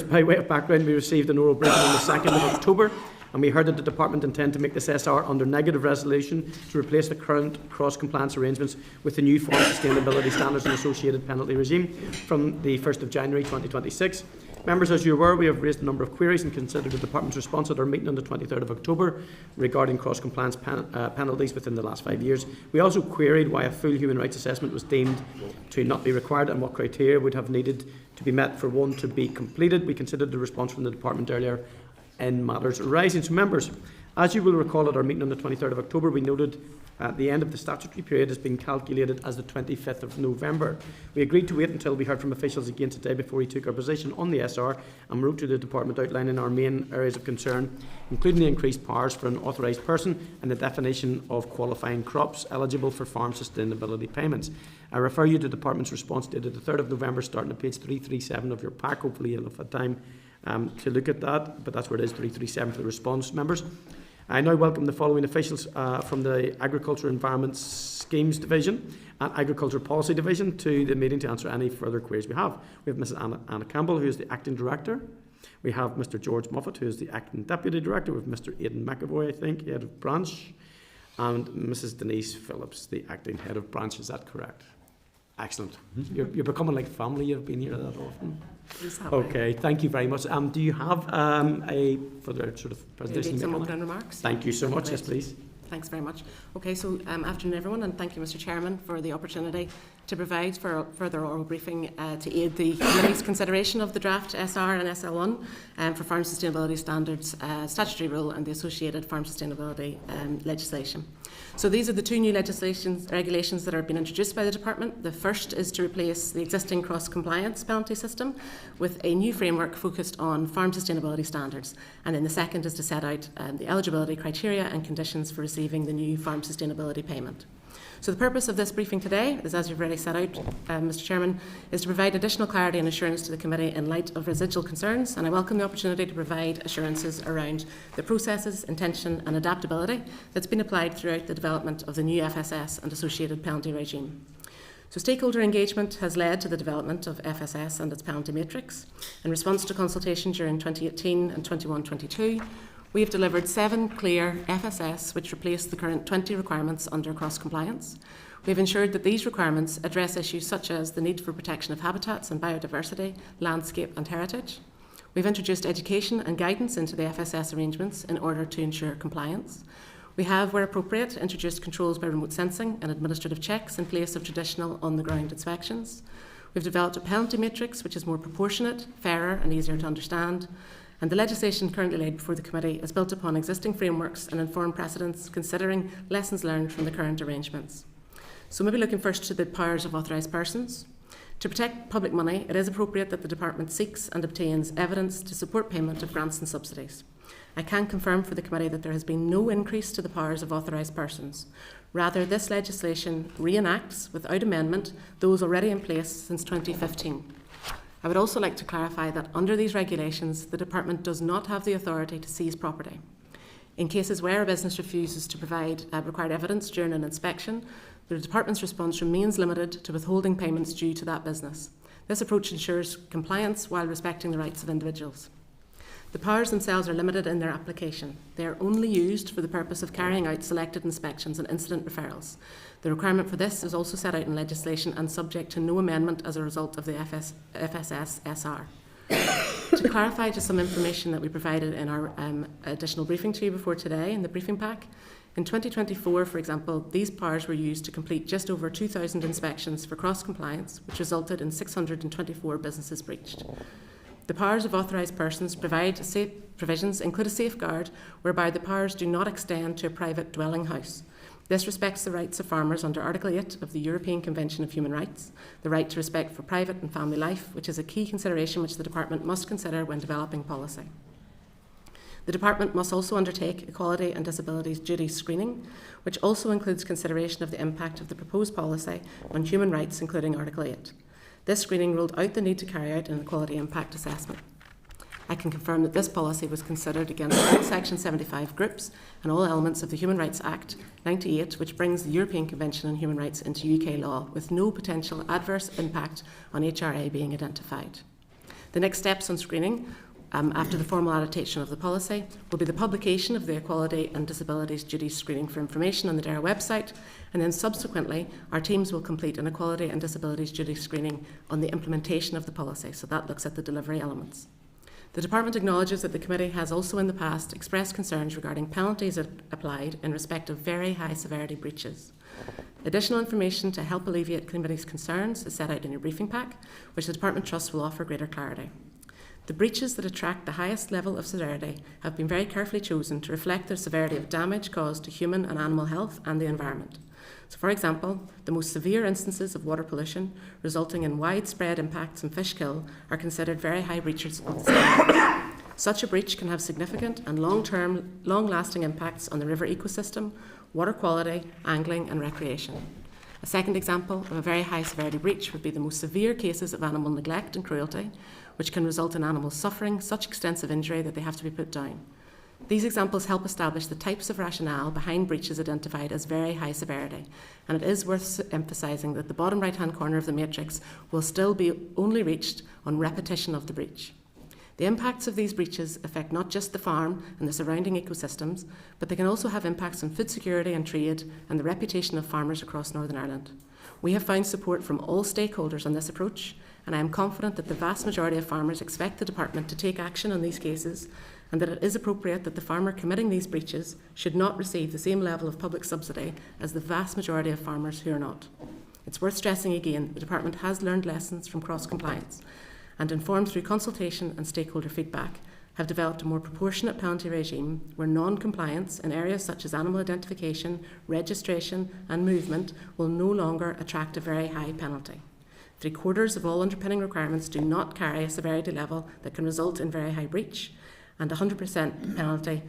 Speaker 1: by way of background, we received an oral briefing on the 2nd of October, and we heard that the Department intend to make this SR under negative resolution to replace the current cross-compliance arrangements with the new Farm Sustainability Standards and associated penalty regime from the 1st of January 2026. Members, as you're aware, we have raised a number of queries and considered the Department's response at our meeting on the 23rd of October regarding cross-compliance penalties within the last 5 years. We also queried why a full human rights assessment was deemed to not be required and what criteria would have needed to be met for one to be completed. We considered the response from the Department earlier in matters arising. So, members, as you will recall at our meeting on the 23rd of October, we noted the end of the statutory period has been calculated as the 25th of November. We agreed to wait until we heard from officials again today before we took our position on the SR and wrote to the Department outlining our main areas of concern, including the increased powers for an authorised person and the definition of qualifying crops eligible for farm sustainability payments. I refer you to the Department's response dated the 3rd of November, starting at page 337 of your pack. Hopefully you'll have had time to look at that, but that's where it is, 337 for the response, members. I now welcome the following officials from the Agriculture Environment Schemes Division and Agriculture Policy Division to the meeting to answer any further queries we have. We have Mrs Anna Campbell, who is the Acting Director. We have Mr George Moffett, who is the Acting Deputy Director. We have Mr Aidan McEvoy, I think, Head of Branch, and Mrs Denise Phillips, the Acting Head of Branch. Is that correct? Excellent. You're becoming like family. You've been here that often. Okay, thank you very much. Do you have a further sort of presentation?
Speaker 12: Some opening remarks.
Speaker 1: Thank you so much. Yes, please.
Speaker 12: Thanks very much. Okay, so afternoon everyone, and thank you, Mr Chairman, for the opportunity to provide for further oral briefing to aid the committee's consideration of the draft SR and SL1 for farm sustainability standards, statutory rule and the associated farm sustainability legislation. So these are the two new regulations that are being introduced by the Department. The first is to replace the existing cross-compliance penalty system with a new framework focused on farm sustainability standards. And then the second is to set out the eligibility criteria and conditions for receiving the new farm sustainability payment. So the purpose of this briefing today is, as you've already set out, Mr Chairman, is to provide additional clarity and assurance to the Committee in light of residual concerns, and I welcome the opportunity to provide assurances around the processes, intention and adaptability that's been applied throughout the development of the new FSS and associated penalty regime. So stakeholder engagement has led to the development of FSS and its penalty matrix. In response to consultation during 2018 and 21-22, we have delivered 7 clear FSS which replace the current 20 requirements under cross-compliance. We have ensured that these requirements address issues such as the need for protection of habitats and biodiversity, landscape and heritage. We've introduced education and guidance into the FSS arrangements in order to ensure compliance. We have, where appropriate, introduced controls by remote sensing and administrative checks in place of traditional on-the-ground inspections. We've developed a penalty matrix which is more proportionate, fairer and easier to understand. And the legislation currently laid before the Committee is built upon existing frameworks and informed precedents, considering lessons learned from the current arrangements. So maybe looking first to the powers of authorised persons. To protect public money, it is appropriate that the Department seeks and obtains evidence to support payment of grants and subsidies. I can confirm for the Committee that there has been no increase to the powers of authorised persons. Rather, this legislation reenacts, without amendment, those already in place since 2015. I would also like to clarify that under these regulations, the Department does not have the authority to seize property. In cases where a business refuses to provide required evidence during an inspection, the Department's response remains limited to withholding payments due to that business. This approach ensures compliance while respecting the rights of individuals. The powers themselves are limited in their application. They are only used for the purpose of carrying out selected inspections and incident referrals. The requirement for this is also set out in legislation and subject to no amendment as a result of the FSS-SR. To clarify just some information that we provided in our additional briefing to you before today in the briefing pack, in 2024, for example, these powers were used to complete just over 2,000 inspections for cross-compliance, which resulted in 624 businesses breached. The powers of authorised persons provisions include a safeguard whereby the powers do not extend to a private dwelling house. This respects the rights of farmers under Article 8 of the European Convention of Human Rights, the right to respect for private and family life, which is a key consideration which the Department must consider when developing policy. The Department must also undertake equality and disabilities duty screening, which also includes consideration of the impact of the proposed policy on human rights, including Article 8. This screening ruled out the need to carry out an equality impact assessment. I can confirm that this policy was considered against all Section 75 groups and all elements of the Human Rights Act 98, which brings the European Convention on Human Rights into UK law, with no potential adverse impact on HRA being identified. The next steps on screening, after the formal adaptation of the policy, will be the publication of the Equality and Disabilities Duties Screening for Information on the DAERA website, and then subsequently our teams will complete an Equality and Disabilities Duties Screening on the implementation of the policy, so that looks at the delivery elements. The Department acknowledges that the Committee has also in the past expressed concerns regarding penalties applied in respect of very high severity breaches. Additional information to help alleviate Committee's concerns is set out in your briefing pack, which the Department trusts will offer greater clarity. The breaches that attract the highest level of severity have been very carefully chosen to reflect their severity of damage caused to human and animal health and the environment. So, for example, the most severe instances of water pollution resulting in widespread impacts and fish kill are considered very high breaches of the standards. Such a breach can have significant and long-lasting impacts on the river ecosystem, water quality, angling and recreation. A second example of a very high severity breach would be the most severe cases of animal neglect and cruelty, which can result in animals suffering such extensive injury that they have to be put down. These examples help establish the types of rationale behind breaches identified as very high severity, and it is worth emphasising that the bottom right-hand corner of the matrix will still be only reached on repetition of the breach. The impacts of these breaches affect not just the farm and the surrounding ecosystems, but they can also have impacts on food security and trade and the reputation of farmers across Northern Ireland. We have found support from all stakeholders on this approach, and I am confident that the vast majority of farmers expect the Department to take action on these cases, and that it is appropriate that the farmer committing these breaches should not receive the same level of public subsidy as the vast majority of farmers who are not. It's worth stressing again, the Department has learned lessons from cross-compliance and, informed through consultation and stakeholder feedback, have developed a more proportionate penalty regime where non-compliance in areas such as animal identification, registration and movement will no longer attract a very high penalty. 3/4 of all underpinning requirements do not carry a severity level that can result in very high breach, and 100% penalty,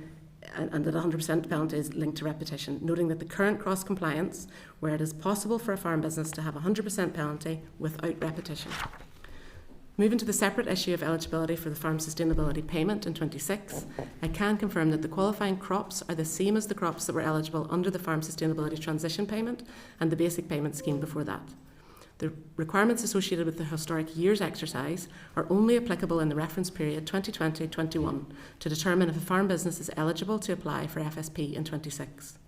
Speaker 12: and that 100% penalty is linked to repetition, noting that the current cross-compliance, where it is possible for a farm business to have a 100% penalty without repetition. Moving to the separate issue of eligibility for the farm sustainability payment in 26, I can confirm that the qualifying crops are the same as the crops that were eligible under the farm sustainability transition payment and the basic payment scheme before that. The requirements associated with the historic years exercise are only applicable in the reference period 2020-21 to determine if a farm business is eligible to apply for FSP in 26.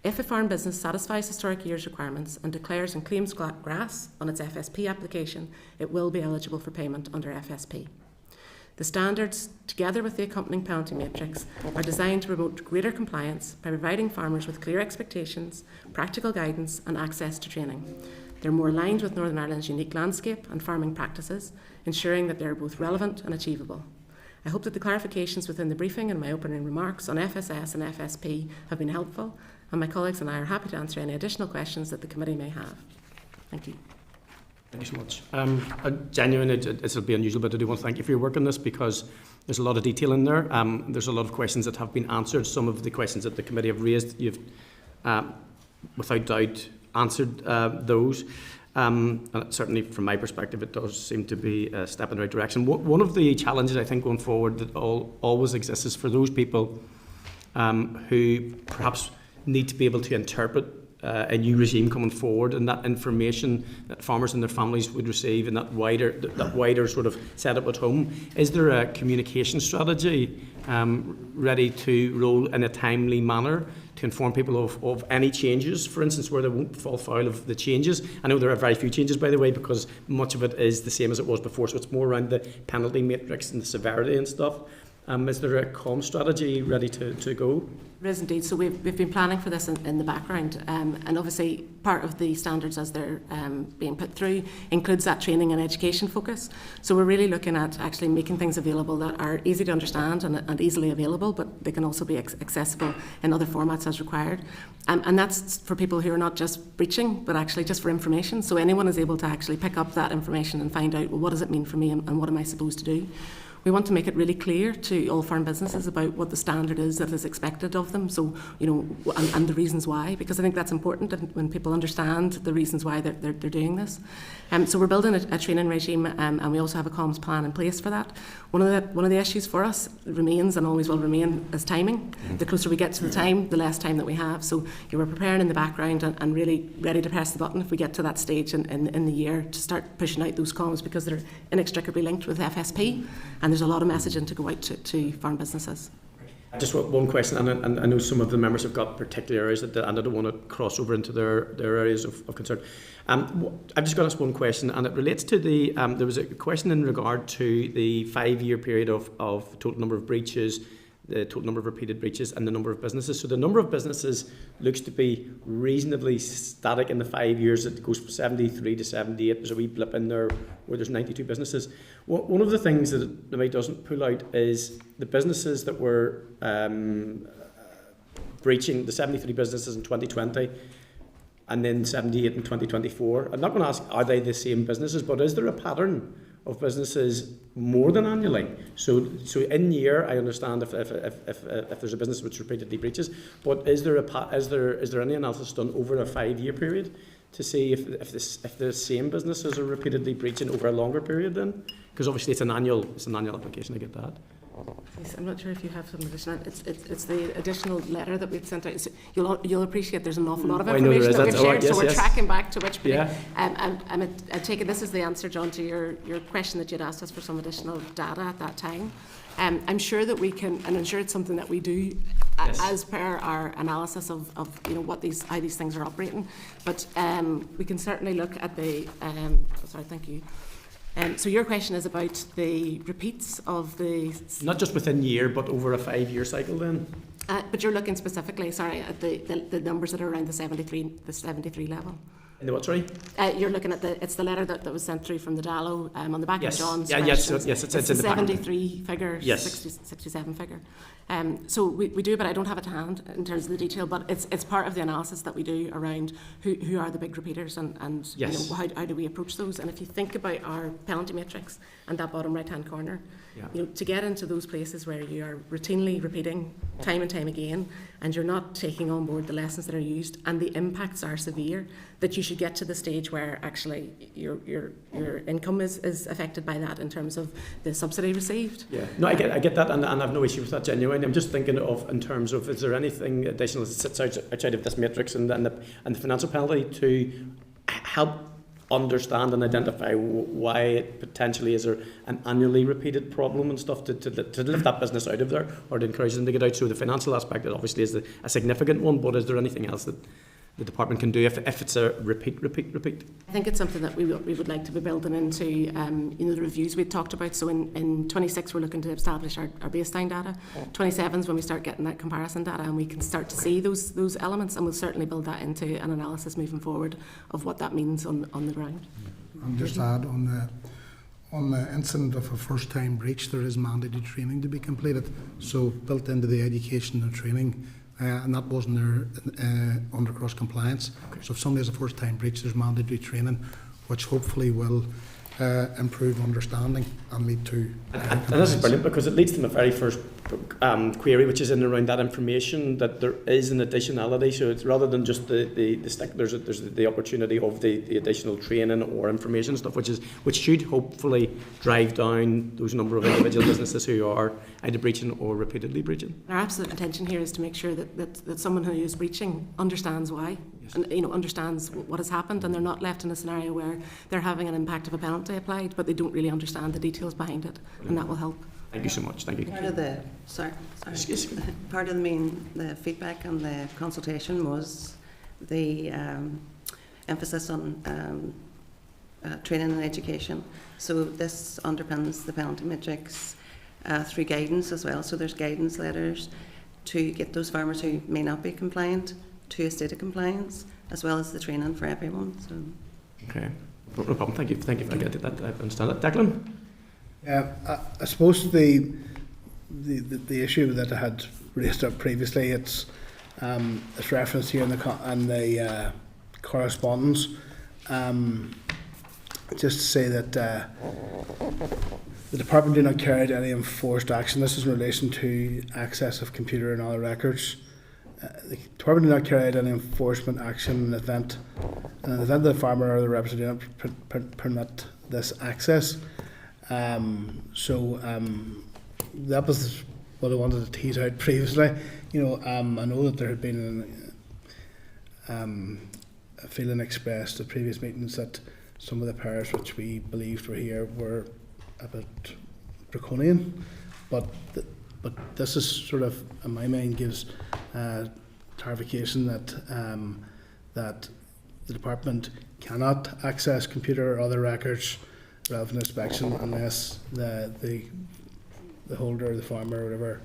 Speaker 12: If a farm business satisfies historic years requirements and declares and claims grass on its FSP application, it will be eligible for payment under FSP. The standards, together with the accompanying penalty matrix, are designed to promote greater compliance by providing farmers with clear expectations, practical guidance and access to training. They're more aligned with Northern Ireland's unique landscape and farming practices, ensuring that they're both relevant and achievable. I hope that the clarifications within the briefing and my opening remarks on FSS and FSP have been helpful, and my colleagues and I are happy to answer any additional questions that the committee may have. Thank you.
Speaker 1: Thank you so much. Genuinely, this will be unusual, but I do want to thank you for your work on this, because there's a lot of detail in there. There's a lot of questions that have been answered. Some of the questions that the committee have raised, you've without doubt answered those. And certainly from my perspective, it does seem to be a step in the right direction. One of the challenges I think going forward that always exists is for those people who perhaps need to be able to interpret a new regime coming forward, and that information that farmers and their families would receive, and that wider sort of setup at home. Is there a communication strategy ready to roll in a timely manner to inform people of any changes, for instance, where they won't fall foul of the changes? I know there are very few changes, by the way, because much of it is the same as it was before, so it's more around the penalty matrix and the severity and stuff. Is there a comm strategy ready to go?
Speaker 12: There is indeed. So we've been planning for this in the background, and obviously part of the standards as they're being put through includes that training and education focus. So we're really looking at actually making things available that are easy to understand and easily available, but they can also be accessible in other formats as required. And that's for people who are not just breaching, but actually just for information. So anyone is able to actually pick up that information and find out, well, what does it mean for me and what am I supposed to do? We want to make it really clear to all farm businesses about what the standard is that is expected of them, so, you know, and the reasons why, because I think that's important when people understand the reasons why they're doing this. So we're building a training regime, and we also have a comms plan in place for that. One of the issues for us remains, and always will remain, is timing. The closer we get to the time, the less time that we have. So we're preparing in the background and really ready to press the button if we get to that stage in the year to start pushing out those comms, because they're inextricably linked with FSP, and there's a lot of messaging to go out to farm businesses.
Speaker 1: Just one question, and I know some of the members have got particular areas and I don't want to cross over into their areas of concern. I've just got to ask one question, and it relates to the, there was a question in regard to the 5-year period of total number of breaches, the total number of repeated breaches, and the number of businesses. So the number of businesses looks to be reasonably static in the 5 years. It goes from 73 to 78. There's a wee blip in there where there's 92 businesses. One of the things that the May doesn't pull out is the businesses that were breaching, the 73 businesses in 2020 and then 78 in 2024. I'm not going to ask, are they the same businesses, but is there a pattern of businesses more than annually? So in year, I understand if there's a business which repeatedly breaches, but is there any analysis done over a 5-year period to see if the same businesses are repeatedly breaching over a longer period then? Because obviously it's an annual application. I get that.
Speaker 12: Yes, I'm not sure if you have some additional. It's the additional letter that we've sent out. So you'll appreciate there's an awful lot of information that we've shared. So we're tracking back to which.
Speaker 1: Yeah.
Speaker 12: I take it this is the answer, John, to your question that you'd asked us for some additional data at that time. I'm sure that we can, and I'm sure it's something that we do as per our analysis of you know how these things are operating. But we can certainly look at the. Sorry, thank you. So your question is about the repeats of the...
Speaker 1: Not just within year, but over a 5-year cycle then?
Speaker 12: But you're looking specifically, sorry, at the numbers that are around the 73 level.
Speaker 1: In the what, sorry?
Speaker 12: You're looking at it's the letter that was sent through from the DALO on the back
Speaker 1: Yes.
Speaker 12: of John's.
Speaker 1: Yeah, yes, it's
Speaker 12: the
Speaker 1: in the packet.
Speaker 12: 73 figure,
Speaker 1: Yes.
Speaker 12: 67 figure. So we do, but I don't have it to hand in terms of the detail, but it's part of the analysis that we do around who are the big repeaters and
Speaker 1: Yes.
Speaker 12: how do we approach those. And if you think about our penalty matrix and that bottom right-hand corner, to get into those places where you are routinely repeating time and time again, and you're not taking on board the lessons that are used, and the impacts are severe, that you should get to the stage where actually your income is affected by that in terms of the subsidy received.
Speaker 1: Yeah, no, I get that, and I've no issue with that, genuinely. I'm just thinking of in terms of, is there anything additional that sits outside of this matrix and the financial penalty to help understand and identify why it potentially is there an annually repeated problem and stuff to lift that business out of there, or to encourage them to get out? So the financial aspect, it obviously is a significant one, but is there anything else that the department can do if it's a repeat?
Speaker 12: I think it's something that we would like to be building into the reviews we talked about. So in 26 we're looking to establish our baseline data. 27 is when we start getting that comparison data and we can start to see those elements, and we'll certainly build that into an analysis moving forward of what that means on the ground.
Speaker 11: And just add on the incident of a first time breach, there is mandated training to be completed. So built into the education and training. And that wasn't there under cross compliance. Okay. So if somebody has a first time breach, there's mandatory training, which hopefully will improve understanding and lead to.
Speaker 1: And this is brilliant because it leads to my very first query, which is in around that information, that there is an additionality. So it's rather than just the stick, there's the opportunity of the additional training or information stuff, which should hopefully drive down those number of individual businesses who are either breaching or repeatedly breaching.
Speaker 12: Our absolute intention here is to make sure that someone who is breaching understands why, yes, and understands what has happened, and they're not left in a scenario where they're having an impact of a penalty applied, but they don't really understand the details behind it, and that will help.
Speaker 1: Thank you so much. Thank you.
Speaker 13: Part of the part of the feedback and the consultation was the emphasis on training and education. So this underpins the penalty matrix through guidance as well. So there's guidance letters to get those farmers who may not be compliant to a state of compliance, as well as the training for everyone. So.
Speaker 1: Okay, no problem. Thank you for getting that. I understand that. Declan?
Speaker 11: I suppose the issue that I had raised up previously, it's referenced here in the correspondence. Just to say that the department do not carry out any enforced action. This is in relation to access of computer and other records. The department do not carry out any enforcement action in the event the farmer or the representative permit this access. That was what I wanted to tease out previously. I know that there had been a feeling expressed at previous meetings that some of the powers which we believed were here were a bit draconian, but this is sort of, in my mind, gives clarification that the department cannot access computer or other records relevant inspection unless the holder, the farmer, or whatever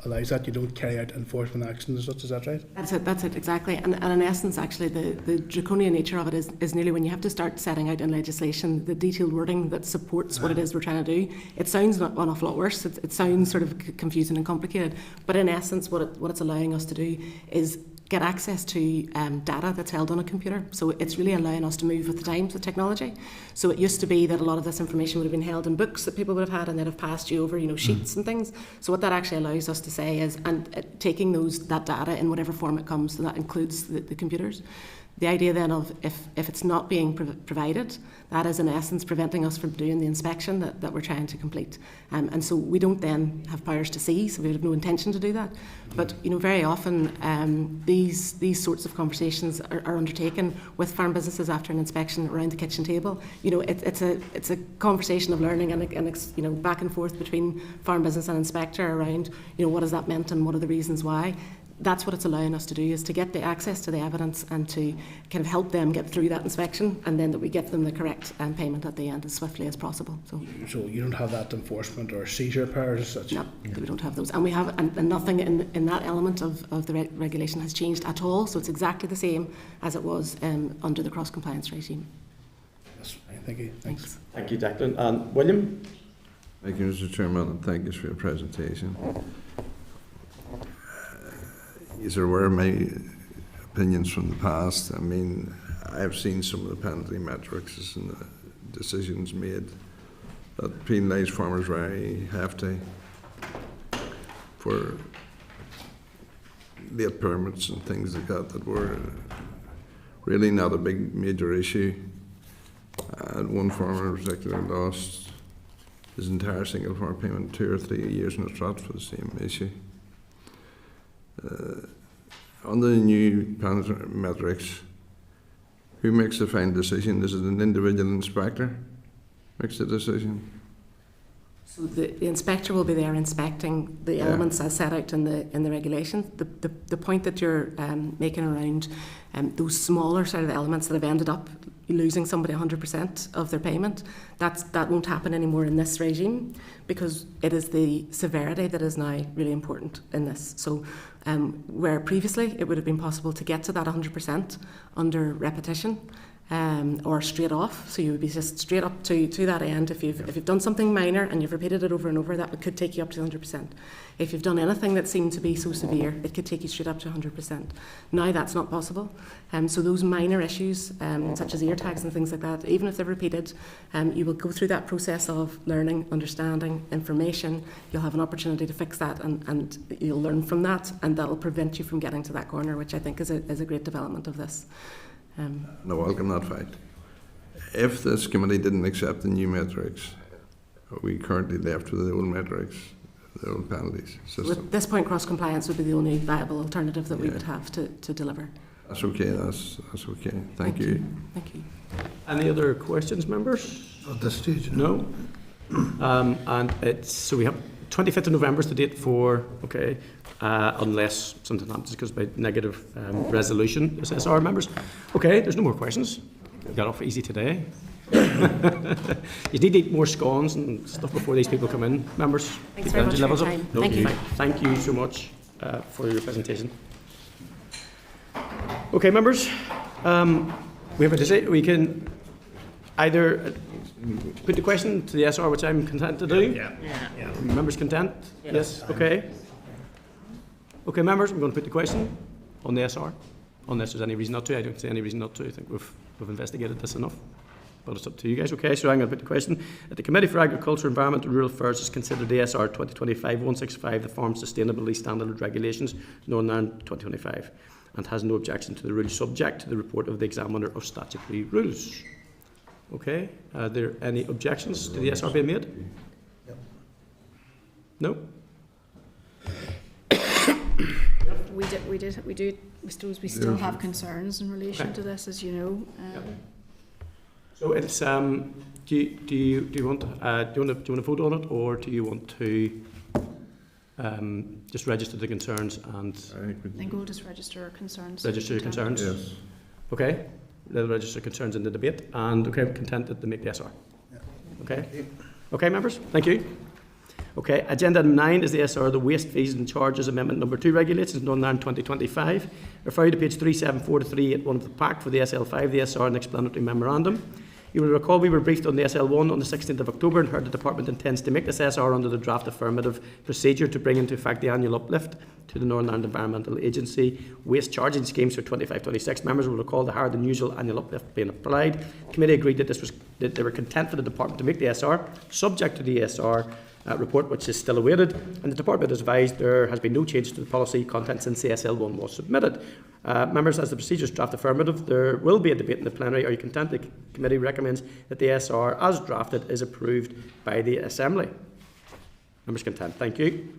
Speaker 11: allows that. You don't carry out enforcement actions as such. Is that right?
Speaker 12: That's it, exactly. And in essence, actually, the draconian nature of it is nearly when you have to start setting out in legislation the detailed wording that supports what it is we're trying to do. It sounds an awful lot worse. It sounds sort of confusing and complicated. But in essence, what it's allowing us to do is get access to data that's held on a computer. So it's really allowing us to move with the times, with technology. So it used to be that a lot of this information would have been held in books that people would have had and they'd have passed you over, sheets and things. So what that actually allows us to say is, taking that data in whatever form it comes, so that includes the computers. The idea then of if it's not being provided, that is in essence preventing us from doing the inspection that we're trying to complete. And so we don't then have powers to seize, so we have no intention to do that. But very often these sorts of conversations are undertaken with farm businesses after an inspection around the kitchen table. It's a conversation of learning and back and forth between farm business and inspector around what has that meant and what are the reasons why. that's what it's allowing us to do, is to get the access to the evidence and to kind of help them get through that inspection, and then that we get them the correct payment at the end as swiftly as possible. So
Speaker 11: you don't have that enforcement or seizure powers as such?
Speaker 12: No, we don't have those. And we have, and nothing in that element of the regulation has changed at all, so it's exactly the same as it was under the cross-compliance regime.
Speaker 11: Yes, thank you. Thanks.
Speaker 1: Thank you, Declan. And William?
Speaker 3: Thank you, Mr. Chairman, and thank you for your presentation. You're aware of my opinions from the past. I mean, I've seen some of the penalty metrics and the decisions made that penalise farmers very hefty for late permits and things like that were really not a big major issue. And one farmer in particular lost his entire single farm payment 2 or 3 years in a trot for the same issue. Under the new penalty metrics, who makes the final decision? Is it an individual inspector makes the decision?
Speaker 12: So the inspector will be there inspecting the elements as set out in the regulations. The point that you're making around those smaller sort of elements that have ended up losing somebody 100% of their payment, that won't happen anymore in this regime, because it is the severity that is now really important in this. So where previously it would have been possible to get to that 100% under repetition, or straight off, so you would be just straight up to that end. If you've done something minor and you've repeated it over and over, that could take you up to 100%. If you've done anything that seemed to be so severe, it could take you straight up to 100%. Now that's not possible. So those minor issues, such as ear tags and things like that, even if they're repeated, you will go through that process of learning, understanding, information. You'll have an opportunity to fix that, and you'll learn from that, and that'll prevent you from getting to that corner, which I think is a great development of this.
Speaker 3: No, welcome that fact. If this committee didn't accept the new metrics, are we currently left with the old metrics, the old penalties system?
Speaker 12: At this point, cross-compliance would be the only viable alternative that we would have to deliver.
Speaker 3: That's okay, that's okay. Thank you.
Speaker 12: Thank you.
Speaker 1: Any other questions, members?
Speaker 2: At this stage?
Speaker 1: No. And so we have 25th of November is the date for, unless something happens because by negative resolution, SSR members. Okay, there's no more questions. We got off easy today. You need to eat more scones and stuff before these people come in, members.
Speaker 12: Thanks very much for your time.
Speaker 1: No,
Speaker 12: Thank you.
Speaker 1: Thank you so much for your presentation. Okay, members, we have a decision. We can either put the question to the SR, which I'm content to do.
Speaker 11: Yeah.
Speaker 1: Members content? Yes. Okay. Okay, members, I'm going to put the question on the SR, unless there's any reason not to. I don't see any reason not to. I think we've investigated this enough. But it's up to you guys. Okay, so I'm going to put the question. That the Committee for Agriculture, Environment and Rural Affairs has considered the SR 2025-165, the Farm Sustainability Standard Regulations, Northern Ireland 2025, and has no objection to the rules subject to the report of the Examiner of Statutory Rules. Okay, are there any objections to the SR being made? No?
Speaker 4: We suppose we still have concerns in relation to this, as you know.
Speaker 1: So it's do you want to vote on it, or do you want to just register the concerns and?
Speaker 4: I think we'll just register our concerns.
Speaker 1: Register your concerns.
Speaker 3: Yes.
Speaker 1: Okay. They'll register concerns in the debate, and okay, we're contented to make the SR. Okay. Okay, members. Thank you. Okay, agenda item 9 is the SR, the Waste Fees and Charges Amendment number 2 Regulations, Northern Ireland 2025. Refer to page 374 to 381 of the pack for the SL5, the SR and explanatory memorandum. You will recall we were briefed on the SL1 on the 16th of October and heard the Department intends to make this SR under the draft affirmative procedure to bring into effect the annual uplift to the Northern Ireland Environmental Agency waste charging schemes for 25-26. Members will recall the higher than usual annual uplift being applied. The committee agreed that they were content for the Department to make the SR, subject to the SR report, which is still awaited, and the Department has advised there has been no change to the policy content since the SL1 was submitted. Members, as the procedures draft affirmative, there will be a debate in the plenary. Are you content? The committee recommends that the SR, as drafted, is approved by the Assembly. Members content. Thank you.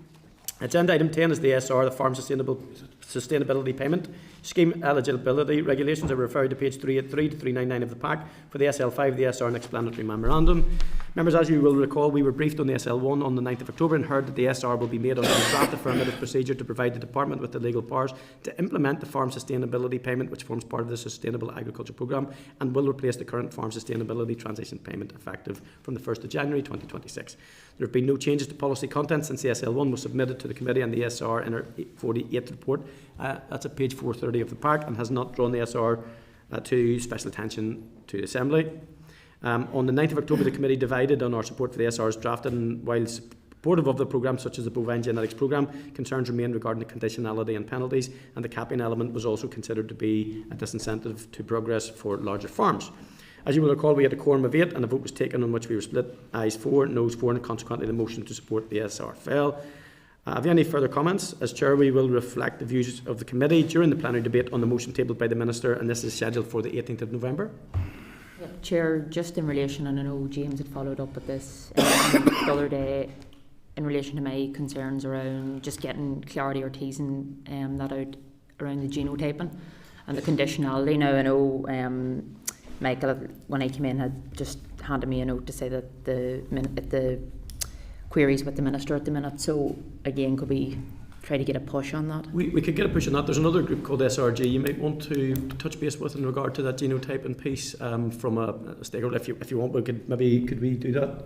Speaker 1: Agenda item 10 is the SR, the Farm Sustainability Payment Scheme Eligibility Regulations. I refer to page 383 to 399 of the pack for the SL5, the SR and explanatory memorandum. Members, as you will recall, we were briefed on the SL1 on the 9th of October and heard that the SR will be made under a draft affirmative procedure to provide the Department with the legal powers to implement the Farm Sustainability Payment, which forms part of the Sustainable Agriculture Programme and will replace the current Farm Sustainability Transition Payment effective from the 1st of January 2026. There have been no changes to policy content since the SL1 was submitted to the Committee and the SR in our 48th report. That's at page 430 of the pack and has not drawn the SR to special attention to the Assembly. On the 9th of October, the Committee divided on our support for the SR's drafted, and while supportive of the programme, such as the Bovine Genetics Programme, concerns remain regarding the conditionality and penalties, and the capping element was also considered to be a disincentive to progress for larger farms. As you will recall, we had a quorum of 8, and a vote was taken on which we were split, ayes 4, noes 4, and consequently the motion to support the SR fell. Have you any further comments? As Chair, we will reflect the views of the Committee during the plenary debate on the motion tabled by the Minister, and this is scheduled for the 18th of November.
Speaker 14: Chair, just in relation, and I know James had followed up with this the other day, in relation to my concerns around just getting clarity or teasing that out around the genotyping and the conditionality. Now, I know Michael, when I came in, had just handed me a note to say that the queries with the Minister at the minute. So, again, could we try to get a push on that?
Speaker 1: We could get a push on that. There's another group called SRG you might want to touch base with in regard to that genotyping piece from a stakeholder. If you want, could we do that?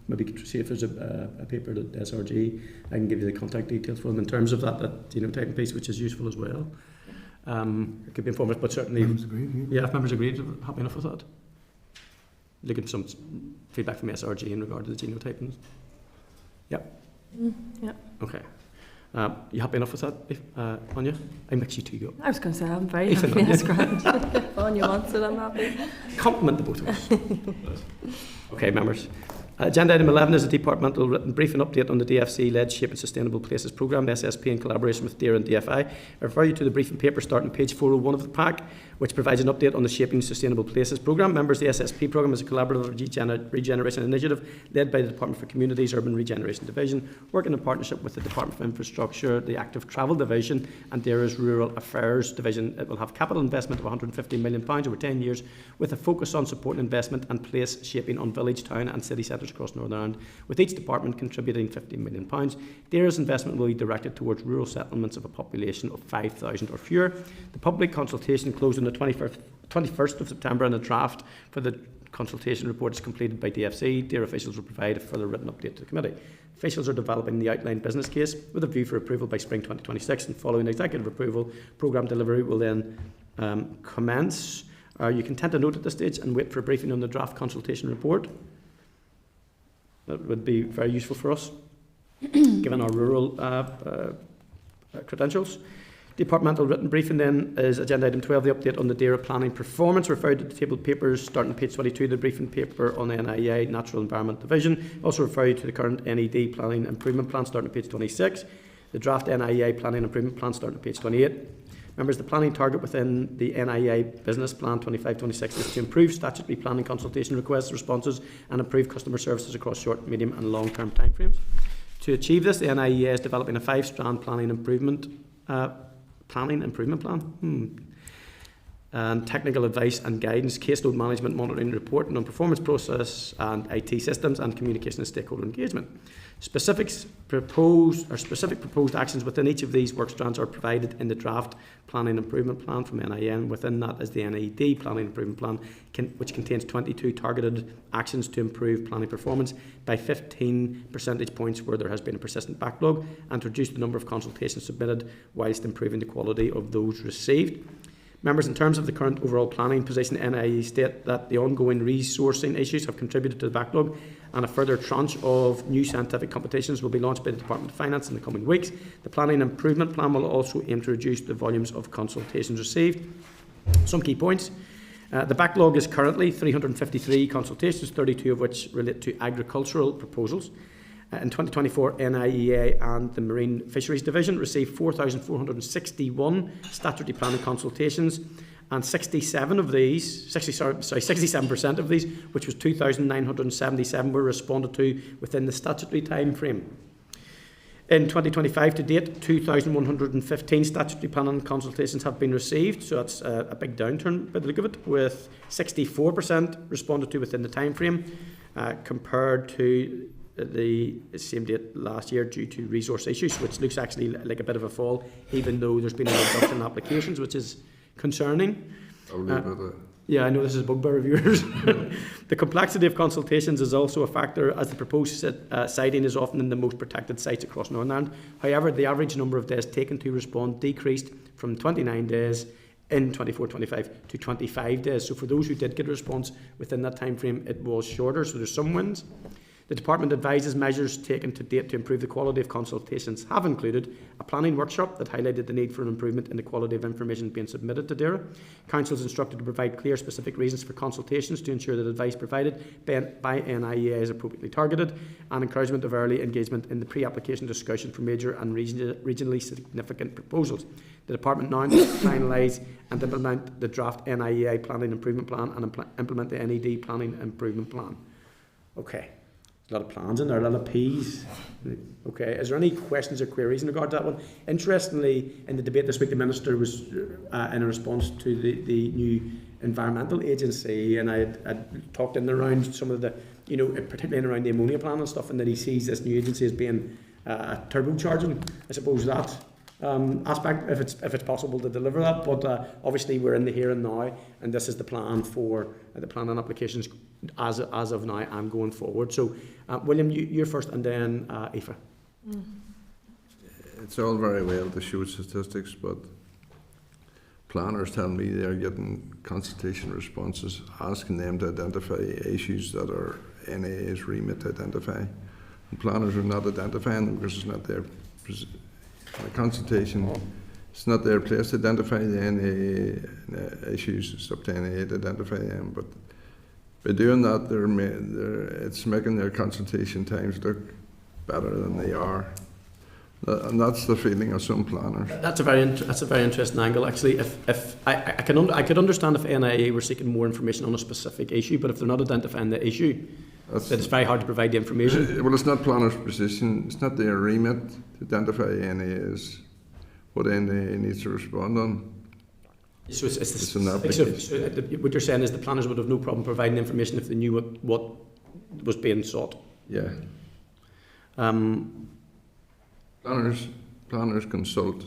Speaker 1: Maybe see if there's a paper that SRG, I can give you the contact details for them in terms of that genotyping piece, which is useful as well. It could be informative, but certainly,
Speaker 5: members agreed,
Speaker 1: yeah, if members agreed, happy enough with that. Looking for some feedback from SRG in regard to the genotyping. Yeah.
Speaker 8: Yeah.
Speaker 1: Okay. You happy enough with that, Anya? I mix you two go.
Speaker 8: I was going to say, I'm very happy. That's grand. Anya wants it, I'm happy.
Speaker 1: Compliment the both of us. Okay, members. Agenda item 11 is a departmental written briefing update on the DfC-led Shaping Sustainable Places programme, SSP, in collaboration with DAERA and DFI. I refer you to the briefing paper starting page 401 of the pack, which provides an update on the Shaping Sustainable Places programme. Members, the SSP programme is a collaborative regeneration initiative led by the Department for Communities Urban Regeneration Division, working in partnership with the Department for Infrastructure, the Active Travel Division and DAERA's Rural Affairs Division. It will have capital investment of £150 million over 10 years with a focus on supporting investment and place shaping on village, town and city centres across Northern Ireland, with each department contributing £15 million. DAERA's investment will be directed towards rural settlements of a population of 5,000 or fewer. The public consultation closed on the 21st of September, and a draft for the consultation report is completed by DFC. DAERA officials will provide a further written update to the committee. Officials are developing the outlined business case with a view for approval by spring 2026, and following executive approval, programme delivery will then commence. Are you content to note at this stage and wait for a briefing on the draft consultation report? That would be very useful for us, given our rural credentials. Departmental written briefing then is agenda item 12, the update on the DAERA planning performance. Referred to the tabled papers starting on page 22, the briefing paper on the NIEA Natural Environment Division. Also refer you to the current NED planning improvement plan starting on page 26, the draft NIEA planning improvement plan starting on page 28. Members, the planning target within the NIEA Business Plan 25-26 is to improve statutory planning consultation requests, responses and improve customer services across short, medium and long-term timeframes. To achieve this, the NIEA is developing a 5-strand planning improvement plan and technical advice and guidance, caseload management, monitoring, reporting on performance process and IT systems and communication and stakeholder engagement. Specific proposed actions within each of these work strands are provided in the draft planning improvement plan from NIN. Within that is the NED planning improvement plan, which contains 22 targeted actions to improve planning performance by 15 percentage points where there has been a persistent backlog, and to reduce the number of consultations submitted whilst improving the quality of those received. Members, in terms of the current overall planning position, NIE state that the ongoing resourcing issues have contributed to the backlog, and a further tranche of new scientific competitions will be launched by the Department of Finance in the coming weeks. The planning improvement plan will also aim to reduce the volumes of consultations received. Some key points. The backlog is currently 353 consultations, 32 of which relate to agricultural proposals. In 2024, NIEA and the Marine Fisheries Division received 4,461 statutory planning consultations, and 67% of these, which was 2,977, were responded to within the statutory time frame. In 2025 to date, 2,115 statutory planning consultations have been received, so that's a big downturn by the look of it, with 64% responded to within the time frame. compared to the same date last year due to resource issues, which looks actually like a bit of a fall, even though there's been a reduction in applications, which is concerning. Yeah, I know this is a bugbear of yours. The complexity of consultations is also a factor, as the proposed siting is often in the most protected sites across Northern Ireland. However, the average number of days taken to respond decreased from 29 days in 24-25 to 25 days. So for those who did get a response within that time frame, it was shorter, so there's some wins. The Department advises measures taken to date to improve the quality of consultations have included a planning workshop that highlighted the need for an improvement in the quality of information being submitted to DAERA. Council is instructed to provide clear specific reasons for consultations to ensure that advice provided by NIEA is appropriately targeted, and encouragement of early engagement in the pre-application discussion for major and regionally significant proposals. The Department now finalise and implement the draft NIEA Planning Improvement Plan and implement the NED Planning Improvement Plan. Okay. A lot of plans in there, a lot of P's. Okay, is there any questions or queries in regard to that one? Interestingly, in the debate this week, the Minister was in a response to the new environmental agency, and I had talked in around some of the, particularly in around the ammonia plan and stuff, and that he sees this new agency as being turbocharging, I suppose, that aspect, if it's possible to deliver that. But obviously we're in the here and now, and this is the plan for the planning applications as of now and going forward. So William, you're first, and then Aoife.
Speaker 3: It's all very well to show statistics, but planners tell me they're getting consultation responses asking them to identify issues that are NAA's remit to identify, and planners are not identifying them because it's not their the consultation. It's not their place to identify the NAA issues. It's up to NAA to identify them. But by doing that, it's making their consultation times look better than they are. And that's the feeling of some planners.
Speaker 1: That's a very interesting angle, actually. If I could understand if NIA were seeking more information on a specific issue, but if they're not identifying the issue, then it's very hard to provide the information.
Speaker 3: Well, it's not planners' position. It's not their remit to identify NIA's what NIA needs to respond on.
Speaker 1: So it's an application. So what you're saying is the planners would have no problem providing information if they knew what was being sought.
Speaker 3: Yeah. Planners consult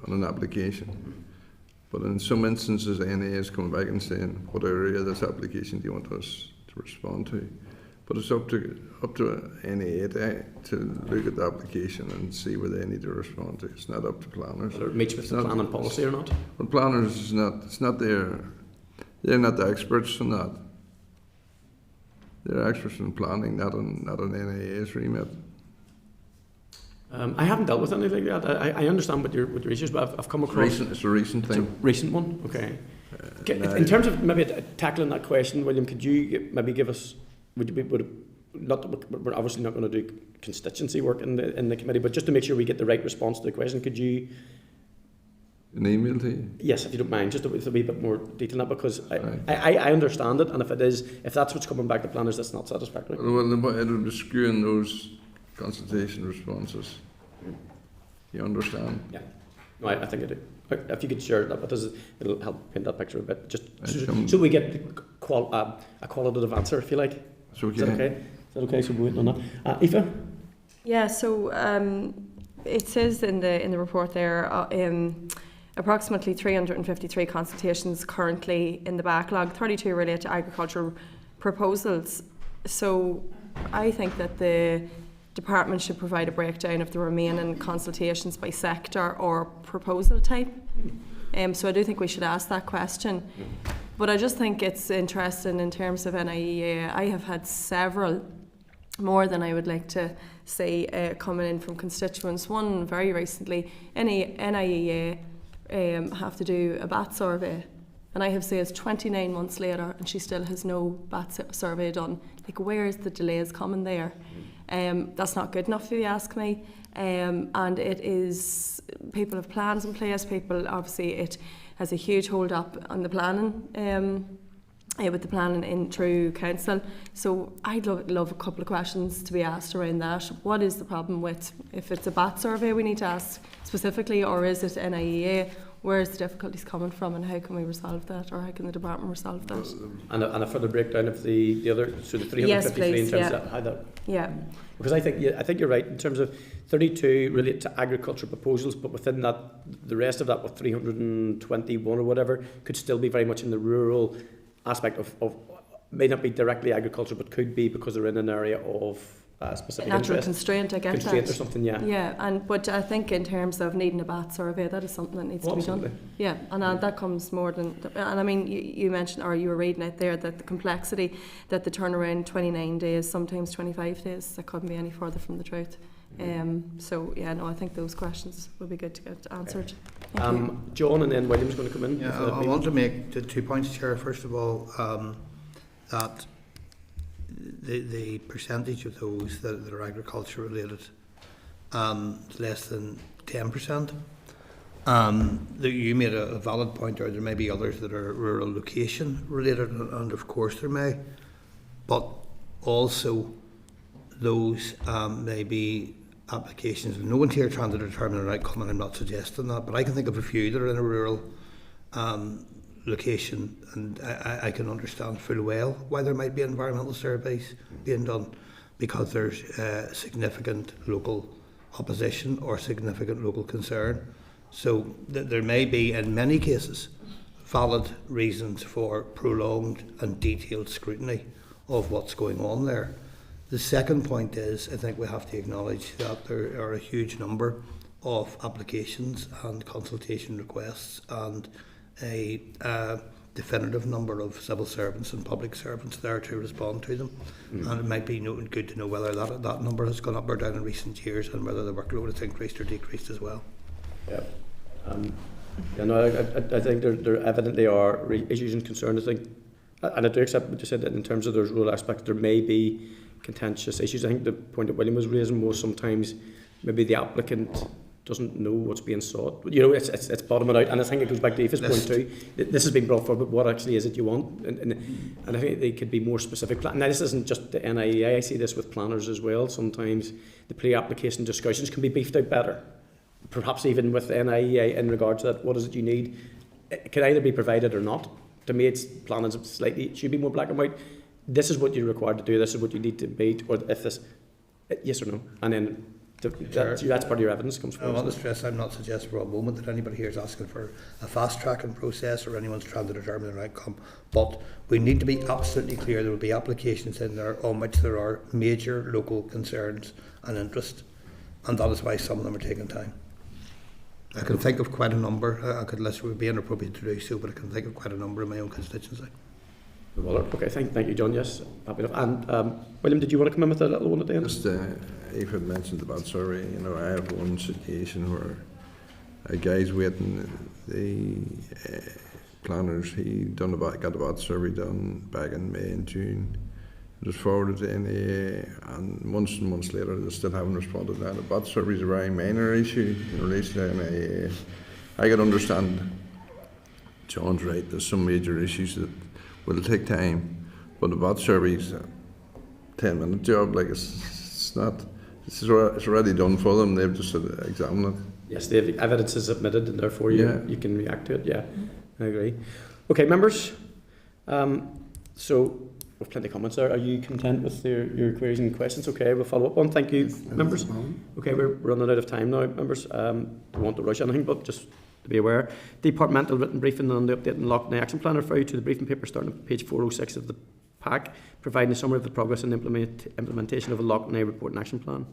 Speaker 3: on an application, but in some instances NIA is coming back and saying, what area of this application do you want us to respond to? But it's up to NIA to look at the application and see where they need to respond to. It's not up to planners.
Speaker 1: Whether it meets with the planning policy or not?
Speaker 3: Well, planners is not. It's not they're not the experts on that. They're experts in planning, not on NIA's remit.
Speaker 1: I haven't dealt with anything like that. I understand what your issues, but I've come across.
Speaker 3: It's a recent thing.
Speaker 1: It's a recent one. Okay. In terms of maybe tackling that question, William, could you maybe give us? We're obviously not going to do constituency work in the committee, but just to make sure we get the right response to the question, could you?
Speaker 3: An email to you?
Speaker 1: Yes, if you don't mind, just with a wee bit more detail on that, because I understand it, and if that's what's coming back to planners, that's not satisfactory.
Speaker 3: Well, it'll be skewing those consultation responses. You understand?
Speaker 1: Yeah. No, I think I do. If you could share that with us, it'll help paint that picture a bit, just so we get a qualitative answer, if you like.
Speaker 3: It's okay.
Speaker 1: Is that okay? Is that okay? So we're waiting on that. Aoife?
Speaker 8: Yeah, so it says in the report there, approximately 353 consultations currently in the backlog, 32 relate to agricultural proposals. So I think that the Department should provide a breakdown of the remaining consultations by sector or proposal type. So I do think we should ask that question. But I just think it's interesting in terms of NIEA. I have had several, more than I would like to say, coming in from constituents. One very recently, NIEA have to do a bat survey. And I have said it's 29 months later and she still has no bat survey done. Like, where is the delays coming there? That's not good enough if you ask me. And it is, people have plans in place, obviously it has a huge hold up on the planning, with the planning in through council. So I'd love a couple of questions to be asked around that. What is the problem with, if it's a bat survey we need to ask specifically, or is it NIEA? where is the difficulties coming from, and how can we resolve that, or how can the department resolve that?
Speaker 1: And a further breakdown of the other, so the 353
Speaker 8: Yes, please,
Speaker 1: in terms
Speaker 8: yeah.
Speaker 1: of how that.
Speaker 8: Yeah.
Speaker 1: Because I think you're right in terms of 32 relate to agriculture proposals, but within that, the rest of that, with 321 or whatever, could still be very much in the rural aspect of may not be directly agriculture, but could be because they're in an area of specific
Speaker 8: natural
Speaker 1: interest.
Speaker 8: constraint, I get
Speaker 1: constraint
Speaker 8: that.
Speaker 1: or something, yeah.
Speaker 8: Yeah, but I think in terms of needing a BAT survey, that is something that needs to be
Speaker 1: Absolutely.
Speaker 8: done. Yeah, and that comes more than, and I mean, you mentioned, or you were reading out there, that the complexity, that the turnaround 29 days, sometimes 25 days, that couldn't be any further from the truth. So yeah, no, I think those questions would be good to get answered.
Speaker 1: John, and then William's going to come in.
Speaker 2: Yeah, I want to make the 2 points, Chair. First of all, that the percentage of those that are agriculture related is less than 10%. You made a valid point, or there may be others that are rural location related, and of course there may, but also those may be applications. No one's here trying to determine an outcome, and I'm not suggesting that, but I can think of a few that are in a rural location, and I can understand full well why there might be environmental surveys being done, because there's significant local opposition or significant local concern. So there may be, in many cases, valid reasons for prolonged and detailed scrutiny of what's going on there. The second point is, I think we have to acknowledge that there are a huge number of applications and consultation requests, and a definitive number of civil servants and public servants there to respond to them. And it might be good to know whether that number has gone up or down in recent years, and whether the workload has increased or decreased as well.
Speaker 1: Yeah. I think there evidently are issues and concerns. I think, and I do accept what you said, that in terms of those rural aspects, there may be contentious issues. I think the point that William was raising was sometimes maybe the applicant doesn't know what's being sought. You know, it's bottoming out, and I think it goes back to Aoife's point too. This has been brought forward, but what actually is it you want? And I think they could be more specific. Now, this isn't just the NIEA. I see this with planners as well. Sometimes the pre-application discussions can be beefed out better, perhaps even with the NIEA in regard to that. What is it you need? It can either be provided or not. To me, it's planning slightly. It should be more black and white. This is what you're required to do. This is what you need to meet, or if this, yes or no, and then. That's part of your evidence comes from.
Speaker 2: I want to stress, I'm not suggesting for a moment that anybody here is asking for a fast tracking process, or anyone's trying to determine an outcome, but we need to be absolutely clear there will be applications in there on which there are major local concerns and interest, and that is why some of them are taking time. I can think of quite a number. I could list, it would be inappropriate to do so, but I can think of quite a number in my own constituency.
Speaker 1: Well, okay, thank you, John. Yes, happy enough. And William, did you want to come in with a little one at the end?
Speaker 3: Just, Eve had mentioned about survey. You know, I have one situation where a guy's waiting. The planners, got about survey done back in May and June. It was forwarded to NAA, and months later they still haven't responded. Now, the BAT survey is a very minor issue in relation to NAA. I can understand John's right. There's some major issues that will take time, but the BAT survey is a 10-minute job. Like it's not. It's already done for them. They've just examined it.
Speaker 1: Yes, the evidence is submitted, and therefore you can react to it. Yeah, I agree. Okay, members. So we've plenty of comments there. Are you content with your queries and questions? Okay, we'll follow up on. Thank you, members. Okay, we're running out of time now, members. Don't want to rush anything, but just to be aware. Departmental written briefing on the update and Loughnane Action Plan. I refer you to the briefing paper starting at page 406 of the pack, providing a summary of the progress and implementation of a Loughnane report and action plan.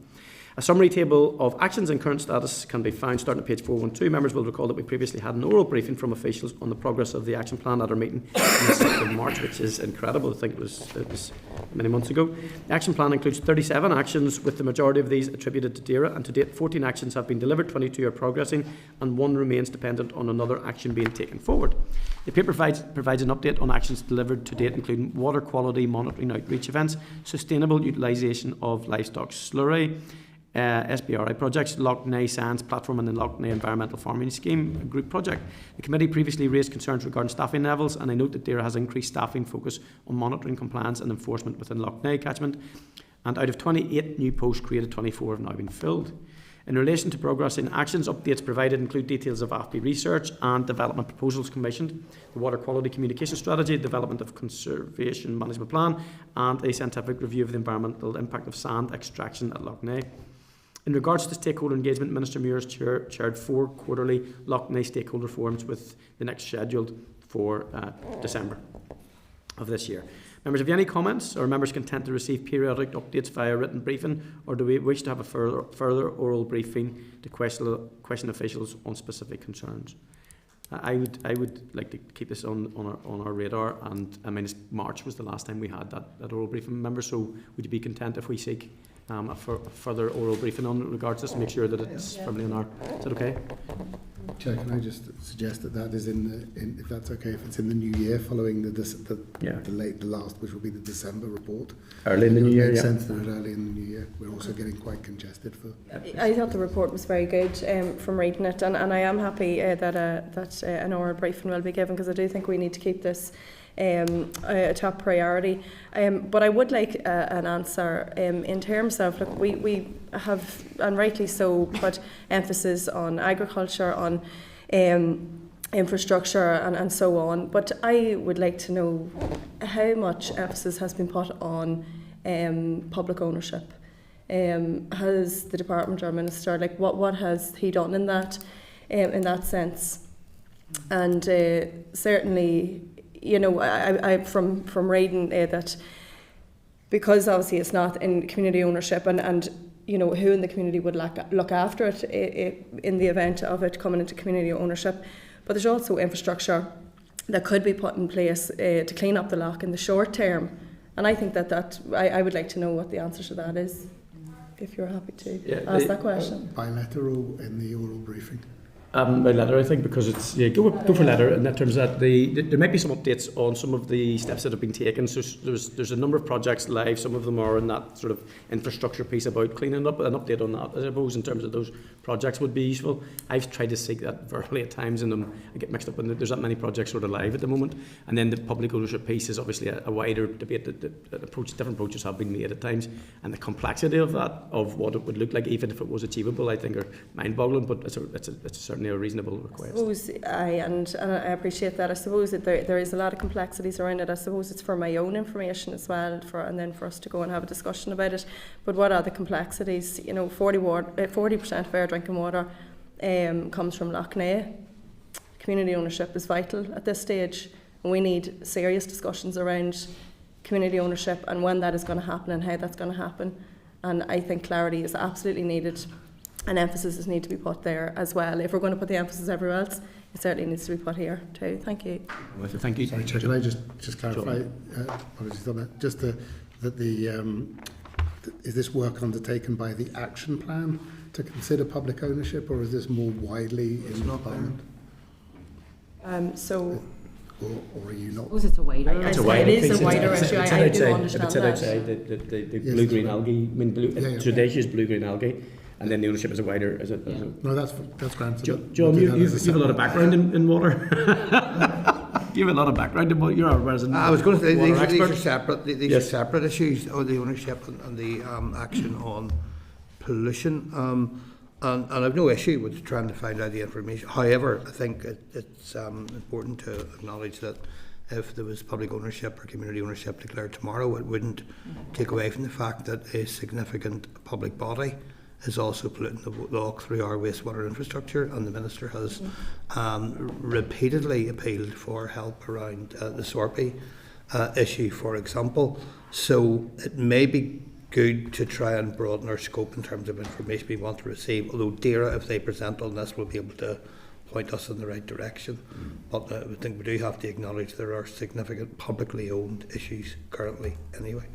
Speaker 1: A summary table of actions and current status can be found starting at page 412. Members will recall that we previously had an oral briefing from officials on the progress of the action plan at our meeting on the 6th of March, which is incredible. I think it was many months ago. The action plan includes 37 actions, with the majority of these attributed to DAERA, and to date 14 actions have been delivered, 22 are progressing, and 1 remains dependent on another action being taken forward. The paper provides an update on actions delivered to date, including water quality monitoring outreach events, sustainable utilisation of livestock slurry, SBRI projects, Loughnane Science Platform, and the Loughnane Environmental Farming Scheme group project. The committee previously raised concerns regarding staffing levels, and I note that DAERA has increased staffing focus on monitoring compliance and enforcement within Loughnane catchment, and out of 28 new posts created, 24 have now been filled. In relation to progress in actions, updates provided include details of AFB research and development proposals commissioned, the water quality communication strategy, development of conservation management plan, and a scientific review of the environmental impact of sand extraction at Lough Neagh. In regards to stakeholder engagement, Minister Muir's chaired 4 quarterly Lough Neagh stakeholder forums, with the next scheduled for December of this year. Members, have you any comments, or members content to receive periodic updates via written briefing, or do we wish to have a further oral briefing to question officials on specific concerns? I would like to keep this on our radar, and I mean, March was the last time we had that oral briefing. Members, so would you be content if we seek a further oral briefing on regards to this, to make sure that it's firmly on our... Is that okay?
Speaker 5: Chair, can I just suggest that is if that's okay, if it's in the new year, following the last, which will be the December report.
Speaker 1: Early in the new year,
Speaker 5: It makes sense that early in the new year. We're also getting quite congested for...
Speaker 8: I thought the report was very good from reading it, and I am happy that an oral briefing will be given, because I do think we need to keep this a top priority. But I would like an answer in terms of, look, we have, and rightly so, put emphasis on agriculture, on infrastructure and so on, but I would like to know how much emphasis has been put on public ownership. Has the department or minister, like, what has he done in that sense? And certainly, you know, I from reading that, because obviously it's not in community ownership, and you know, who in the community would look after it in the event of it coming into community ownership. But there's also infrastructure that could be put in place to clean up the loch in the short term. And I think that I would like to know what the answer to that is, if you're happy to ask that question.
Speaker 5: By letter or in the oral briefing?
Speaker 1: By letter, I think, because it's go for letter in that terms that there might be some updates on some of the steps that have been taken. So there's a number of projects live. Some of them are in that sort of infrastructure piece about cleaning up. An update on that, I suppose, in terms of those projects would be useful. I've tried to seek that verbally at times, and I get mixed up when there's that many projects sort of live at the moment. And then the public ownership piece is obviously a wider debate. Different approaches have been made at times, and the complexity of that, of what it would look like, even if it was achievable, I think are mind-boggling. But it's certainly a reasonable request.
Speaker 8: I suppose and I appreciate that. I suppose that there is a lot of complexities around it. I suppose it's for my own information as well, and then for us to go and have a discussion about it. But what are the complexities? You know, 40% of our drinking water comes from Lough Neagh. Community ownership is vital at this stage, and we need serious discussions around community ownership and when that is going to happen and how that's going to happen. And I think clarity is absolutely needed, and emphasis is need to be put there as well. If we're going to put the emphasis everywhere else, it certainly needs to be put here too. Thank you.
Speaker 1: Thank you.
Speaker 5: Sorry, Chair, can I just clarify? Apologies on that. Just is this work undertaken by the action plan to consider public ownership, or is this more widely in the Parliament? Or are you not?
Speaker 14: Suppose it's a wider.
Speaker 8: It is a wider issue. I do understand
Speaker 1: that. Outside the blue-green algae, I mean, Sudacious blue-green algae, and then the ownership is a wider.
Speaker 5: No, that's granted.
Speaker 1: John, you have a lot of background in water. You have a lot of background in water. You're a resident.
Speaker 2: I was going to say these are separate. These are separate issues, or the ownership and the action on pollution. And I've no issue with trying to find out the information. However, I think it's important to acknowledge that if there was public ownership or community ownership declared tomorrow, it wouldn't take away from the fact that a significant public body is also polluting the loch through our wastewater infrastructure, and the Minister has repeatedly appealed for help around the Sorpy issue, for example. So it may be good to try and broaden our scope in terms of information we want to receive, although DAERA, if they present on this, will be able to point us in the right direction. But I think we do have to acknowledge there are significant publicly owned issues currently anyway.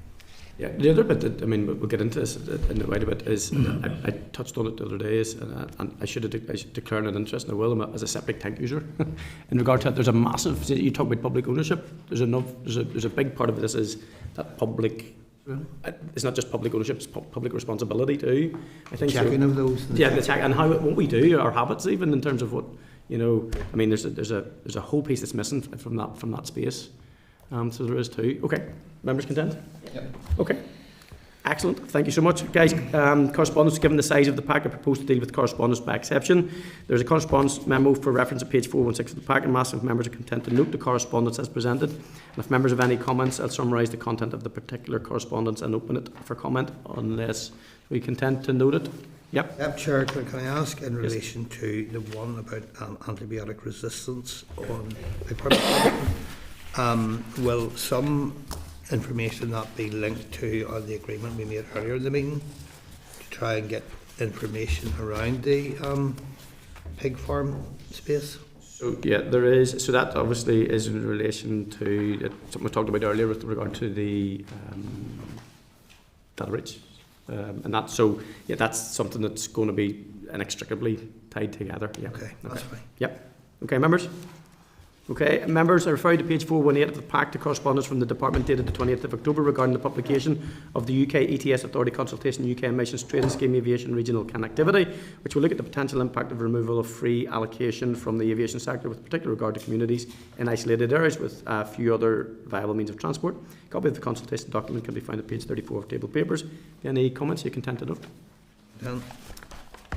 Speaker 1: Yeah, the other bit that, I mean, we'll get into this in a while bit, is I touched on it the other day, and I should declare an interest, and I will, as a septic tank user. In regard to that, there's a massive, you talk about public ownership, there's a big part of this is that public. It's not just public ownership; it's public responsibility too. I think
Speaker 2: checking of those.
Speaker 1: Yeah, the check and how what we do, our habits, even in terms of what I mean, there's a whole piece that's missing from that space. So there is too. Okay, members content?
Speaker 2: Yeah.
Speaker 1: Okay. Excellent. Thank you so much, guys. Correspondence, given the size of the pack, I propose to deal with correspondence by exception. There's a correspondence memo for reference at page 416 of the pack, and massive members are content to note the correspondence as presented. And if members have any comments, I'll summarise the content of the particular correspondence and open it for comment, unless we content to note it. Yep.
Speaker 2: Chair, can I ask in relation to the one about antibiotic resistance on will some information not be linked to the agreement we made earlier in the meeting to try and get information around the pig farm space?
Speaker 1: So yeah, there is. So that obviously is in relation to something we talked about earlier with regard to the data breach, and that. So yeah, that's something that's going to be inextricably tied together. Yeah.
Speaker 2: Okay, that's fine.
Speaker 1: Yep. Okay, members. Okay, members, I refer you to page 418 of the pack to correspondence from the Department dated the 28th of October regarding the publication of the UK ETS Authority Consultation UK Emissions Trading Scheme Aviation Regional Connectivity, which will look at the potential impact of removal of free allocation from the aviation sector with particular regard to communities in isolated areas with a few other viable means of transport. A copy of the consultation document can be found at page 34 of table papers. Any comments you content to note?
Speaker 2: Done.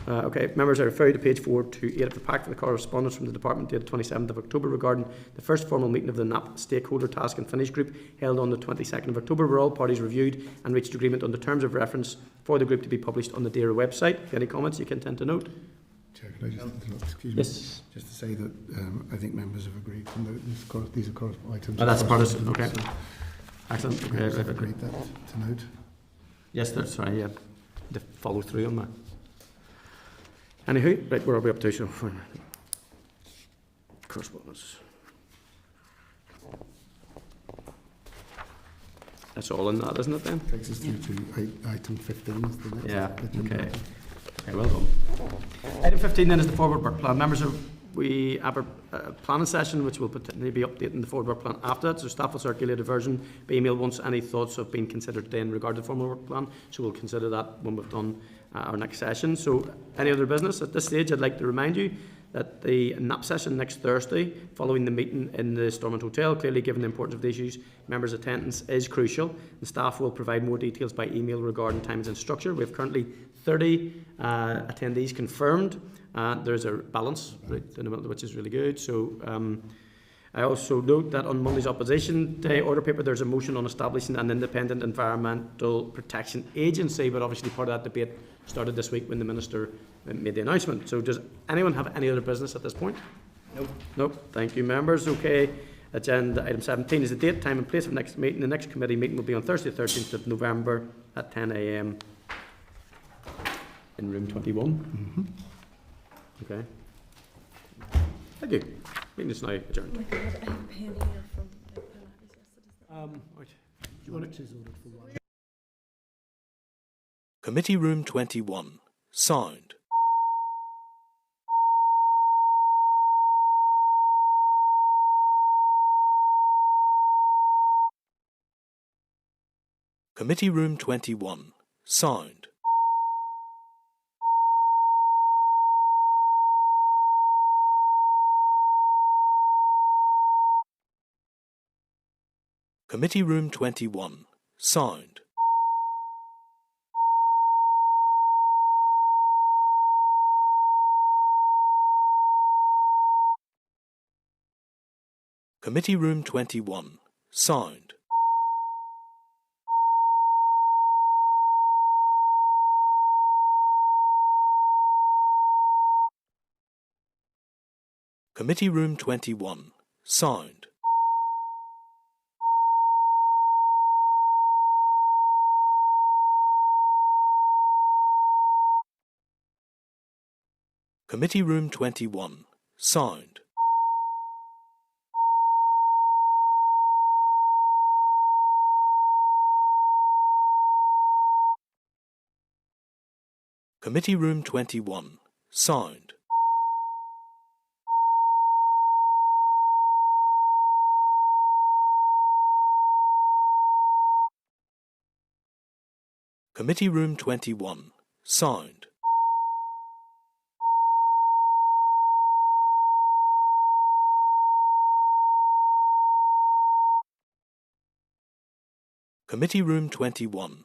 Speaker 1: Okay, members, I refer you to page 428 of the pack for the correspondence from the Department dated 27th of October regarding the first formal meeting of the NAP Stakeholder Task and Finish Group held on the 22nd of October, where all parties reviewed and reached agreement on the terms of reference for the group to be published on the DAERA website. Any comments you can tend to note?
Speaker 5: Chair, can I just interrupt? Excuse me.
Speaker 1: Yes.
Speaker 5: Just to say that I think members have agreed to note these are items.
Speaker 1: Oh, that's part of it. Okay. Excellent. Okay,
Speaker 5: Members have agreed that to note.
Speaker 1: Yes, that's right. Yeah, to follow through on that. Anywho, right, where are we up to? So, correspondence. That's all in that, isn't it then?
Speaker 5: Takes us through to item 15. Is the next
Speaker 1: yeah, okay. Okay, well done. Item 15 then is the forward work plan. Members, we have a planning session which will potentially be updating the forward work plan after that, so staff will circulate a version by email once any thoughts have been considered today in regard to the formal work plan, so we'll consider that when we've done our next session. So any other business? At this stage I'd like to remind you that the NAP session next Thursday following the meeting in the Stormont Hotel, clearly given the importance of the issues, members' attendance is crucial and staff will provide more details by email regarding timings and structure. We have currently 30 attendees confirmed. There's a balance right in the middle, which is really good. So I also note that on Monday's Opposition Day order paper there's a motion on establishing an independent environmental protection agency, but obviously part of that debate started this week when the Minister made the announcement. So does anyone have any other business at this point?
Speaker 2: Nope.
Speaker 1: Nope. Thank you, members. Okay. Agenda item 17 is the date, time and place of next meeting. The next committee meeting will be on Thursday the 13th of November at 10 a.m. in room 21. Okay. Thank you. Meeting is now adjourned.
Speaker 8: Oh my God, I have a pen here from the
Speaker 1: Right. Do you want to ordered for one?
Speaker 15: Committee Room 21. Sound. Committee Room 21. Sound. Committee Room 21. Sound. Committee Room 21. Sound. Committee Room 21. Sound. Committee Room 21. Sound. Committee Room 21. Sound. Committee Room 21. Sound. Committee Room 21.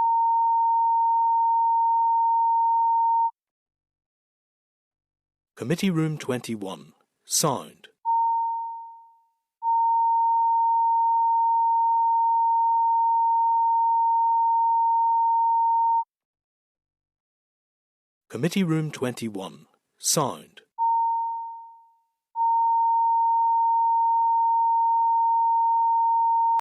Speaker 15: Committee Room 21. Sound. Committee Room 21. Sound.